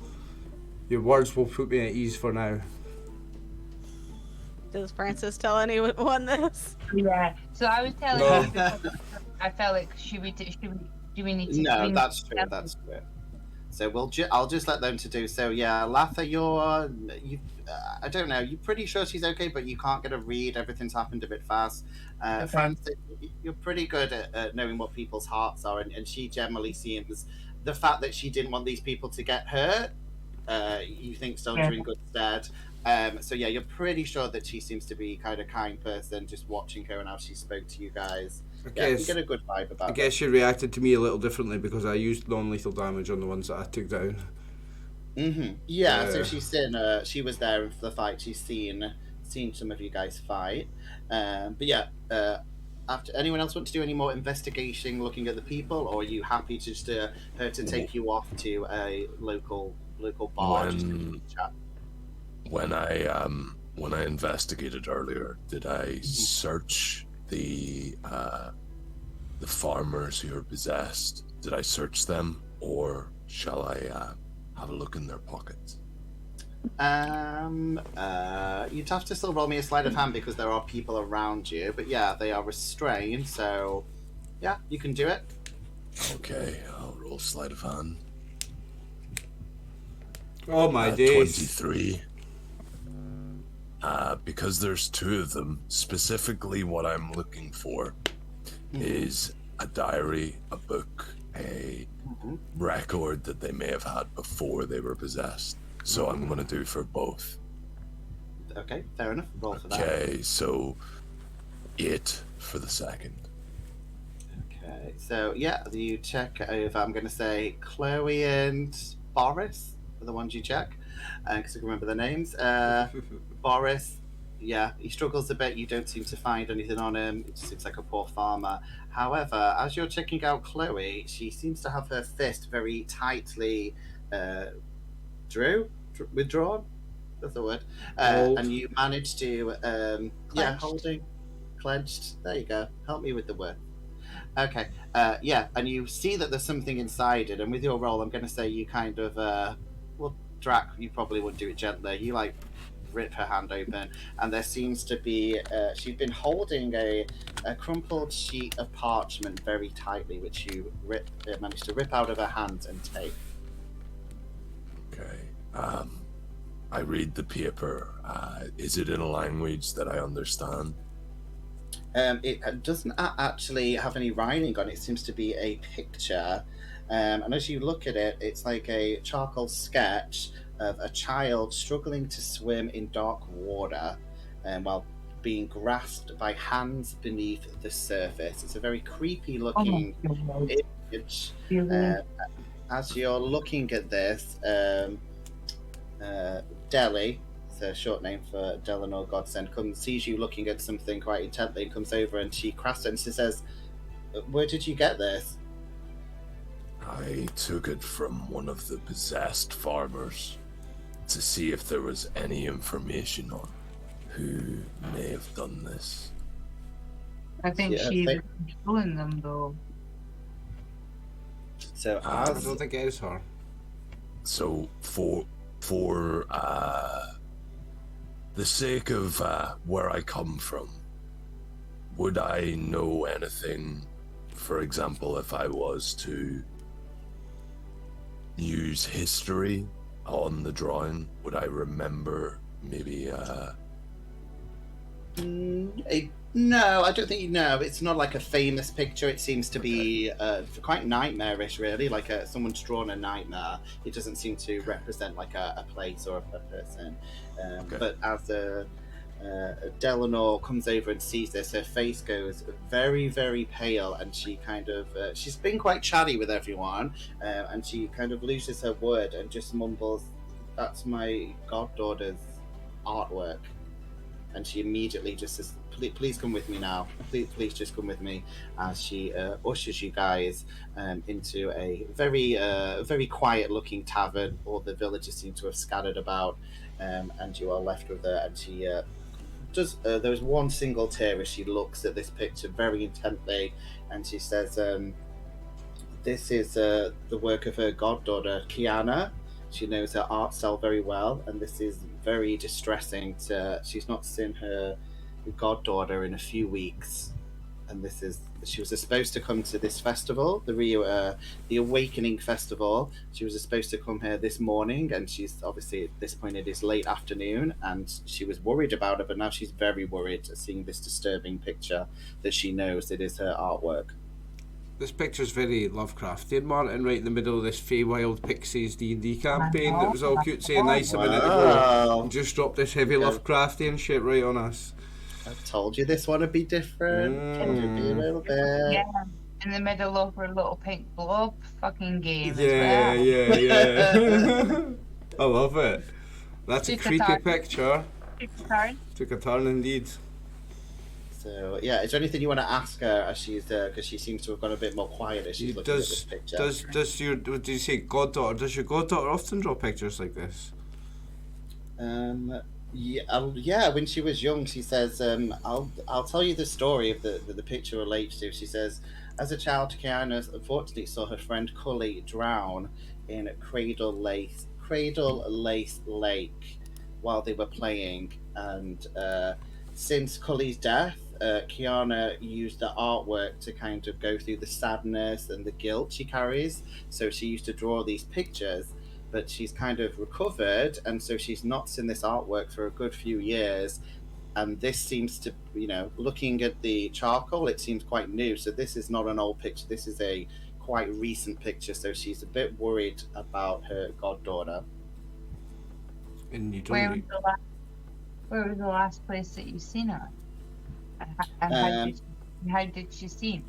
Your words will put me at ease for now. Does Francis tell anyone this? Yeah. So I was telling you because I felt like do we need to? No, that's true. That's true. So I'll just let them to do so. Yeah, Latha, I don't know. You're pretty sure she's okay, but you can't get a read. Everything's happened a bit fast. Okay. Francis, you're pretty good at knowing what people's hearts are, and she generally seems the fact that she didn't want these people to get hurt. You think stands her in good stead. So yeah, you're pretty sure that she seems to be kind of kind person. Just watching her and how she spoke to you guys. You get a good vibe about. I guess she reacted to me a little differently because I used non-lethal damage on the ones that I took down. Mm-hmm. Yeah, so she's seen. She was there for the fight. She's seen some of you guys fight. But yeah, after anyone else want to do any more investigation, looking at the people, or are you happy to just her to take you off to a local bar? When I investigated earlier, did I search the farmers who are possessed? Did I search them, or shall I have a look in their pockets? You'd have to still roll me a sleight of hand because there are people around you. But yeah, they are restrained, so yeah, you can do it. Okay, I'll roll sleight of hand. Oh my days. 23. Because there's two of them, specifically what I'm looking for is a diary, a book, a record that they may have had before they were possessed. So I'm going to do for both. Okay, fair enough. Roll for that. Okay, so 8 for the second. Okay, so yeah, you check over. I'm going to say Chloe and Boris are the ones you check, because I can remember their names. Boris, yeah, he struggles a bit. You don't seem to find anything on him. It just seems like a poor farmer. However, as you're checking out Chloe, she seems to have her fist very tightly withdrawn. That's the word. And you manage to, holding, clenched. There you go. Help me with the word. Okay. And you see that there's something inside it. And with your roll, I'm going to say you kind of, Drac, you probably wouldn't do it gently. You rip her hand open, and there seems to be she's been holding a crumpled sheet of parchment very tightly, which you managed to rip out of her hand and take. Okay. I read the paper. Is it in a language that I understand? It doesn't actually have any writing on it. It seems to be a picture. And as you look at it, it's like a charcoal sketch of a child struggling to swim in dark water while being grasped by hands beneath the surface. It's a very creepy looking image. As you're looking at this, Deli, it's a short name for Dalenor Godsend, sees you looking at something quite intently and comes over, and she crashes and she says, "Where did you get this?" I took it from one of the possessed farmers to see if there was any information on who may have done this. I think Yeah, she's they- controlling them, though. So I as don't think it is her. So for the sake of where I come from, would I know anything, for example, if I was to use history on the drawing, would I remember maybe no, I don't think you know. It's not like a famous picture. It seems to be quite nightmarish, really. Like someone's drawn a nightmare. It doesn't seem to represent like a place or a person. But as Dalenor comes over and sees this, her face goes very, very pale, and she kind of she's been quite chatty with everyone, and she kind of loses her word and just mumbles, "That's my goddaughter's artwork." And she immediately just says, please come with me now. Please just come with me," as she ushers you guys into a very quiet-looking tavern. All the villagers seem to have scattered about, and you are left with her. And she does. There's one single tear as she looks at this picture very intently, and she says, "This is the work of her goddaughter, Kiana. She knows her art style very well, and this is very distressing. She's not seen her goddaughter in a few weeks, and she was supposed to come to this festival, the Awakening Festival. She was supposed to come here this morning, and she's obviously at this point it is late afternoon, and she was worried about it, but now she's very worried seeing this disturbing picture that she knows it is her artwork." This picture's very Lovecraftian, Martin, right in the middle of this Feywild Pixies D&D campaign that was all cutesy and nice a minute ago. Wow. And just dropped this heavy Lovecraftian shit right on us. I told you this one would be different. Told you it'd be a little bit. Yeah, in the middle of her little pink blob fucking game Yeah, as well. yeah. I love it. That's a Took a creepy turn. picture. Sorry. Took a turn indeed. So yeah, is there anything you want to ask her as she's because she seems to have gone a bit more quiet as she's looking at this picture? Did you say goddaughter? Does your goddaughter often draw pictures like this? Yeah, when she was young, she says, I'll tell you the story of the picture relates to. She says, as a child, Kiana unfortunately saw her friend Cully drown in Cradle Lace Lake while they were playing, and since Cully's death, Kiana used the artwork to kind of go through the sadness and the guilt she carries. So she used to draw these pictures, but she's kind of recovered, and so she's not seen this artwork for a good few years. And this seems to, looking at the charcoal, it seems quite new. So this is not an old picture. This is a quite recent picture. So she's a bit worried about her goddaughter. And you Where don't. was the last place that you seen her? And how did she seem?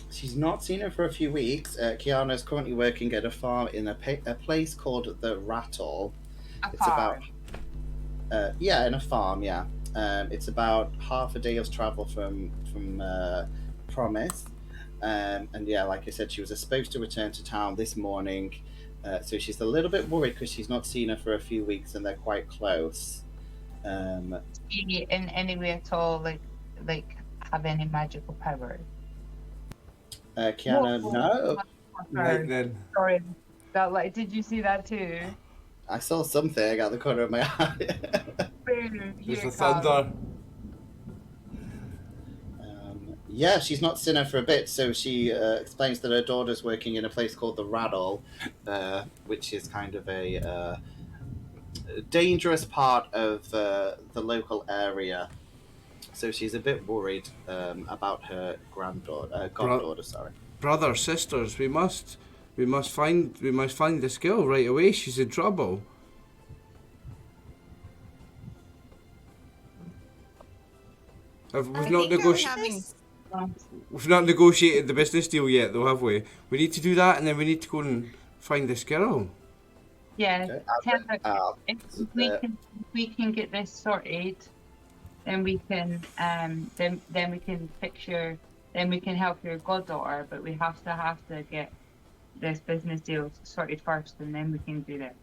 She's not seen her for a few weeks. Kiana's currently working at a farm in a place called the Rattle. A farm. In a farm. Yeah, it's about half a day's travel from Promise. And yeah, like I said, she was supposed to return to town this morning. So she's a little bit worried because she's not seen her for a few weeks, and they're quite close. She in any way at all like have any magical power? Kiana, no. Lightning. Sorry. That did you see that too? I saw something out the corner of my eye. Boom, There's here the it comes. thunder. Yeah, she's not seen her for a bit, so she explains that her daughter's working in a place called the Rattle, which is kind of a dangerous part of the local area. So she's a bit worried about her goddaughter. Sorry. Brothers, sisters, we must find this girl right away. She's in trouble. We've I not think we've not negotiated the business deal yet, though, have we? We need to do that, and then we need to go and find this girl. Yeah, Okay, tell her if uh, we can get this sorted, then we can then we can then we can help your goddaughter. But we have to get this business deal sorted first, and then we can do this.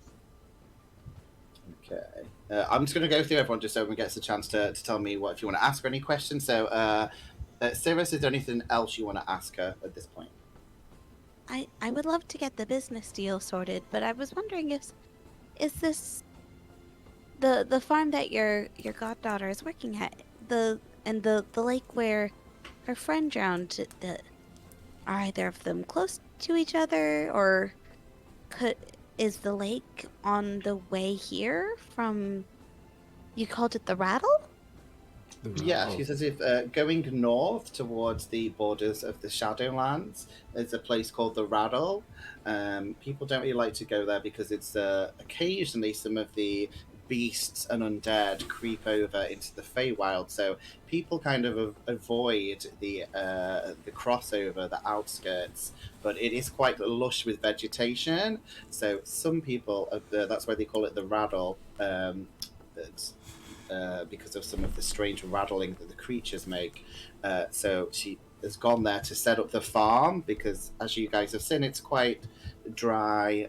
Okay. I'm just going to go through everyone just so everyone gets a chance to tell me what if you want to ask her any questions. So, Cirrus, is there anything else you want to ask her at this point? I would love to get the business deal sorted, but I was wondering is this the farm that your goddaughter is working at, the lake where her friend drowned, are either of them close to each other, or is the lake on the way here from, you called it the Rattle? Yeah, she says if going north towards the borders of the Shadowlands, there's a place called the Rattle. People don't really like to go there because it's occasionally some of the beasts and undead creep over into the Feywild, so people kind of avoid the crossover, the outskirts. But it is quite lush with vegetation, so some people that's why they call it the Rattle. Because of some of the strange rattling that the creatures make. So she has gone there to set up the farm because, as you guys have seen, it's quite dry,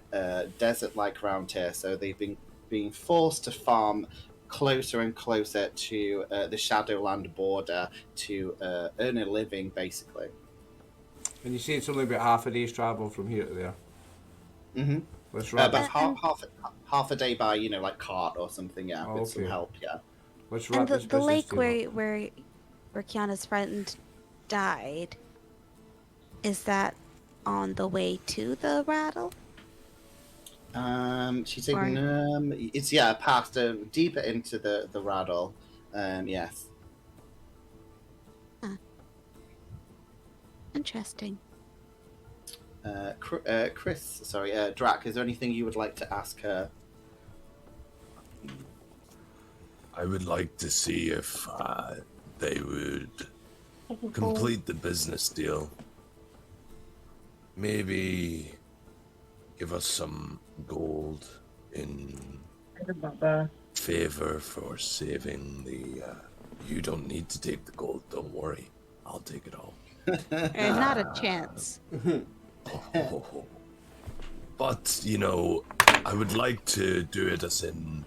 desert-like around here. So they've been being forced to farm closer and closer to the Shadowland border to earn a living, basically. And you say it's only about half a day's travel from here to there. Mm-hmm. Let's wrap About this. half a day by, like cart or something, yeah, with some Okay. help, yeah. Let's And wrap the this business lake deal up. where Kiana's friend died, is that on the way to the Rattle? She's saying it's past deeper into the Rattle. Yes. Interesting. Drac, is there anything you would like to ask her? I would like to see if they would complete the business deal. Maybe give us some gold in favor for saving the... you don't need to take the gold, don't worry. I'll take it all. Not a chance. But, I would like to do it as in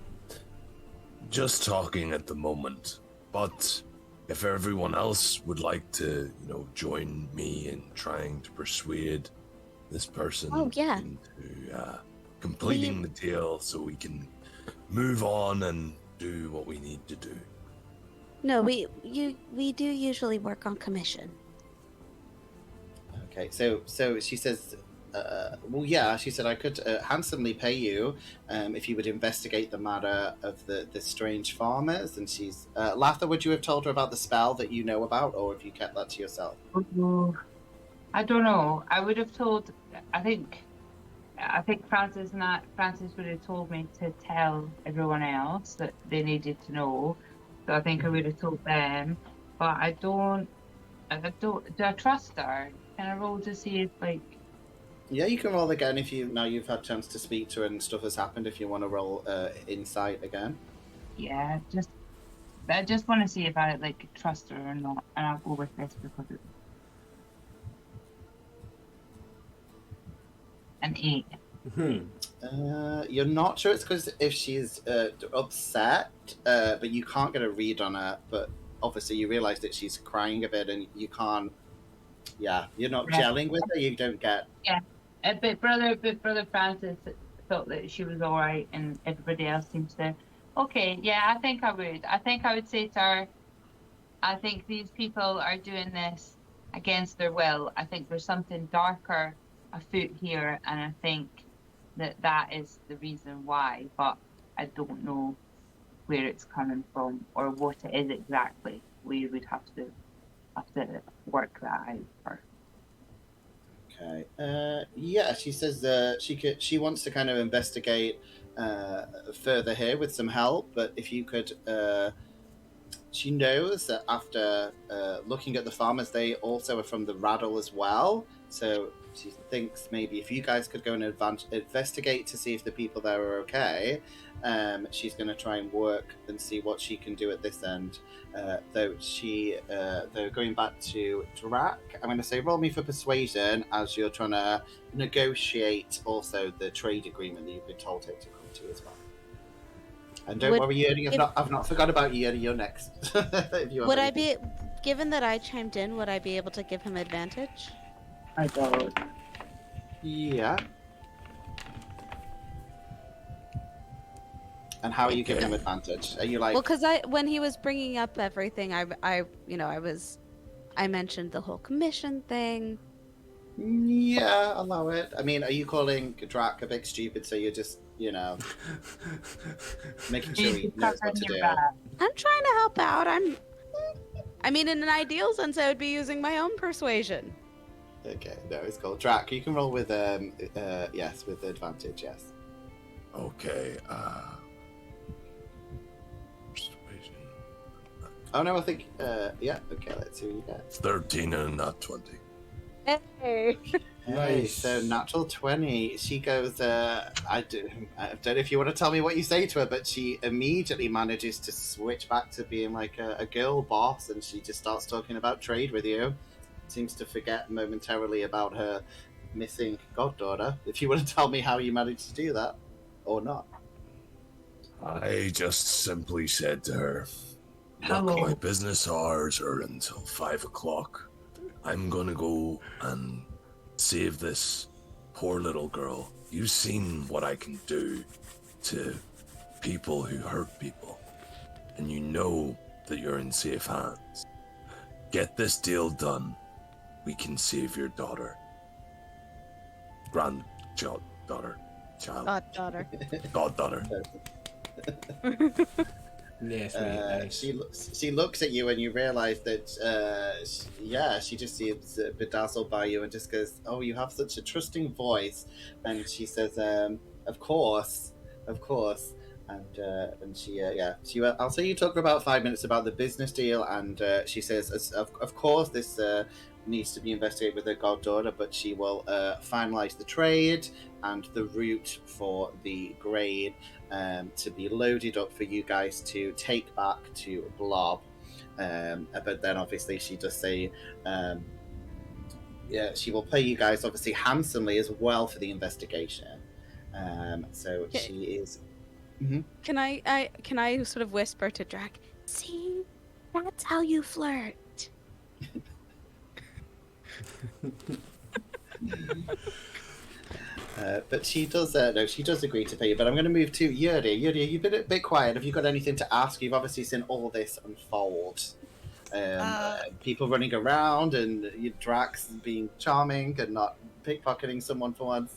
just talking at the moment. But if everyone else would like to, join me in trying to persuade this person into completing the deal so we can move on and do what we need to do. No, we do usually work on commission. Okay, so she says, she said I could handsomely pay you if you would investigate the matter of the strange farmers. And she's, Latha, would you have told her about the spell that you know about, or have you kept that to yourself? I don't know. I would have told, I think Francis would have told me to tell everyone else that they needed to know. So I think I would have told them. But do I trust her? Can I roll to see if, Yeah, you can roll again if you've had a chance to speak to her and stuff has happened, if you want to roll insight again. Yeah, I just want to see if I trust her or not, and I'll go with this because it's an 8. You're not sure it's because if she's upset, but you can't get a read on her. But obviously, you realise that she's crying a bit, and you can't. Yeah, you're not gelling with her. You don't get. Yeah, but brother Francis thought that she was all right, and everybody else seems to. Okay, yeah, I think I would. I think I would say to her, I think these people are doing this against their will. I think there's something darker afoot here, and I think that is the reason why. But I don't know where it's coming from or what it is exactly. We would have to work that out first. Okay. Yeah, she says she wants to kind of investigate further here with some help, but if you could, she knows that after looking at the farmers, they also are from the Rattle as well. So she thinks maybe if you guys could go and investigate to see if the people there are okay, she's going to try and work and see what she can do at this end. Though going back to Drac, I'm going to say roll me for persuasion as you're trying to negotiate also the trade agreement that you've been told her to come to as well. And don't worry, Yuri, I've not forgot about you. You're next. Would I be, given that I chimed in, would I be able to give him advantage? I don't. Yeah. And how are you giving him advantage? Are you like? Well, because when he was bringing up everything, I mentioned the whole commission thing. Yeah, allow it. I mean, are you calling Drac a bit stupid? So you're just, making sure he knows what to do. I'm trying to help out. I mean, in an ideal sense, I would be using my own persuasion. Okay, no, it's cool. Drac, you can roll with yes, with advantage, yes. Okay. Persuasion. Oh no, I think yeah. Okay, let's see what you get. 13 and not 20. Hey. Nice. So natural 20. She goes. I don't know if you want to tell me what you say to her, but she immediately manages to switch back to being like a girl boss, and she just starts talking about trade with you. Seems to forget momentarily about her missing goddaughter. If you want to tell me how you managed to do that, or not. I just simply said to her, Hello. "Look, my business hours are until 5 o'clock. I'm gonna go and save this poor little girl. You've seen what I can do to people who hurt people, and you know that you're in safe hands. Get this deal done. We can save your daughter. Goddaughter. Yes, She looks at you and you realise that she just seems bedazzled by you and just goes, "Oh, you have such a trusting voice." And she says, "Of course," and she I'll say you talk for about 5 minutes about the business deal, and she says, "Of course this needs to be investigated with her goddaughter, but she will finalise the trade and the route for the grain to be loaded up for you guys to take back to Blob." But then obviously she does say, she will pay you guys obviously handsomely as well for the investigation. So she is. Mm-hmm. Can I sort of whisper to Drac? See, that's how you flirt. But she does she does agree to pay you. But I'm going to move to Yuri. Yuri, you've been a bit quiet. Have you got anything to ask? You've obviously seen all this unfold. People running around and Drax being charming and not pickpocketing someone for once.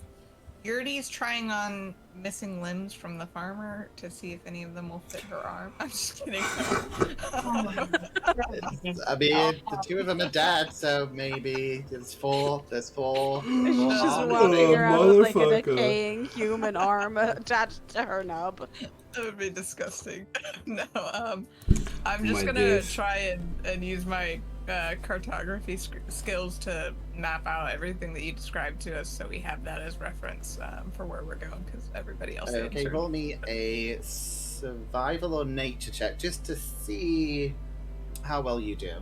Yuri's trying on missing limbs from the farmer to see if any of them will fit her arm. I'm just kidding. I mean, the two of them are dead, so maybe there's four. She's just arms. walking around with like a motherfucker. decaying human arm attached to her nub. That would be disgusting. No, I'm just My gonna days. try and use my cartography skills to map out everything that you described to us, so we have that as reference for where we're going, because everybody else. Okay, roll me a survival or nature check just to see how well you do.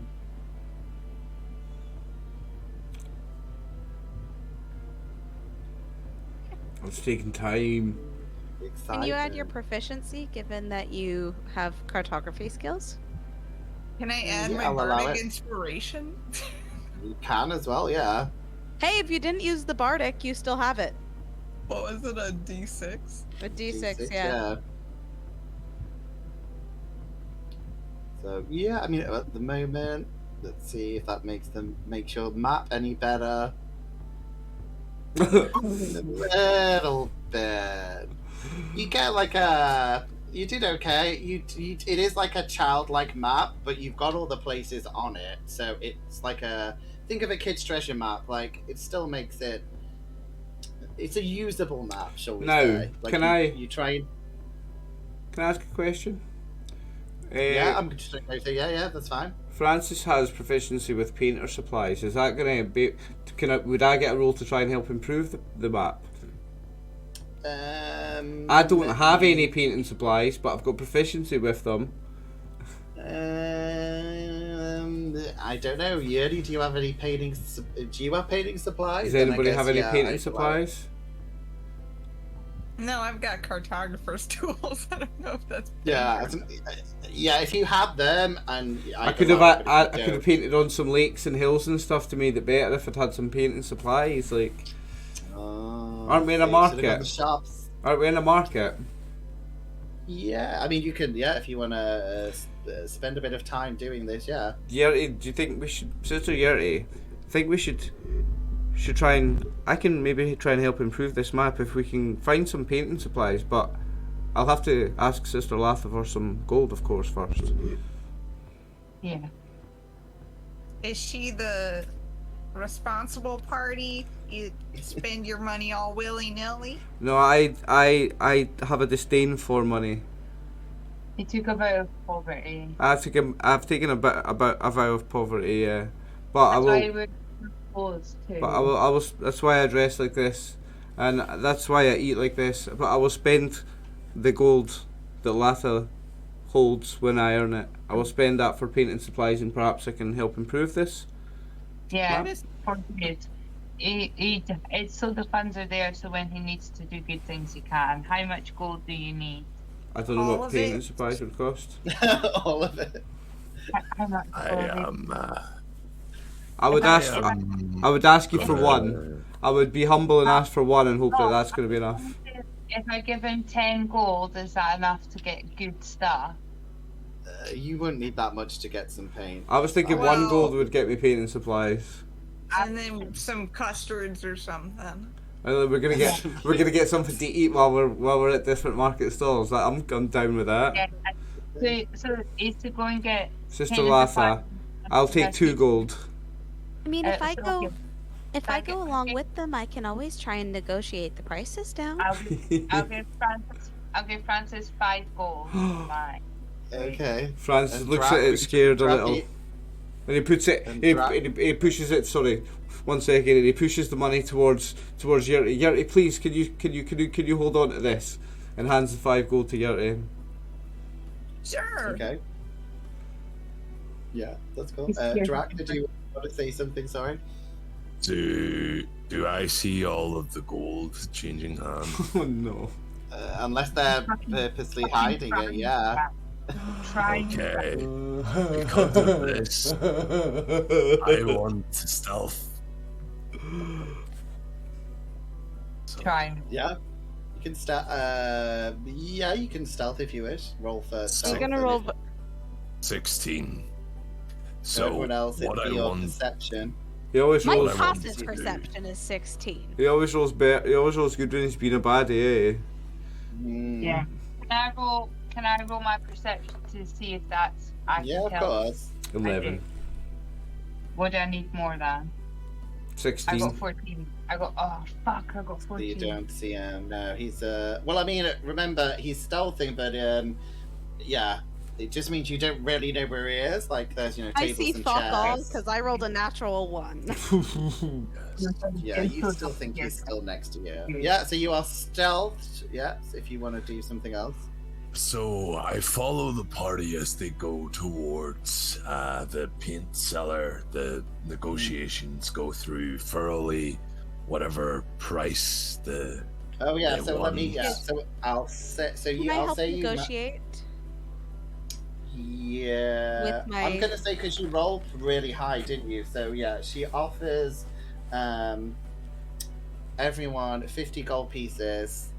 I was taking time. Can you add your proficiency, given that you have cartography skills? Can I add Yeah, my I'll allow bardic it. inspiration? You can as well, yeah. Hey, if you didn't use the bardic, you still have it. What was it, a D6? A D6, D6, yeah. So yeah, I mean at the moment, let's see if that makes your map any better. A little bit. You get like you did okay. It is like a childlike map, but you've got all the places on it, so it's like think of a kid's treasure map. Like it still makes it. It's a usable map, shall we Now, say? Like you try and. Can I ask a question? Yeah, I'm just going to say yeah, that's fine. Francis has proficiency with painter supplies. Is that going to be? Would I get a role to try and help improve the map? I don't have any painting supplies, but I've got proficiency with them. I don't know. Yuri, do you have any painting? Do you have painting supplies? Does anybody have any painting supplies? No, I've got cartographer's tools. I don't know if that's Yeah, if you had them, and I could have painted on some lakes and hills and stuff to made it better if I'd had some painting supplies. Like, aren't we in a market? Shops. Aren't we in a market? Yeah, I mean you can. Yeah, if you want to spend a bit of time doing this, yeah. Yuri, do you think we should, Sister Yuri? I think we should try and. I can maybe try and help improve this map if we can find some painting supplies, but I'll have to ask Sister Latha for some gold, of course, first. Yeah. Is she the responsible party? You spend your money all willy-nilly? No, I have a disdain for money. He took a vow of poverty. I've taken a vow of poverty, yeah. But I will. Too. But I will. That's why I dress like this, and that's why I eat like this. But I will spend the gold that Latha holds when I earn it. I will spend that for painting supplies, and perhaps I can help improve this. Yeah, for good. It's so the funds are there, so when he needs to do good things, he can. How much gold do you need? I don't know All what of painting it? supplies would cost. All of it. How much gold? I would ask you for one. I would be humble and ask for one and hope that that's going to be enough. If I give him 10 gold, is that enough to get good stuff? You wouldn't need that much to get some paint. I was thinking Well- 1 gold would get me painting supplies. And then some custards or something. And then we're gonna get something to eat while we're at different market stalls. I'm down with that. Yeah. So is to go and get Sister painted Latha, supplies. I'll take 2 gold. I mean, if I go Okay. along with them, I can always try and negotiate the prices down. I'll give Francis 5 gold. Fine. Okay. Francis And looks at it scared a little. Draki- And he puts it. He pushes it. Sorry, 1 second. And he pushes the money towards Yurti. Yurti, please, can you hold on to this? And hands the 5 gold to Yurti. Sure. Okay. Yeah, that's cool. He's scared. Drac, did you want to say something? Sorry. Do I see all of the gold changing hands? Oh no. Unless they're purposely hiding it, yeah. Trying. Okay. Because of this, I want to stealth. So, Trying. Yeah. You can you can stealth if you wish. Roll for stealth. You're gonna and roll. if- 16. So So everyone else, it'd what be I your want. perception. He always My rolls. I want passive to do. perception is 16. He always rolls better. He always rolls good when he's been a baddie, eh? Mm. Yeah. Can I roll my perception to see if that's I Yeah, can of tell? course. 11. What do I need more than? I 16. got 14. I got 14. So you don't see him. No, he's well, I mean, remember he's stealthing, but yeah, it just means you don't really know where he is. Like there's I tables see and fuck all chairs. because I rolled a natural 1. Yeah, you still think he's still next to you. Yeah, so you are stealthed. Yes, if you want to do something else. So I follow the party as they go towards the paint cellar. The negotiations go through thoroughly, whatever price the. Oh yeah, They so let me. won. Yeah, so I'll say. So Can you. I I'll help say you. negotiate? Yeah. With my- I'm gonna say because you rolled really high, didn't you? So yeah, she offers. everyone 50 gold pieces,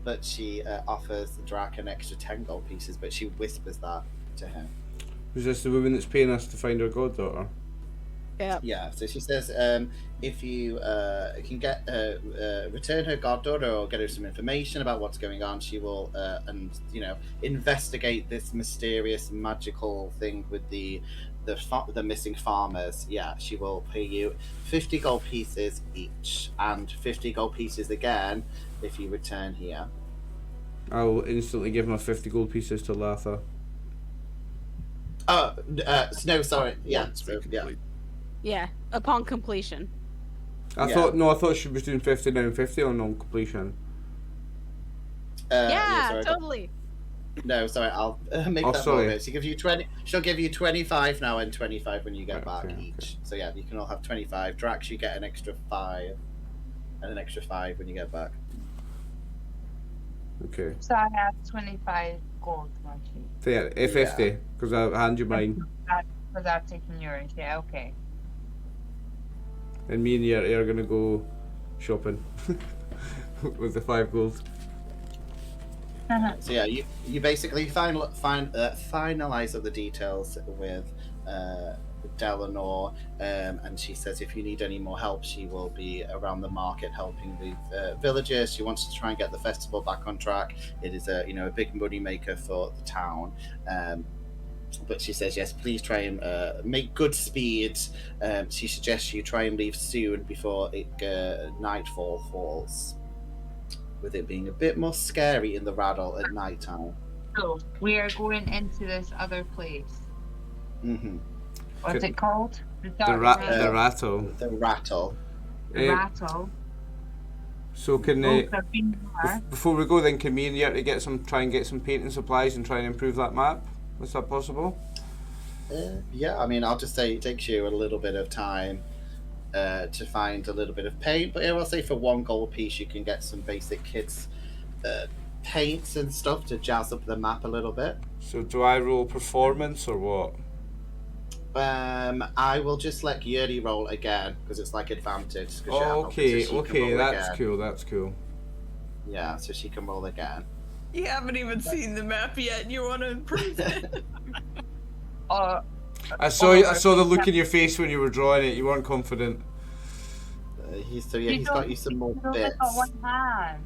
but she offers Drac an extra 10 gold pieces, but she whispers that to him. Was this the woman that's paying us to find her goddaughter? Yeah. Yeah, so she says if you can get return her goddaughter or get her some information about what's going on, she will investigate this mysterious magical thing with the missing farmers. Yeah, she will pay you 50 gold pieces each, and 50 gold pieces again if you return here. I'll instantly give my 50 gold pieces to Latha. Oh, no, sorry. Yeah, Once so, we yeah. complete. Yeah, upon completion. I thought she was doing 50 now and 50 on non-completion. Yeah, totally. No, sorry, I'll make that sorry. more. She gives you 20. She'll give you 25 now and 25 when you get back Okay. each. So yeah, you can all have 25. Drax, you get an extra 5, and an extra 5 when you get back. Okay. So I have 25 gold, Monkey. There, A50, because I'll hand you mine. Because I've taken yours. Yeah, okay. And me and Yerty are going to go shopping with the 5 gold. So yeah, you basically finalize up the details with Dalenor, and she says if you need any more help, she will be around the market helping the villagers. She wants to try and get the festival back on track. It is a big money maker for the town. But she says, yes, please try and make good speed. She suggests you try and leave soon before nightfall falls, with it being a bit more scary in the Rattle at night time. So we are going into this other place. Mm-hmm. What's it called? The Rattle. The Rattle. The Rattle. So can I've been there. before we go then, can me and Yerty try and get some painting supplies and try and improve that map? Is that possible? Yeah, I mean, I'll just say it takes you a little bit of time to find a little bit of paint, but I'll say for 1 gold piece you can get some basic kids paints and stuff to jazz up the map a little bit. So do I roll performance or what? I will just let Yuri roll again because it's like advantage. Okay, that's cool. Yeah, so she can roll again. You haven't even seen the map yet, and you want to improve it. I saw the look in your face when you were drawing it. You weren't confident. He's got you some more bits. Got one hand.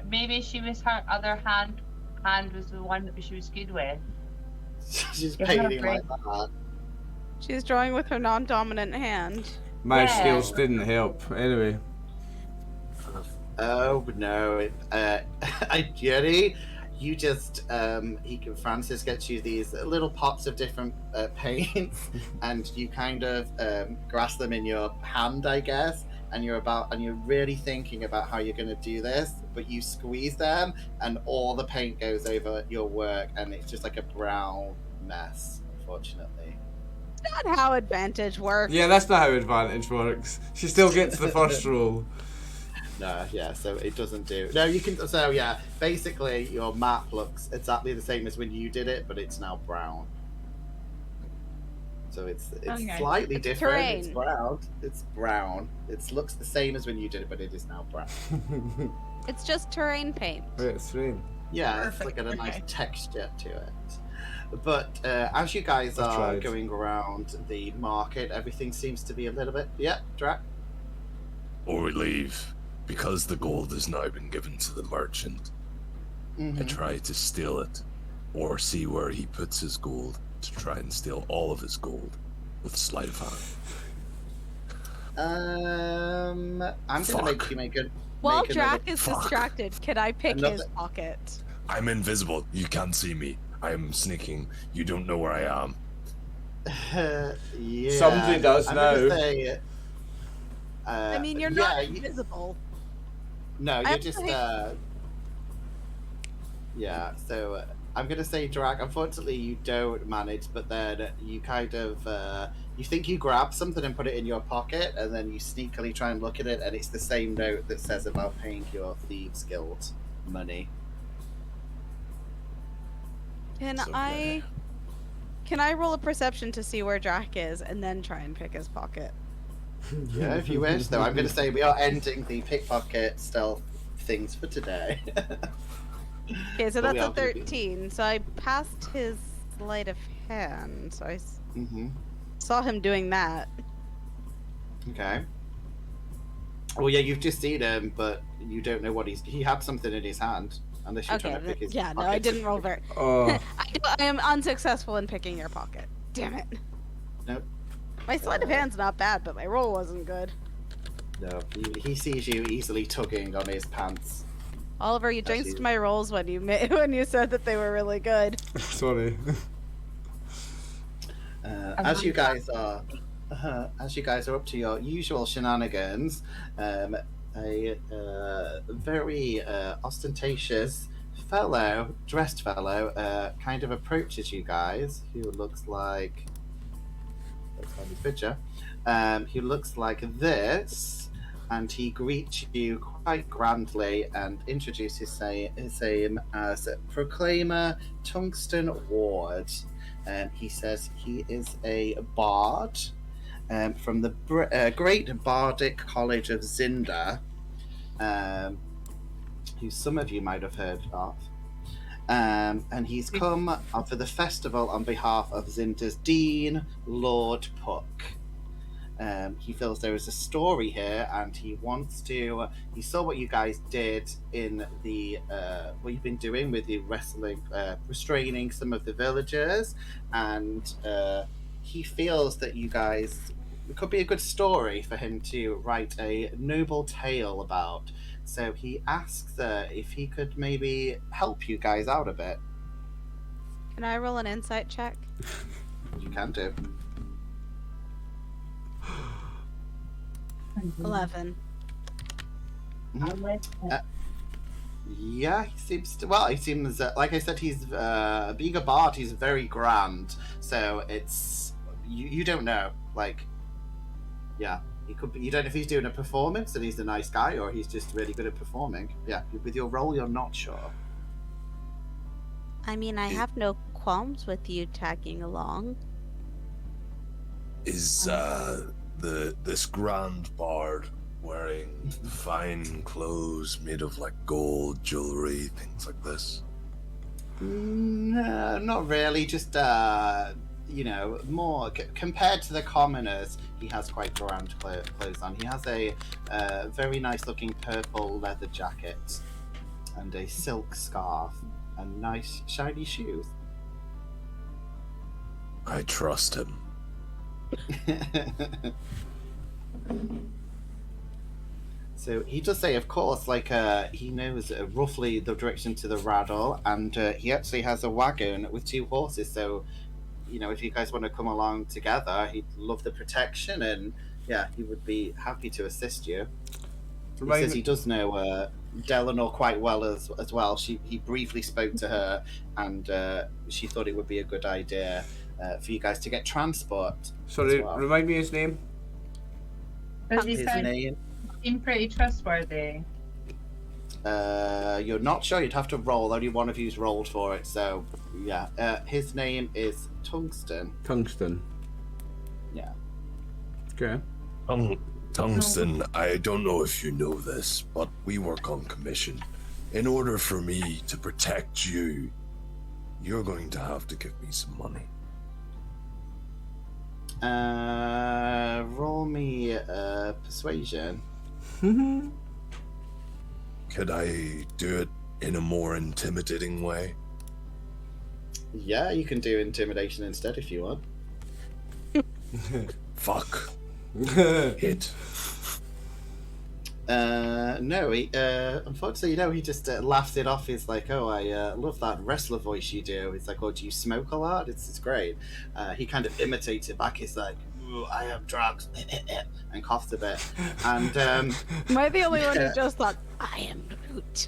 Maybe she was her other hand. Hand was the one that she was good with. She's painting like that. She's drawing with her non-dominant hand. My skills didn't help. Anyway. Oh no! Yuri, you just Francis gets you these little pots of different paints, and you kind of grasp them in your hand, I guess, and you're really thinking about how you're going to do this, but you squeeze them, and all the paint goes over your work, and it's just like a brown mess, unfortunately. That's not how advantage works. Yeah, that's not how advantage works. She still gets the first roll. No, yeah, so it doesn't do. No, you can. So yeah, basically your map looks exactly the same as when you did it, but it's now brown. So it's slightly different. Terrain. It's brown. It's brown. It looks the same as when you did it, but it is now brown. It's just terrain paint. Right, it's terrain. Yeah, Perfect. it's like got a nice texture to it. But as you guys are going around the market, everything seems to be a little bit. Yeah, Drac. Or we leave, because the gold has now been given to the merchant. I try to steal it, or see where he puts his gold to try and steal all of his gold with sleight of hand. I'm gonna make you make a. While make Drac another- is distracted, can I pick his pocket? I'm invisible. You can't see me. I'm sneaking. You don't know where I am. Yeah. Somebody does I'm now. gonna say, I mean, you're not invisible. No, I you're just. have Yeah, so I'm gonna say, Drac. Unfortunately, you don't manage, but then you kind of you think you grab something and put it in your pocket, and then you sneakily try and look at it, and it's the same note that says about paying your thieves' guild money. Can So I roll a perception to see where Drac is, and then try and pick his pocket? Yeah, if you wish. Though I'm going to say we are ending the pickpocket stealth things for today. Okay, so But we that's a are gonna be- 13. So I passed his sleight of hand. So I Mhm. saw him doing that. Okay. Well, yeah, you've just seen him, but you don't know what he had something in his hand. Unless you're Okay, trying to pick his yeah, no, I pocket. didn't roll very. Oh, I am unsuccessful in picking your pocket. Damn it. Nope. My sleight of hand's not bad, but my roll wasn't good. No, he sees you easily tugging on his pants. Oliver, you Actually- jinxed my rolls when you when you said that they were really good. sorry. As you guys are up to your usual shenanigans, a very ostentatious dressed fellow, kind of approaches you guys, who looks like on his picture. He looks like this, and he greets you quite grandly and introduces his name as Proclaimer Tungsten Ward. He says he is a bard from the Great Bardic College of Zinda, who some of you might have heard of. And he's come for the festival on behalf of Zinda's Dean, Lord Puck. He feels there is a story here, and he wants to. He saw what you guys did in the what you've been doing with the wrestling, restraining some of the villagers, and he feels that you guys. It could be a good story for him to write a noble tale about. So he asks if he could maybe help you guys out a bit. Can I roll an insight check? You can do. 11. Yeah, he seems to. Well, he seems like I said. He's being a bard. He's very grand. So it's you don't know. Like, yeah, he could be. You don't know if he's doing a performance and he's a nice guy, or he's just really good at performing. Yeah, with your role, you're not sure. I mean, I have no qualms with you tagging along. Is this grand bard wearing fine clothes made of like gold jewelry, things like this? No, not really. Just more compared to the commoners, he has quite grand clothes on. He has a very nice-looking purple leather jacket and a silk scarf and nice shiny shoes. I trust him. So he does say, of course, like he knows roughly the direction to the Rattle, and he actually has a wagon with 2 horses. So, if you guys want to come along together, he'd love the protection, and yeah, he would be happy to assist you. He says he does know Dalenor quite well as well. He briefly spoke to her, and she thought it would be a good idea for you guys to get transport. Sorry, as well. remind me his name. Does he His seem pretty trustworthy? You're not sure. You'd have to roll. Only one of you's rolled for it. So yeah, his name is Tungsten. Tungsten. Yeah. Okay. Tungsten, I don't know if you know this, but we work on commission. In order for me to protect you, you're going to have to give me some money. Roll me persuasion. Could I do it in a more intimidating way? Yeah, you can do intimidation instead if you want. Fuck. Hit. No, he unfortunately, he just laughs it off. He's like, "Oh, I love that wrestler voice you do." He's like, "Oh, do you smoke a lot?" It's great. He kind of imitates it back. He's like, "Ooh, I have drugs," and coughs a bit. And Am I the only one who just thought, I am Groot?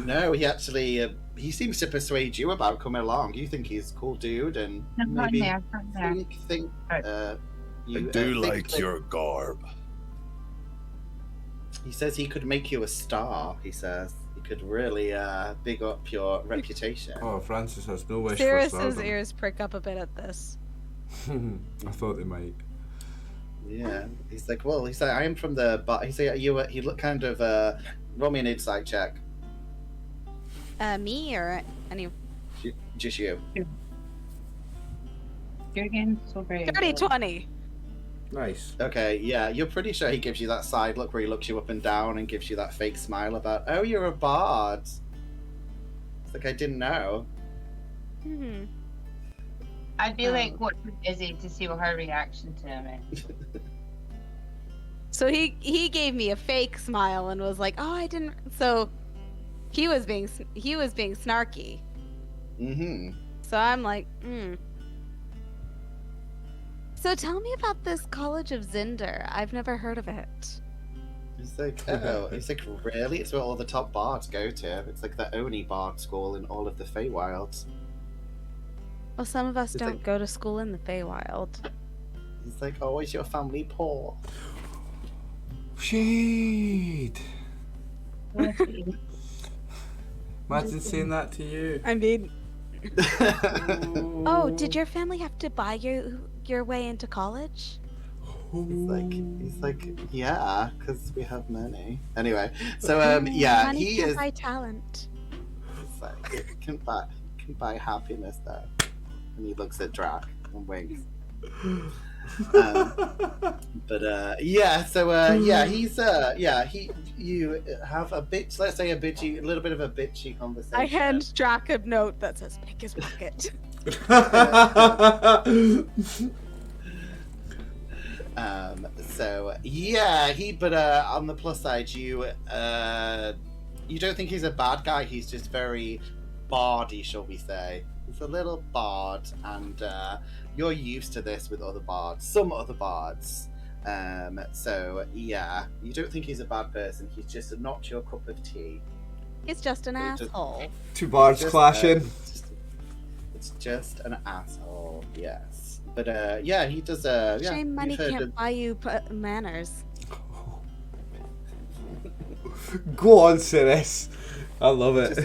no, he actually he seems to persuade you about coming along. You think he's a cool dude, and maybe think I do like your garb. He says he could make you a star. He says he could really big up your reputation. Oh, Francis has no wish for Sirius's stardom. ears prick up a bit at this. I thought they might. Yeah. He's like, well, he's like, I am from the. But he's like, he look kind of. Roll me an insight check. Me or any? Just you. You're again so great. 30-20. Nice. Okay, yeah, you're pretty sure he gives you that side look where he looks you up and down and gives you that fake smile about, oh, you're a bard. It's like, I didn't know. I'd be like, what is it to see what her reaction to him is. So he gave me a fake smile and was like, "Oh, I didn't." So he was being snarky. Mm-hmm. So I'm like, So tell me about this College of Zinder. I've never heard of it. He's like, oh, he's like, really? It's where all the top bards go to. It's like the only bard school in all of the Feywilds. Well, some of us It's don't like- go to school in the Feywild. He's like, oh, is your family poor? Shade. Imagine saying that to you. I mean, oh, did your family have to buy your way into college? He's like, yeah, because we have money. Anyway, so yeah, Money he can't is. buy talent. It's like, it can buy happiness though. And he looks at Drac and winks. But yeah, so yeah, he's you have a bit, let's say a little bit of a bitchy conversation. I hand Drac a note that says "pick his pocket." So yeah, but on the plus side, you don't think he's a bad guy. He's just very bardy, shall we say? He's a little bard, and you're used to this with other bards, some other bards. So yeah, you don't think he's a bad person. He's just not your cup of tea. He's just an asshole. Two bards Just, clashing. It's just an asshole. Yes, but yeah, he does. Yeah, Shame money you've heard can't of- buy you manners. Go on, Siris. I love it.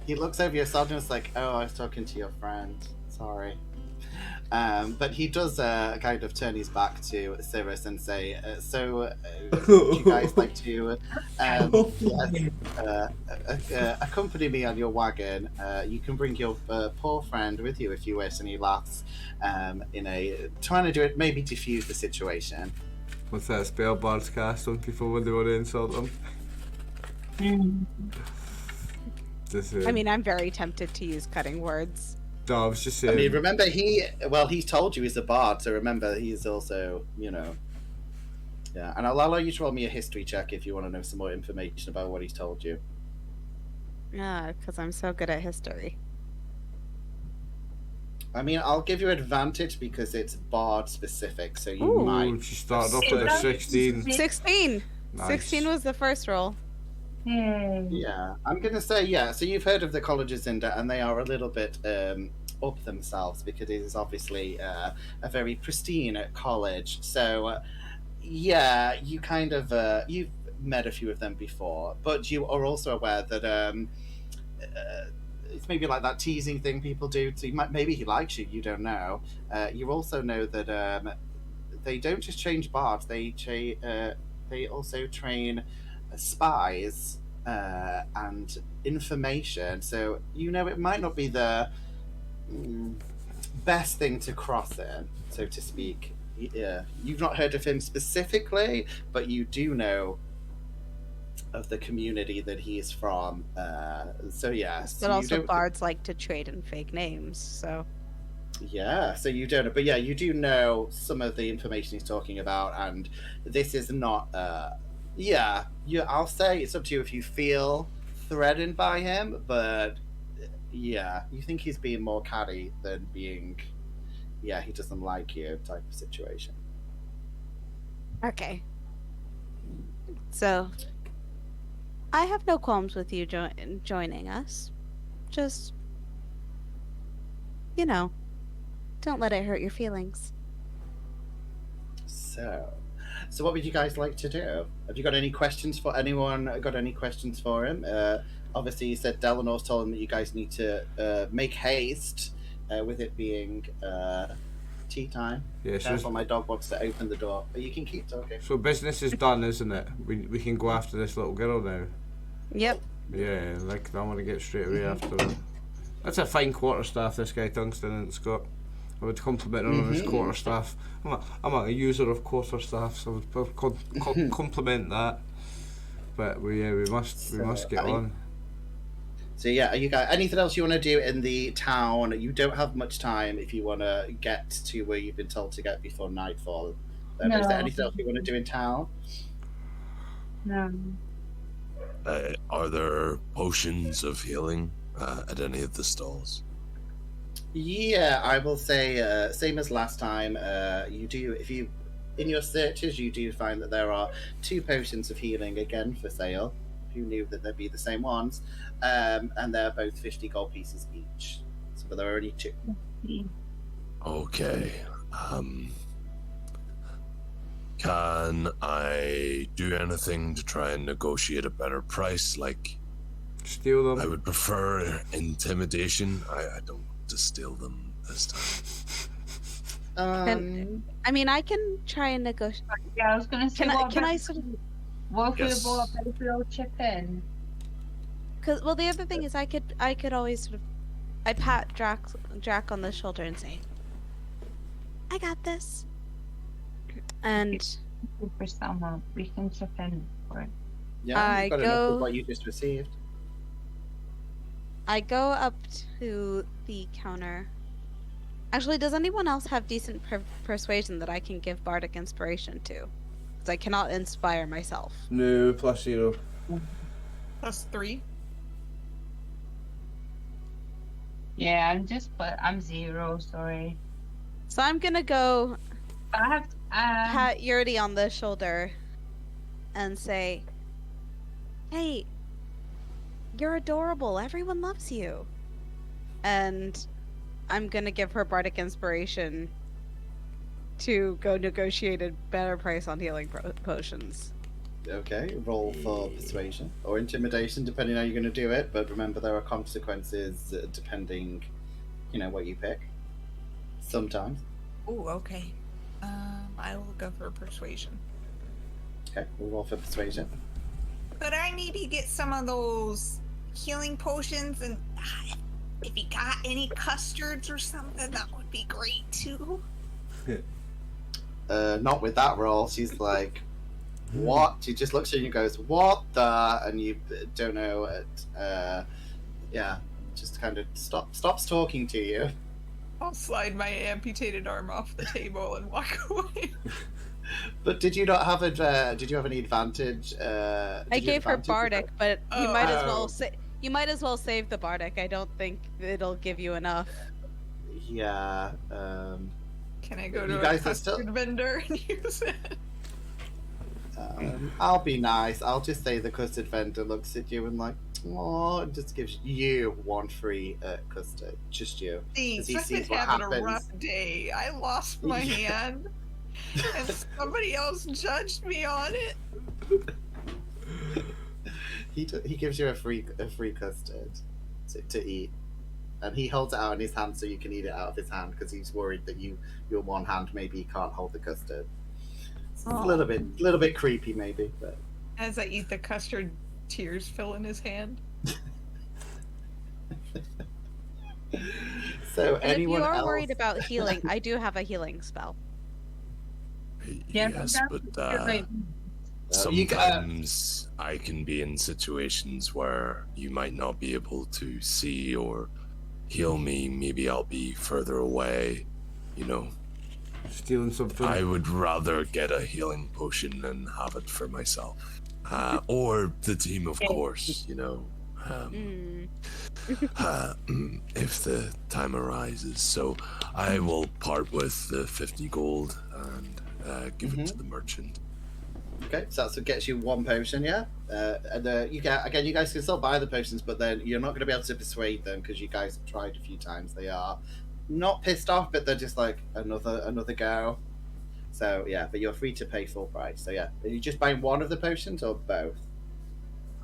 He looks over your shoulder and is like, "Oh, I was talking to your friend. Sorry." But he does kind of turn his back to Cirrus and say, "So, would you guys like to accompany me on your wagon? You can bring your poor friend with you if you wish." And he laughs, trying to do it, maybe diffuse the situation. What's that spell bards cast on people when they want to insult them? I mean, I'm very tempted to use cutting words. No, I was just saying. I mean, remember he told you he's a bard, so remember he's also, yeah. And I'll allow you to roll me a history check if you want to know some more information about what he's told you. Yeah, because I'm so good at history. I mean, I'll give you advantage because it's bard specific, so you Ooh. might. She started off with a 16. 16. Nice. 16 was the first roll. Yeah, I'm gonna say yeah. So you've heard of the colleges and they are a little bit up themselves because it is obviously a very pristine college. So yeah, you kind of you've met a few of them before, but you are also aware that it's maybe like that teasing thing people do. So maybe he likes you. You don't know. You also know that they don't just change bards. They also train spies and information. So it might not be the best thing to cross in, so to speak. Yeah, you've not heard of him specifically, but you do know of the community that he is from. So yeah. But also bards like to trade in fake names, so. Yeah, so you don't know, but yeah, you do know some of the information he's talking about, and this is not. I'll say it's up to you if you feel threatened by him, but yeah, you think he's being more catty than being, he doesn't like you type of situation. Okay. So, I have no qualms with you joining us. Just, don't let it hurt your feelings. So what would you guys like to do? Have you got any questions for anyone? Got any questions for him? Obviously, you said Dalenor's told him that you guys need to make haste, with it being tea time. Yeah, Careful, my dog wants to open the door, but you can keep talking. so business is done, isn't it? We can go after this little girl now. Yep. Yeah, like I want to get straight away after her. That's a fine quarterstaff, this guy Tungsten and Scott. I would compliment her on his quarterstaff. I'm a user of quarterstaffs, so I would compliment that. But we must get on. So yeah, you guys, anything else you want to do in the town? You don't have much time if you want to get to where you've been told to get before nightfall. No. Is there anything else you want to do in town? No. Are there potions of healing at any of the stalls? Yeah, I will say same as last time. You do, if you in your searches, you do find that there are 2 potions of healing again for sale. Who knew that they'd be the same ones? And they're both 50 gold pieces each. So but there are only 2. Okay. Can I do anything to try and negotiate a better price? Like, Steal them. I would prefer intimidation. I don't want to steal them this time. I mean, I can try and negotiate. Yeah, I was gonna say. Can I sort of? What if Yes. we bought a better old chip in? Cause well, the other thing is I could always sort of, I pat Jack on the shoulder and say, "I got this," and For someone, we can chip in for it. Yeah, I you've got enough go- of what you just received. I go up to the counter. Actually, does anyone else have decent persuasion that I can give bardic inspiration to? Because I cannot inspire myself. No, +0. +3. Yeah, I'm 0. Sorry. So I'm gonna go I have. pat Yurdi on the shoulder and say, "Hey, you're adorable. Everyone loves you." And I'm gonna give her bardic inspiration to go negotiate a better price on healing potions. Okay, roll for persuasion or intimidation, depending how you're going to do it. But remember, there are consequences depending, what you pick. Sometimes. Ooh, okay. I will go for persuasion. Okay, we'll roll for persuasion. But I need to get some of those healing potions, and if you got any custards or something, that would be great too. Not with that roll. She's like, "What?" She just looks at you and goes, "What the?" And you don't know it. Yeah, just kind of stops talking to you. I'll slide my amputated arm off the table and walk away. But did you not have did you have any advantage? I gave her bardic, but you might as well Oh. you might as well save the bardic. I don't think it'll give you enough. Yeah. Can I go You to a guys are custard still- vendor and use it? I'll be nice. I'll just say the custard vendor looks at you and like, "Oh," and just gives you 1 free custard. Just you. Thanks. he I've been sees what having a happens. rough day. I lost my hand, and somebody else judged me on it. He gives you a free custard to eat, and he holds it out in his hand so you can eat it out of his hand because he's worried that your one hand maybe can't hold the custard. It's a little bit creepy maybe, but As I eat the custard, tears fill in his hand. so And if anyone you are else? worried about healing, I do have a healing spell. Yeah, Yes, that's but right. sometimes I can be in situations where you might not be able to see or heal me. Maybe I'll be further away. Stealing something. I would rather get a healing potion than have it for myself. Or the team, of course, if the time arises. So I will part with the 50 gold and give it to the merchant. Okay, so that's what gets you 1 potion, yeah. And you guys can still buy the potions, but then you're not going to be able to persuade them because you guys have tried a few times. They are not pissed off, but they're just like another go. So yeah, but you're free to pay full price. So yeah, are you just buying 1 of the potions or both?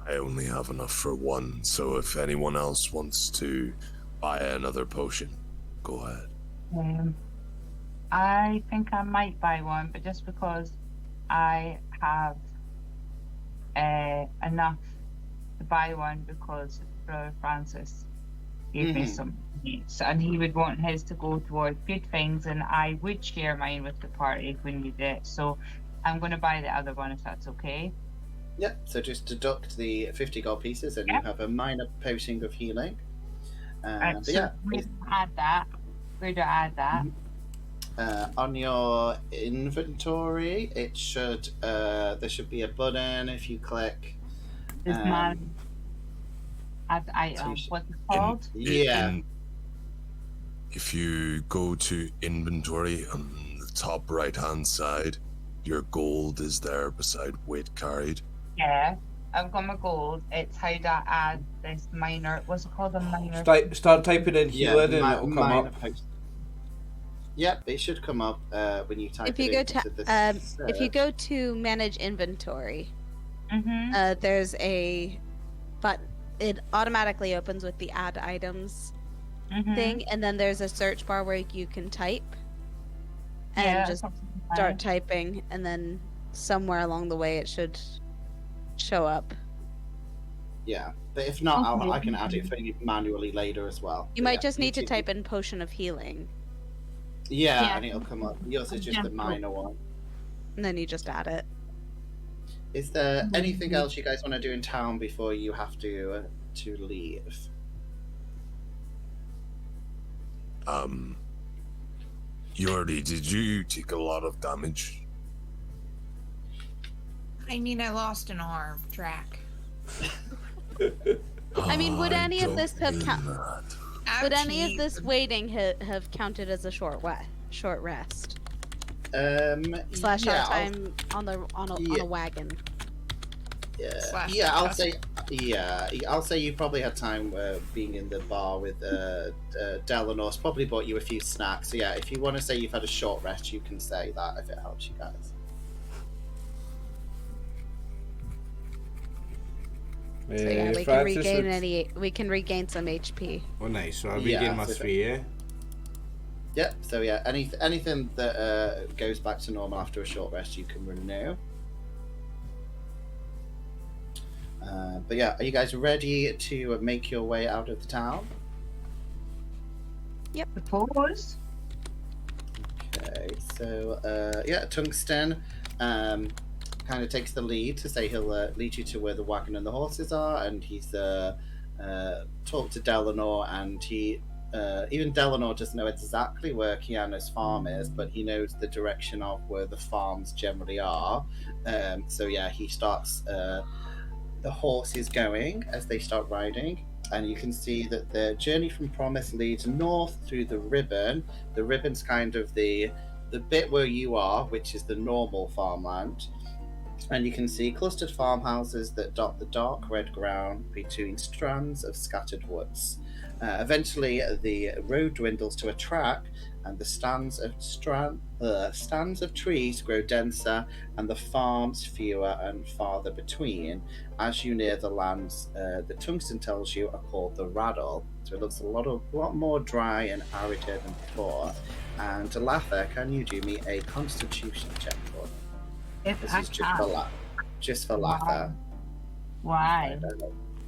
I only have enough for 1, so if anyone else wants to buy another potion, go ahead. I think I might buy one, but just because I have enough to buy one because Brother Francis gave me some needs, and he would want his to go towards good things, and I would share mine with the party if we need it. So I'm going to buy the other one if that's okay. Yep, so just deduct the 50 gold pieces and you have a minor potion of healing. So where do I add that? On your inventory, it should there should be a button if you click. Is mine add item? What's it called? If you go to inventory on the top right hand side, your gold is there beside weight carried. Yeah, I've got my gold. It's how to add this minor. What's it called? A minor. Start typing in healing and it'll come up. Yep, it should come up when you type if you it go into the to if you go to manage inventory, there's a button. It automatically opens with the add items thing, and then there's a search bar where you can type and just start typing, and then somewhere along the way it should show up. Yeah, but if not, I can add it for you manually later as well. You might just need to type in potion of healing. Yeah, and it'll come up. Yours is just the minor one. And then you just add it. Is there anything else you guys want to do in town before you have to leave? Yordi, did you take a lot of damage? I mean, I lost an arm, Drac. I mean, would any of this have would any of this Ouchie. waiting have counted as a short rest? Slash yeah, our time on a wagon. I'll say you probably had time being in the bar with Dalenor. Probably bought you a few snacks. So yeah, if you want to say you've had a short rest, you can say that if it helps you guys. So yeah, we can regain some HP. Oh, nice. So I regain my 3, yeah? Yep. So yeah, anything that goes back to normal after a short rest, you can renew. But yeah, are you guys ready to make your way out of the town? Yep. Pause. Okay. So yeah, Tungsten kind of takes the lead to say he'll lead you to where the wagon and the horses are, and he's talked to Dalenor, and he even Dalenor doesn't know exactly where Kiana's farm is, but he knows the direction of where the farms generally are. So yeah, he starts the horses going as they start riding, and you can see that the journey from Promise leads north through the ribbon. The ribbon's kind of the bit where you are, which is the normal farmland. And you can see clustered farmhouses that dot the dark red ground between strands of scattered woods. Eventually, the road dwindles to a track, and the stands of trees grow denser, and the farms fewer and farther between. As you near the lands, the Tungsten tells you are called the Rattle. So it looks a lot more dry and arid than before. And to Latha, can you do me a Constitution check for me? This is just for Latha. Why?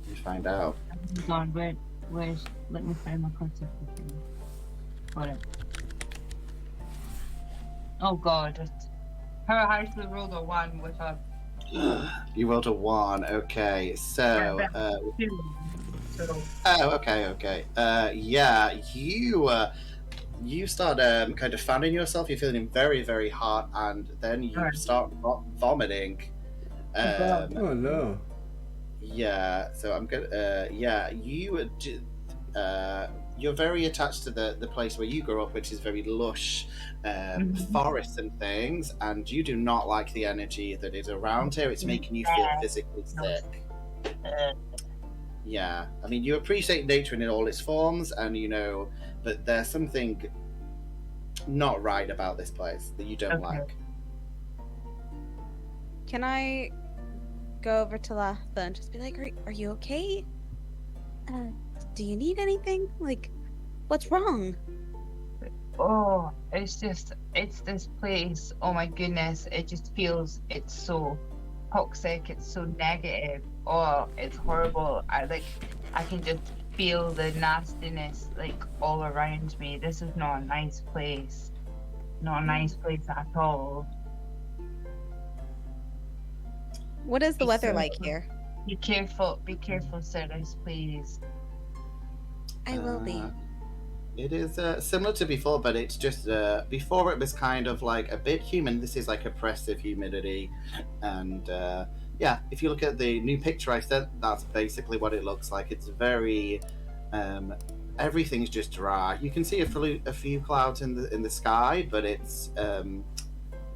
You find out. Hold on, where's let me find my Constitution. Got it. Oh god, her high school rolled a 1 with her. You rolled a 1. Okay, so. Okay. Yeah, you start kind of fanning yourself. You're feeling very, very hot, and then you start vomiting. Oh no. Yeah. So I'm gonna. You're very attached to the place where you grew up, which is very lush, forests and things, and you do not like the energy that is around here. It's making you feel physically sick. Yeah, I mean, you appreciate nature in all its forms, and but there's something not right about this place that you don't like. Can I go over to Latha and just be like, are you okay? Do you need anything? Like, what's wrong? Oh, it's this place. Oh my goodness, it just feels it's so toxic. It's so negative. Oh, it's horrible. I can just feel the nastiness like all around me. This is not a nice place. Not a nice place at all. What is the weather So- like here? Be careful, Cyrus, please. I will be. It is similar to before, but it's just before it was kind of like a bit humid. This is like oppressive humidity, and yeah, if you look at the new picture I sent, that's basically what it looks like. It's very everything's just dry. You can see a few clouds in the sky, but it's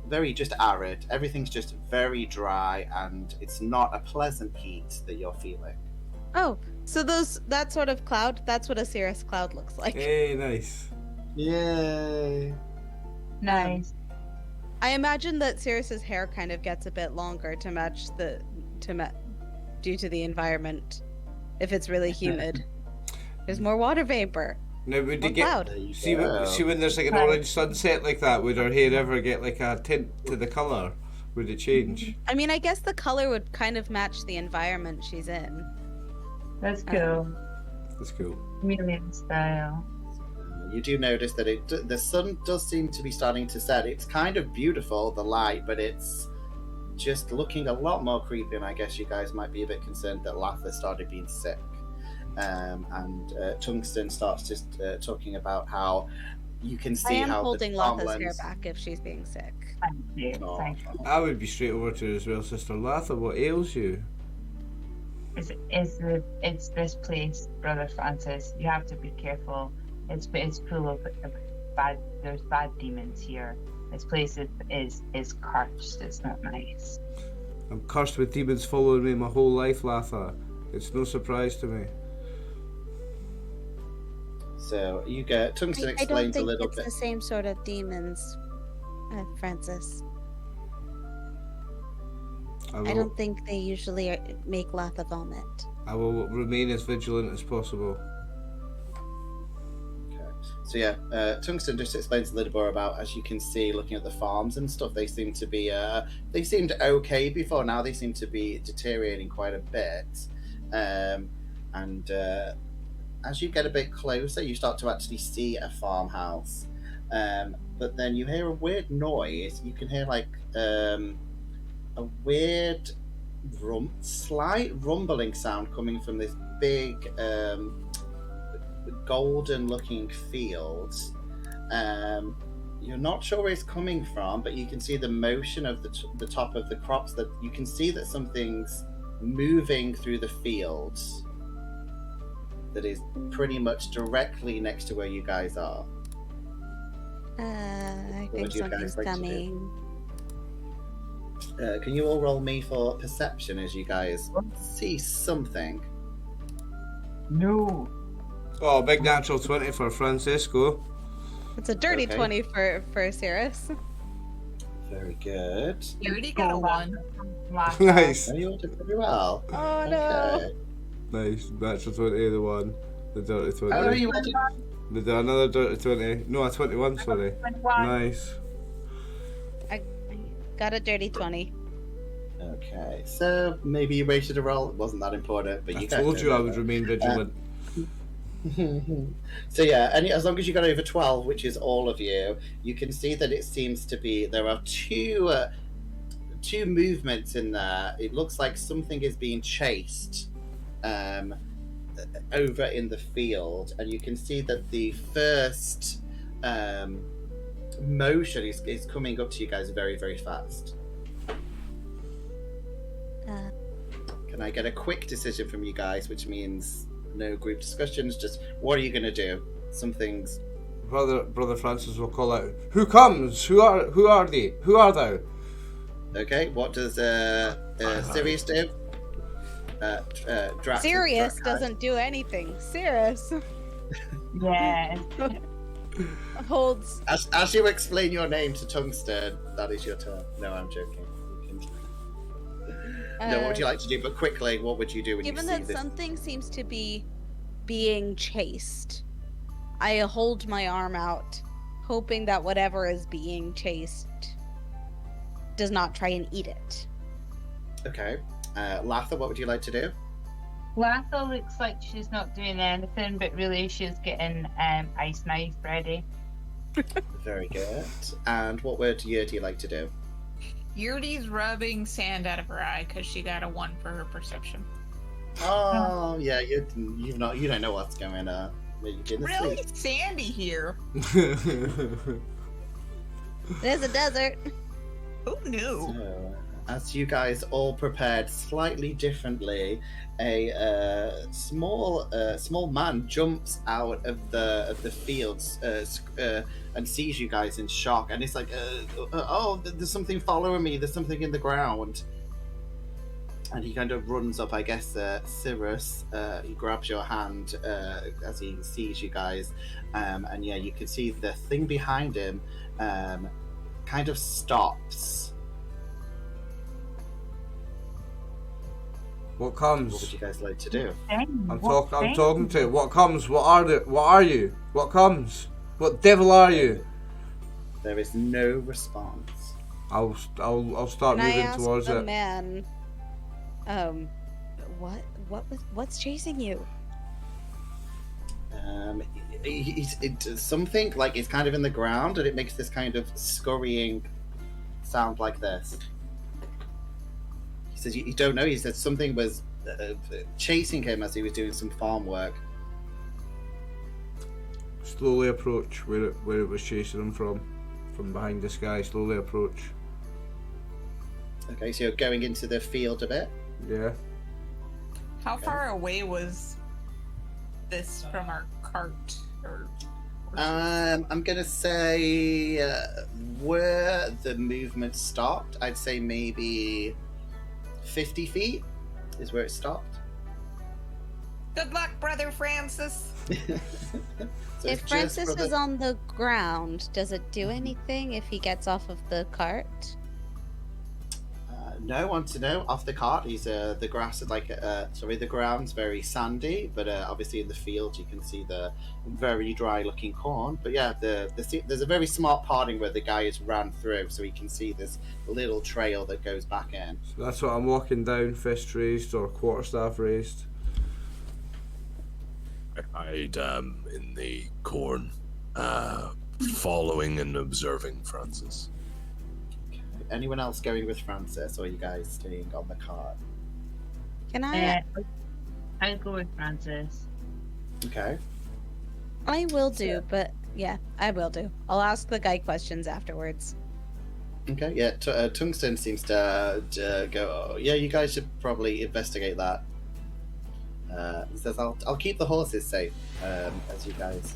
very just arid. Everything's just very dry, and it's not a pleasant heat that you're feeling. Oh, so that sort of cloud, that's what a cirrus cloud looks like. Hey, nice. Yay! Nice. I imagine that Cirrus's hair kind of gets a bit longer to match due to the environment. If it's really humid, there's more water vapor. Now, would you Or get cloud. There you see go. when there's like an orange sunset like that? Would her hair ever get like a tint to the color? Would it change? I mean, I guess the color would kind of match the environment she's in. That's cool. That's cool. Chameleon style. You do notice that the sun does seem to be starting to set. It's kind of beautiful, the light, but it's just looking a lot more creepy. And I guess you guys might be a bit concerned that Latha started being sick. And Tungsten starts just talking about how you can I see am how holding the Latha's hair farmlands- back if she's being sick. Thank you. Oh. Thank you. I would be straight over to her as well, Sister Latha. What ails you? It's this place, Brother Francis. You have to be careful. It's full of bad. There's bad demons here. This place is cursed. It's not nice. I'm cursed with demons following me my whole life, Latha. It's no surprise to me. So you get Tungsten I don't explains a think little it's bit. the same sort of demons, Francis. I don't think they usually make Latha vomit. I will remain as vigilant as possible. So yeah, Tungsten just explains a little more about, as you can see, looking at the farms and stuff. They seem to be, they seemed okay before. Now they seem to be deteriorating quite a bit. And as you get a bit closer, you start to actually see a farmhouse. But then you hear a weird noise. You can hear like a weird slight rumbling sound coming from this big golden looking field. You're not sure where it's coming from, but you can see the motion of the top of the crops. That you can see that something's moving through the fields that is pretty much directly next to where you guys are. I What think would you guys something's like to do? coming. Can you all roll me for perception as you guys see something? No. Oh, big natural 20 for Francisco. It's a dirty Okay. 20 for Cirrus. Very good. You already got a 1. Nice. Oh, you all did very well. Oh no! Okay. Nice. Natural 20, the one. The dirty 20. Oh, you all did. Another dirty 20. No, a 21, sorry. Nice. I got a dirty 20. Okay, so maybe you waited a roll. It wasn't that important, but I you guys told know you I that. would remain vigilant. So yeah, as long as you got over 12, which is all of you, you can see that it seems to be there are two movements in there. It looks like something is being chased over in the field, and you can see that the first motion is coming up to you guys very, very fast. Can I get a quick decision from you guys, which means no group discussions, just what are you going to do? Some things. Brother Francis will call out, "Who comes? Who are they? Who are thou?" Okay, what does Sirius do? Drax Sirius Drax- doesn't do anything. Sirius Yes. holds. As you explain your name to Tungsten, that is your turn. No, I'm joking. No, what would you like to do? But quickly, what would you do when you Given see that this? something seems to be being chased, I hold my arm out, hoping that whatever is being chased does not try and eat it. Okay. Latha, what would you like to do? Latha looks like she's not doing anything, but really she's getting ice knife ready. Very good. And what would Yurdi like to do? Yurdi's rubbing sand out of her eye because she got a 1 for her perception. Oh, yeah, you don't know what's going on. You didn't Really sleep. sandy here. There's a desert. Who knew? So, as you guys all prepared slightly differently, a small man jumps out of the fields and sees you guys in shock, and it's like, oh, there's something following me. There's something in the ground. And he kind of runs up, I guess, Cyrus, he grabs your hand as he sees you guys. And yeah, you can see the thing behind him kind of stops. What What comes? would you guys like to do? I'm talking to you. What comes? What are you? What comes? What devil are you? There is no response. I'll start Can I moving ask towards the it. man, what's chasing you? It's something like it's kind of in the ground, and it makes this kind of scurrying sound like this. He says, "You don't know." He said something was chasing him as he was doing some farm work. Slowly approach where it was chasing him from behind this guy. Slowly approach. Okay, so you're going into the field a bit. Yeah. How far away was this from our cart? Or I'm gonna say where the movement stopped. I'd say maybe 50 feet is where it stopped. Good luck, Brother Francis. So If it's just Francis for is on the ground, does it do anything if he gets off of the cart? No one to know. Off the cart, the grass is the ground's very sandy, but obviously in the field you can see the very dry-looking corn. But yeah, there's a very smart parting where the guy has ran through, so he can see this little trail that goes back in. So that's what I'm walking down, fist raised or quarterstaff raised. I hide in the corn, following and observing Francis. Anyone else going with Francis, or are you guys staying on the cart? Can I? I'll go with Francis. Okay. I will do, but yeah, I will do. I'll ask the guy questions afterwards. Okay, yeah, Tungsten seems to go, oh, yeah, you guys should probably investigate that. He says, I'll keep the horses safe, as you guys...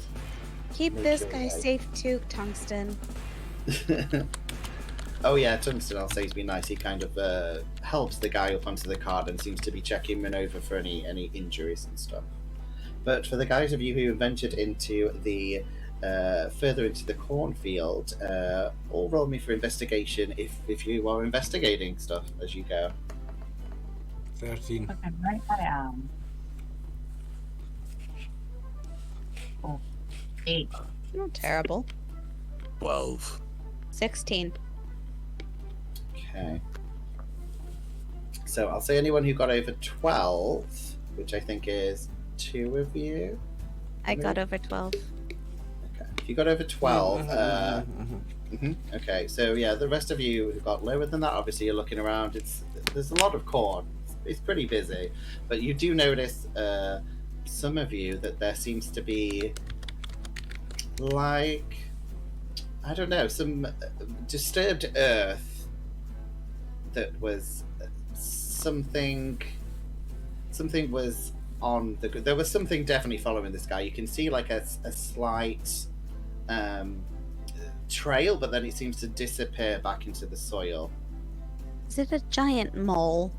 Keep Make this sure guy I- safe too, Tungsten. Oh yeah, Tungsten, I'll say, he's been nice. He kind of helps the guy up onto the cart and seems to be checking him over for any injuries and stuff. But for the guys of you who ventured into the further into the cornfield, all roll me for investigation if you are investigating stuff as you go. 13. Okay, right I am. Oh, 8. Not terrible. 12. 16. Okay. So I'll say anyone who got over 12, which I think is 2 of you. I got over 12. Okay. If you got over 12, okay. So yeah, the rest of you who got lower than that, obviously you're looking around. There's a lot of corn. It's pretty busy, but you do notice some of you that there seems to be like, I don't know, some disturbed earth that was something was on the, there was something definitely following this guy. You can see like a slight trail, but then it seems to disappear back into the soil. Is it a giant mole?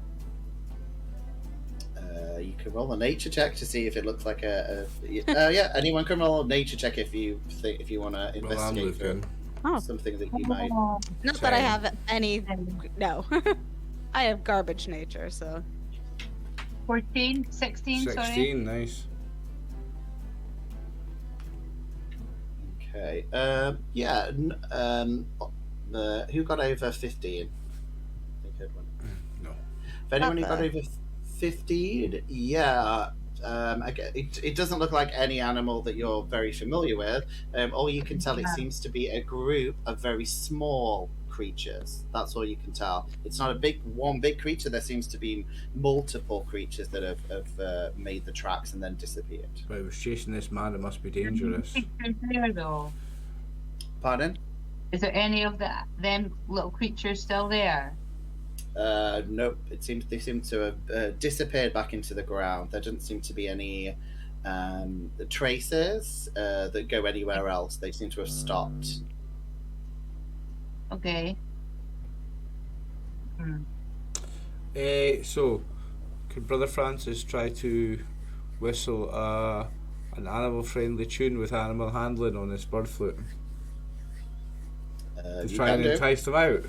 You can roll a nature check to see if it looks like yeah, anyone can roll a nature check if you want to Well, I'm investigate for looking. Oh, something that you might. not that I Same. have any. No. I have garbage nature, so. 14, 16, sorry. 16, nice. Okay. Yeah. Who got over 15? I think everyone. No. If anyone who got Papa. over 15, yeah. It doesn't look like any animal that you're very familiar with. All you can tell, it seems to be a group of very small creatures. That's all you can tell. It's not one big creature. There seems to be multiple creatures that have made the tracks and then disappeared. But it was chasing this man. It must be dangerous. There though. Pardon? Is there any of them little creatures still there? Nope. They seem to have disappeared back into the ground. There doesn't seem to be any traces that go anywhere else. They seem to have stopped. Okay. So, could Brother Francis try to whistle an animal-friendly tune with animal handling on his bird flute to You try can and do. entice them out?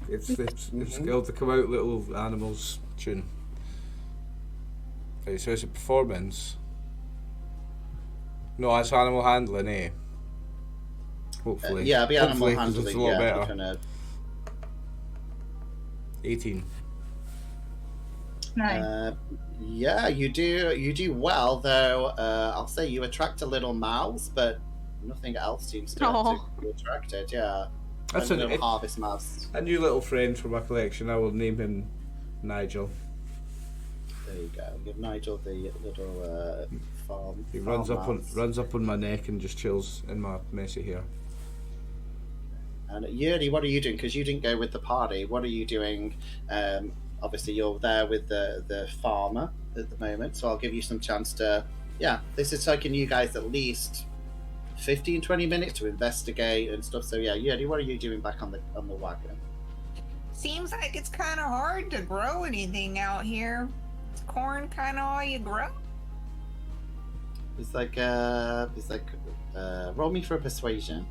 It's called the Come Out Little Animals tune. Right, so it's a performance. No, it's animal handling, eh? Hopefully. Yeah, it'll be animal Hopefully, 'cause it's handling. a lot Yeah, better. kind of. 18. Nice. Yeah, you do well, though. I'll say you attract a little mouse, but nothing else seems to be attracted. Yeah, That's a little a harvest mouse. new little friend for my collection. I will name him Nigel. There you go. Give Nigel the little farm. He farm mouse. runs up on my neck and just chills in my messy hair. And Yuri, what are you doing? Because you didn't go with the party. What are you doing? Obviously, you're there with the farmer at the moment, so I'll give you some chance to. Yeah, this is taking you guys at least 15, 20 minutes to investigate and stuff. So yeah, Yuri, what are you doing back on the wagon? Seems like it's kind of hard to grow anything out here. Is corn kind of all you grow? It's like roll me for a persuasion.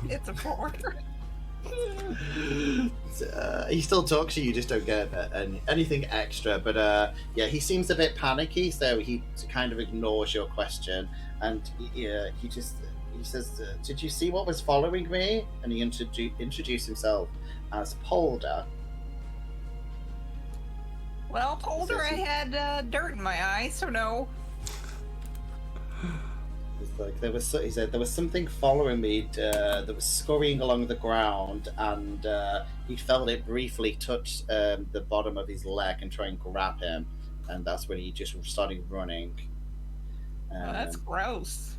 It's a 4. He still talks to you, just don't get anything extra. But yeah, he seems a bit panicky, so he kind of ignores your question, and he says, "Did you see what was following me?" And he introduced himself as Polder. Well, told her I had dirt in my eye, so no. It's like he said there was something following me that was scurrying along the ground, and he felt it briefly touch the bottom of his leg and try and grab him, and that's when he just started running. Oh, that's gross.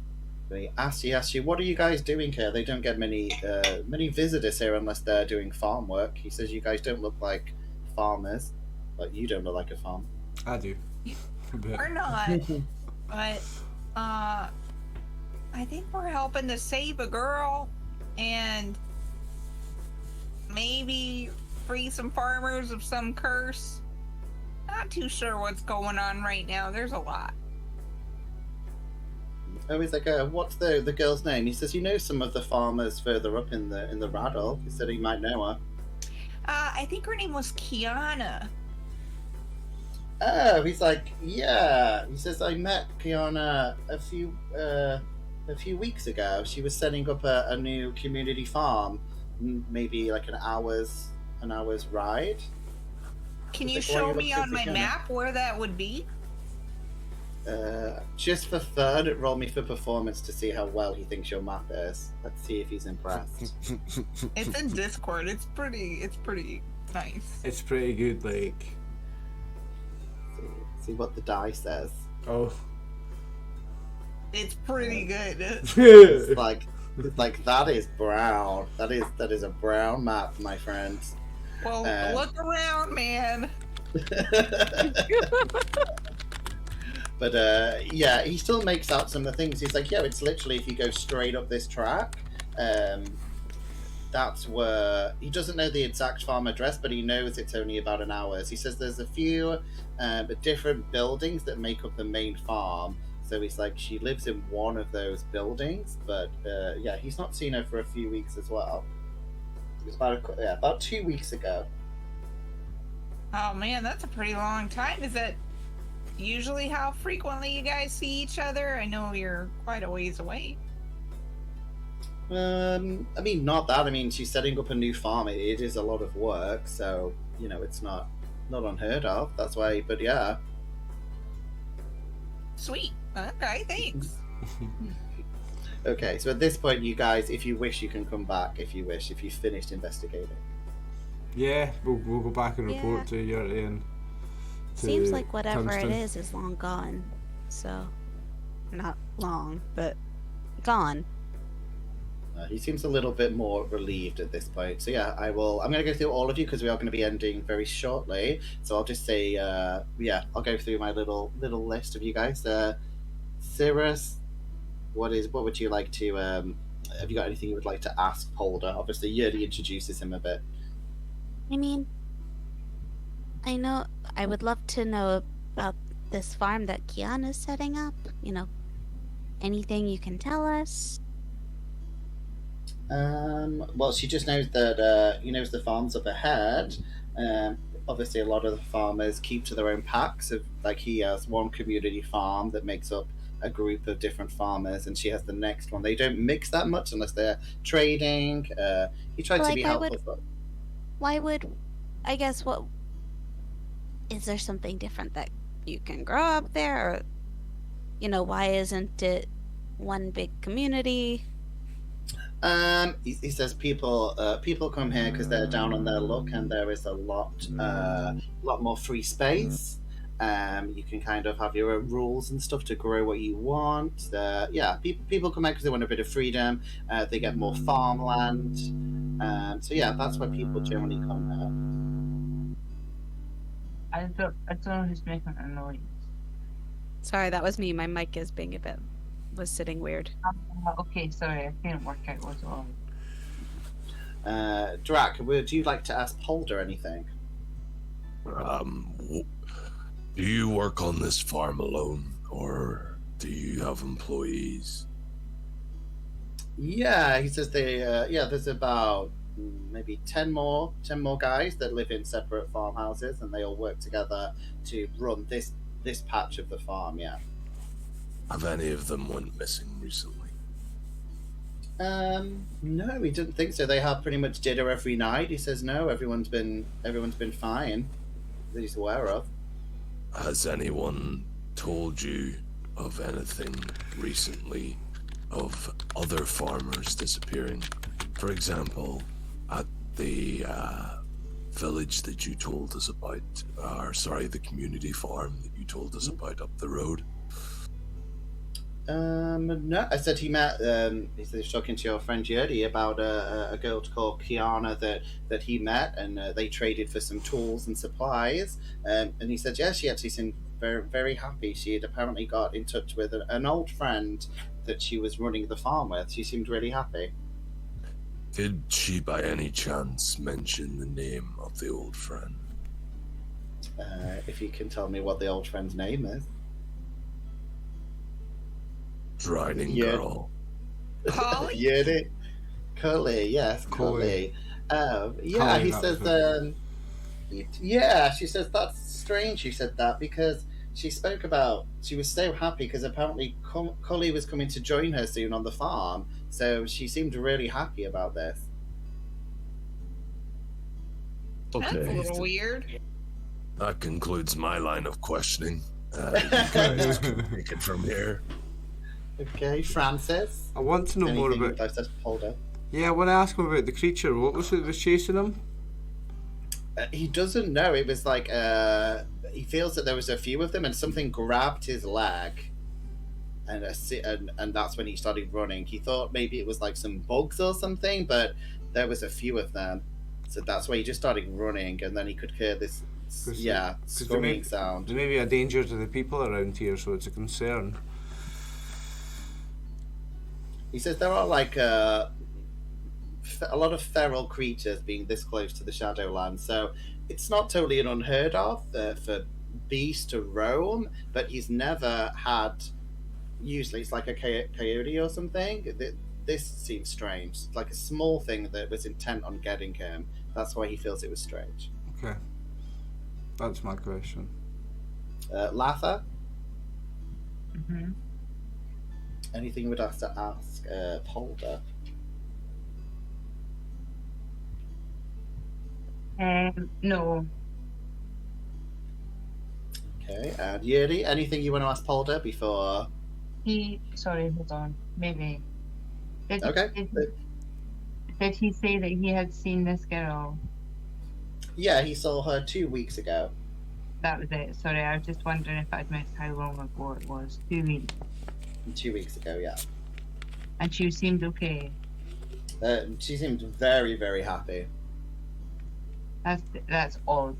He asked you, what are you guys doing here? They don't get many visitors here unless they're doing farm work. He says you guys don't look like farmers. Like, you don't look like a farmer. I do. We're not. But, I think we're helping to save a girl and maybe free some farmers of some curse. Not too sure what's going on right now. There's a lot. Oh, he's like, what's the girl's name? He says, you know some of the farmers further up in the Rattle. He said he might know her. I think her name was Kiana. Oh, he's like, yeah. He says, I met Kiana a few weeks ago. She was setting up a new community farm, maybe like an hour's ride. Can you Like, why are show you me looking on for my Kiana? map where that would be? Just for fun, roll me for performance to see how well he thinks your map is. Let's see if he's impressed. It's in Discord. It's pretty nice. It's pretty good, like. See what the die says. Oh. It's pretty good. It's like that is brown. That is a brown map, my friend. Well, look around, man. But yeah, he still makes out some of the things. He's like, yeah, it's literally if you go straight up this track, that's where he doesn't know the exact farm address, but he knows it's only about an hour. He says there's a few different buildings that make up the main farm. So he's like, she lives in one of those buildings, but yeah, he's not seen her for a few weeks as well. It was about 2 weeks ago. Oh man, that's a pretty long time. Is that usually how frequently you guys see each other? I know you're quite a ways away. I mean, not that. I mean, she's setting up a new farm. It is a lot of work, so it's not unheard of. That's why. But yeah. Sweet. Okay, thanks. Okay, so at this point, you guys, if you wish, you can come back. If you've finished investigating. Yeah, we'll go back and report to Yurti and to Seems like whatever Tungsten. it is long gone. So, not long, but gone. He seems a little bit more relieved at this point. So yeah, I'm going to go through all of you because we are going to be ending very shortly. So I'll just say, I'll go through my little list of you guys. Cirrus, what would you like to? Have you got anything you would like to ask Polder? Obviously, Yuri introduces him a bit. I mean, I would love to know about this farm that Kiana's setting up. Anything you can tell us? Well, she just knows that he knows the farms up ahead. Obviously, a lot of the farmers keep to their own packs. He has one community farm that makes up a group of different farmers, and she has the next one. They don't mix that much unless they're trading. He tried to be helpful. I guess, what is there something different that you can grow up there, or why isn't it one big community? He says people come here because they're down on their luck, and there is a lot more free space. You can kind of have your own rules and stuff to grow what you want. People come out because they want a bit of freedom. They get more farmland. So yeah, that's why people generally come I don't know who's making a noise. Sorry, that was me. My mic was sitting weird. Okay, sorry, I can't work out what's wrong. Drac, would you like to ask Polder anything? Do you work on this farm alone, or do you have employees? Yeah, he says there's about maybe 10 more guys that live in separate farmhouses, and they all work together to run this patch of the farm. Yeah. Have any of them went missing recently? No, he didn't think so. They have pretty much dinner every night. He says no, everyone's been fine that he's aware of. Has anyone told you of anything recently of other farmers disappearing? For example, at the village that you told us about, the community farm that you told us about up the road? No, I said he met. He was talking to your friend Yuri about a girl called Kiana that he met, and they traded for some tools and supplies. And he said, yeah, she actually seemed very, very happy. She had apparently got in touch with an old friend that she was running the farm with. She seemed really happy. Did she, by any chance, mention the name of the old friend? If you can tell me what the old friend's name is. Drowning girl. Collie? Yuri. Collie, yes, Collie. He says, she says that's strange you said that, because she was so happy because apparently Collie was coming to join her soon on the farm, so she seemed really happy about this. Okay. That's a little weird. That concludes my line of questioning. You guys can take it from here. Okay, Francis. I want to know more about. Yeah, I want to ask him about the creature. What was it that was chasing him? He doesn't know. It was like he feels that there was a few of them, and something grabbed his leg, and that's when he started running. He thought maybe it was like some bugs or something, but there was a few of them, so that's why he just started running, and then he could hear this screaming sound. There may be a danger to the people around here, so it's a concern. He says there are like a lot of feral creatures being this close to the Shadowlands, so it's not totally an unheard of for beasts to roam, but he's never had. Usually it's like a coyote or something. This seems strange. It's like a small thing that was intent on getting him. That's why he feels it was strange. Okay. That's my question. Latha, Mm-hmm. anything you would have to ask Polder? No. Okay, and Yuri, anything you want to ask Polder before? Sorry, hold on. Maybe. Did, Okay. did he say that he had seen this girl? Yeah, he saw her 2 weeks ago. That was it. Sorry, I was just wondering if I'd missed how long ago it was. 2 weeks. 2 weeks ago, yeah. And she seemed okay. She seemed very, very happy. That's odd.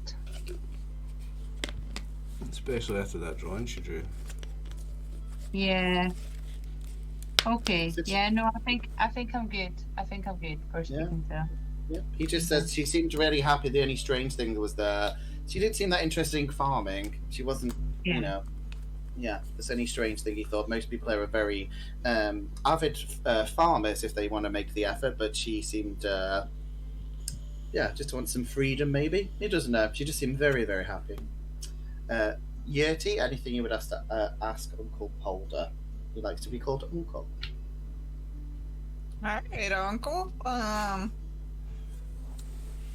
Especially after that drawing she drew. Yeah. Okay. So- Yeah. No, I think I'm good. I think I'm good for Yeah. speaking to her. Yeah. He just says she seemed really happy. The only strange thing was that she didn't seem that interested in farming. She wasn't, Yeah. you know. Yeah, that's any strange thing. He thought most people are very avid farmers if they want to make the effort, but she seemed, just want some freedom maybe. He doesn't know. She just seemed very, very happy. Yeti, anything you would have to ask Uncle Polder? He likes to be called Uncle. Alright, Uncle.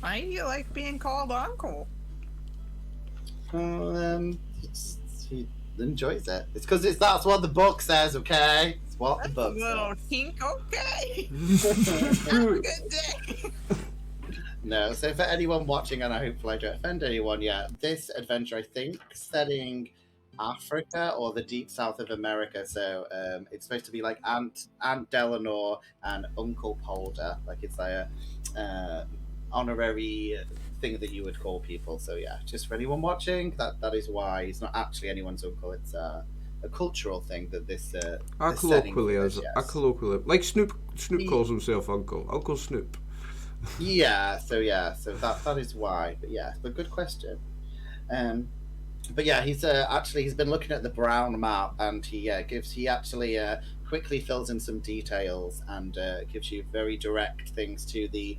Why do you like being called Uncle? He enjoys it. It's because that's what the book says, okay? It's what the book Little says. hink, okay. Have a good day. No, so for anyone watching, and I hopefully I don't offend anyone yet, this adventure, I think, setting Africa or the deep south of America. So it's supposed to be like Aunt Dalenor and Uncle Polder. Like it's like a honorary thing that you would call people. So yeah, just for anyone watching, that is why it's not actually anyone's uncle. It's a cultural thing that this. I this colloquially, setting as is, I yes. colloquially, like Snoop calls himself Uncle. Uncle Snoop. Yeah, so that is why. But good question. But yeah, he's been looking at the brown map, and he actually quickly fills in some details and gives you very direct things to the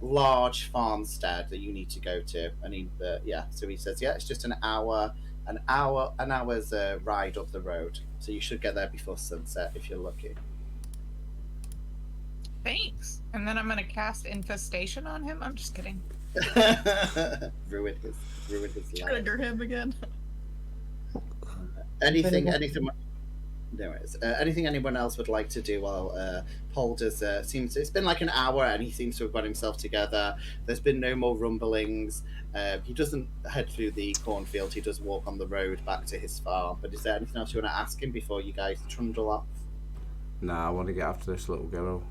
large farmstead that you need to go to. And so he says, it's just an hour's ride up the road, so you should get there before sunset if you're lucky. Thanks. And then I'm gonna cast Infestation on him. I'm just kidding. ruin his life. Trigger him again. Anything anyone else would like to do while Polder's it's been like an hour and he seems to have got himself together. There's been no more rumblings. He doesn't head through the cornfield, he does walk on the road back to his farm. But is there anything else you want to ask him before you guys trundle off? Nah, I want to get after this little girl.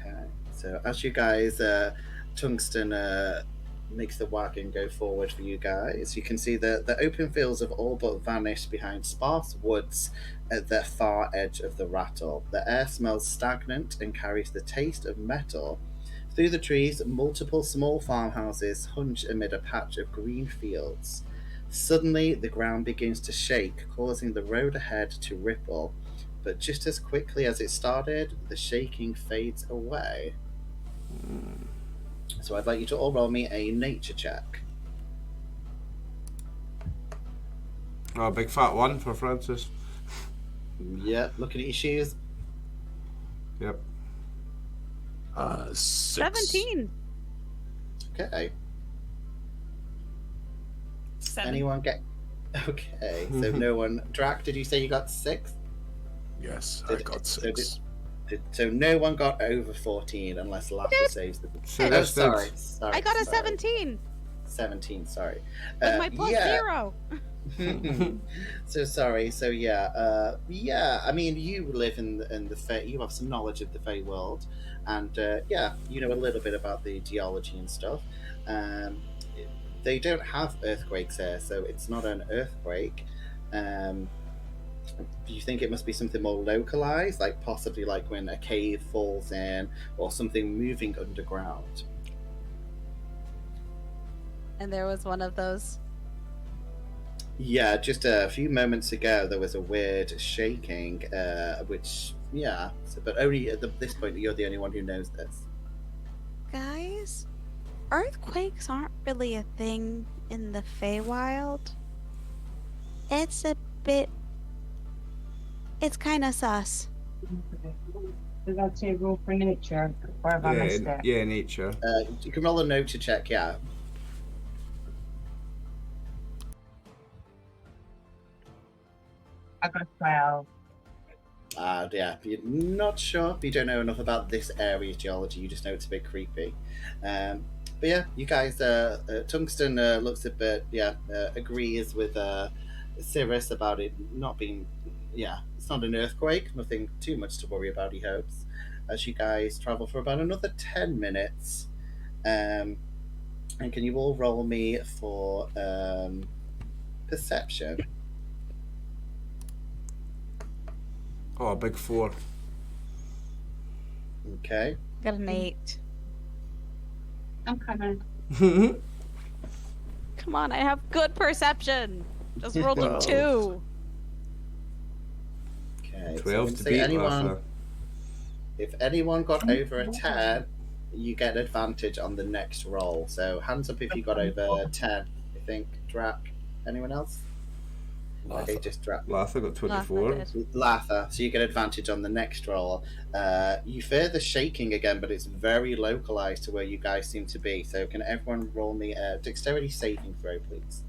Okay, so as you guys Tungsten makes the wagon go forward for you guys, you can see the open fields have all but vanished behind sparse woods at the far edge of the Rattle. The air smells stagnant and carries the taste of metal. Through the trees, multiple small farmhouses hunch amid a patch of green fields. Suddenly, the ground begins to shake, causing the road ahead to ripple. But just as quickly as it started, the shaking fades away. So I'd like you to all roll me a nature check. Oh, a big fat one for Francis. Yep, looking at your shoes. Yep. 6. 17. Okay. 7. Anyone get... Okay, so no one... Drac, did you say you got 6? Yes, I got 6. So no one got over 14 unless Laughter saves the... So Oh, that's sorry. I got a 17 17, sorry. with my plus 0. So sorry. So I mean, you live in the Fey. You have some knowledge of the Fey world, and you know a little bit about the geology and stuff. They don't have earthquakes here, so it's not an earthquake. Do you think it must be something more localized, like possibly like when a cave falls in, or something moving underground? And there was one of those. Yeah, just a few moments ago there was a weird shaking, but only at this point you're the only one who knows this. Guys, earthquakes aren't really a thing in the Feywild, it's a bit. It's kind of sus. Did I say roll for nature? Or have I missed it? Yeah, nature. You can roll a nature check, yeah. I got 12. Yeah, you're not sure. You don't know enough about this area's geology. You just know it's a bit creepy. But yeah, you guys, Tungsten looks a bit, agrees with Cirrus about it not being, it's not an earthquake, nothing too much to worry about, he hopes. As you guys travel for about another 10 minutes. And can you all roll me for perception? Oh, a big 4. Okay. Got an 8. I'm coming. Come on, I have good perception. Just rolled a 2. Okay. 12 so to say beat anyone, Latha. if anyone got over a 10, you get advantage on the next roll. So hands up if you got over 10. I think Drak. Anyone else? Okay, just Drak. Latha got 24. Latha, so you get advantage on the next roll. You fear the shaking again, but it's very localized to where you guys seem to be. So can everyone roll me a dexterity saving throw, please?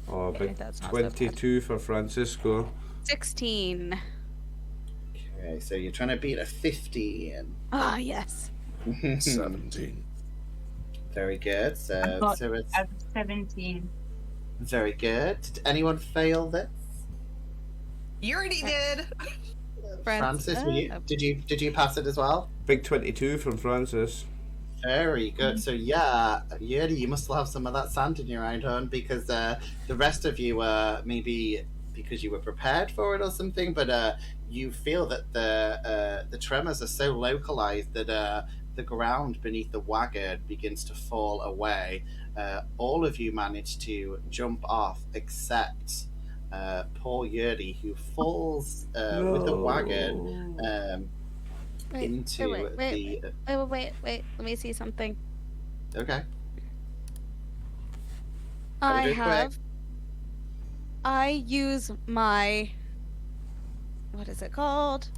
Oh, Okay, big that's not so 22 for Francisco. 16. Okay, so you're trying to beat a 15. Ah, yes. 17. Very good. So it's I was 17. very good. Did anyone fail this? You already did. Francis, did you pass it as well? Big 22 from Francis. Very good. So Yuri, you must still have some of that sand in your iron horn because the rest of you maybe because you were prepared for it or something, but you feel that the tremors are so localized that the ground beneath the wagon begins to fall away. All of you manage to jump off except poor Yuri, who falls with the wagon into Wait. Let me see something. Okay. I use my... What is it called?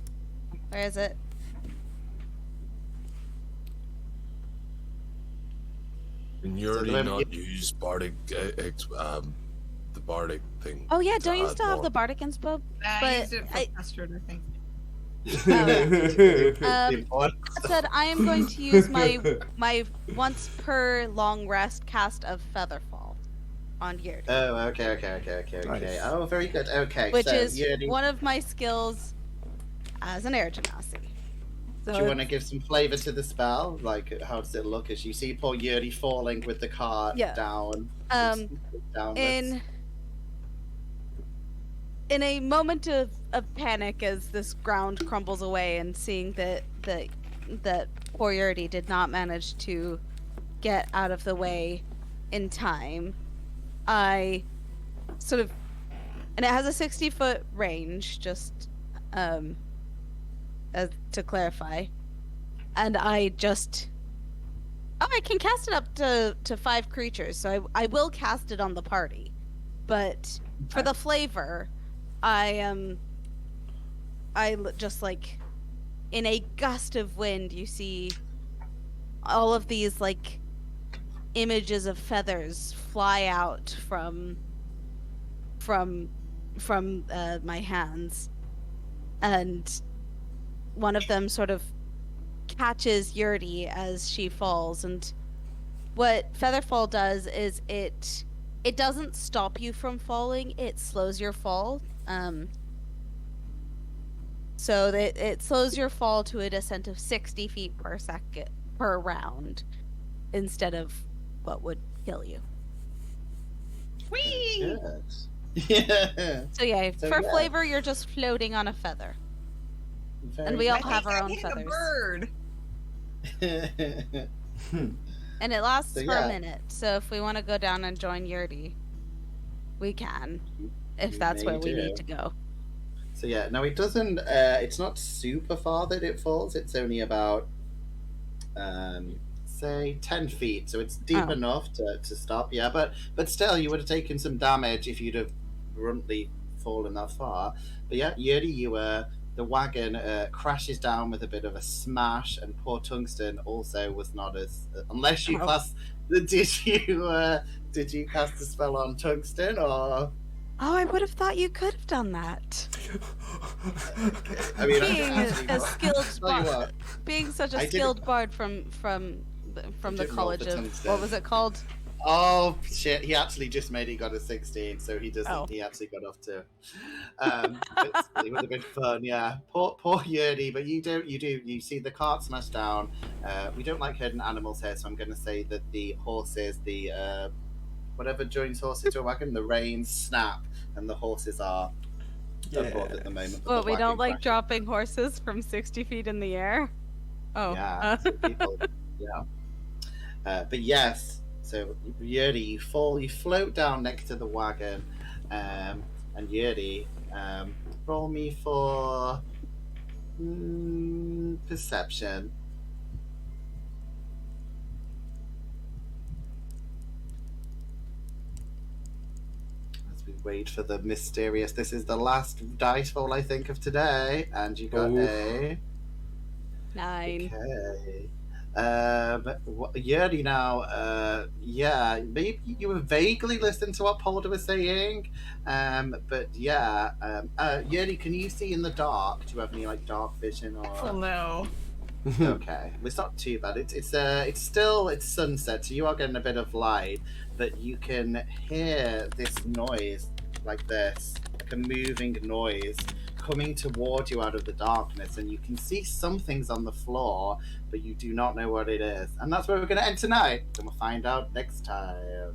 Where is it? Can you already not use bardic, the bardic thing? Oh yeah, don't you add still have more? the bardic inspo? I used it for custard, I think. That said, I am going to use my once per long rest cast of Featherfall on Yuri. Oh, okay. Nice. Oh, very good. Okay, Which so is Yuri, one of my skills as an air genasi. So do you want to give some flavor to the spell? Like, how does it look as you see poor Yuri falling with the cart down? Downwards? In a moment of panic as this ground crumbles away and seeing that poor Yuri did not manage to get out of the way in time, I sort of... And it has a 60-foot range, just to clarify. And I just... Oh, I can cast it up to 5 creatures, so I will cast it on the party. But for the flavor... I just like in a gust of wind you see all of these like images of feathers fly out from my hands, and one of them sort of catches Yuri as she falls. And what Featherfall does is it doesn't stop you from falling, it slows your fall. So that it slows your fall to a descent of 60 feet per second per round, instead of what would kill you. Whee! Yeah. So for flavor, you're just floating on a feather, and we all have our own feathers. Bird. And it lasts for a minute. So if we want to go down and join Yurdi, we can. If that's where we need to go. So no, it doesn't. It's not super far that it falls. It's only about 7 say 10 feet, so it's deep Oh. enough to stop. Yeah, but still, you would have taken some damage if you'd have bluntly fallen that far. But yeah, Yuri, the wagon crashes down with a bit of a smash, and poor Tungsten also was not as unless you class. Did you cast a spell on Tungsten or? Oh, I would have thought you could have done that. I mean, Being a skilled bard, being such a skilled bard from the college of Tungsten. what was it called? Oh shit! He actually just made he got a 16, so he doesn't. Oh. He actually got off too. It would have been fun, yeah. Poor Yuri, but you see the cart smash down. We don't like herding animals here, so I'm going to say that the horses, the whatever joins horses to a wagon, the reins snap, and the horses are abroad at the moment. Well, we don't like dropping horses from 60 feet in the air. Oh, yeah, so people, yeah. But yes. So Yuri, you float down next to the wagon, and Yuri, roll me for perception. As we wait for the mysterious, this is the last dice roll I think of today, and you got a 9. Okay. Yuri now, yeah, maybe you were vaguely listening to what Polder was saying, but yeah, Yuri, can you see in the dark? Do you have any like dark vision or? Oh no. Okay, well, it's not too bad. It's sunset, so you are getting a bit of light, but you can hear this noise like this, like a moving noise coming toward you out of the darkness, and you can see some things on the floor, but you do not know what it is. And that's where we're going to end tonight, and we'll find out next time.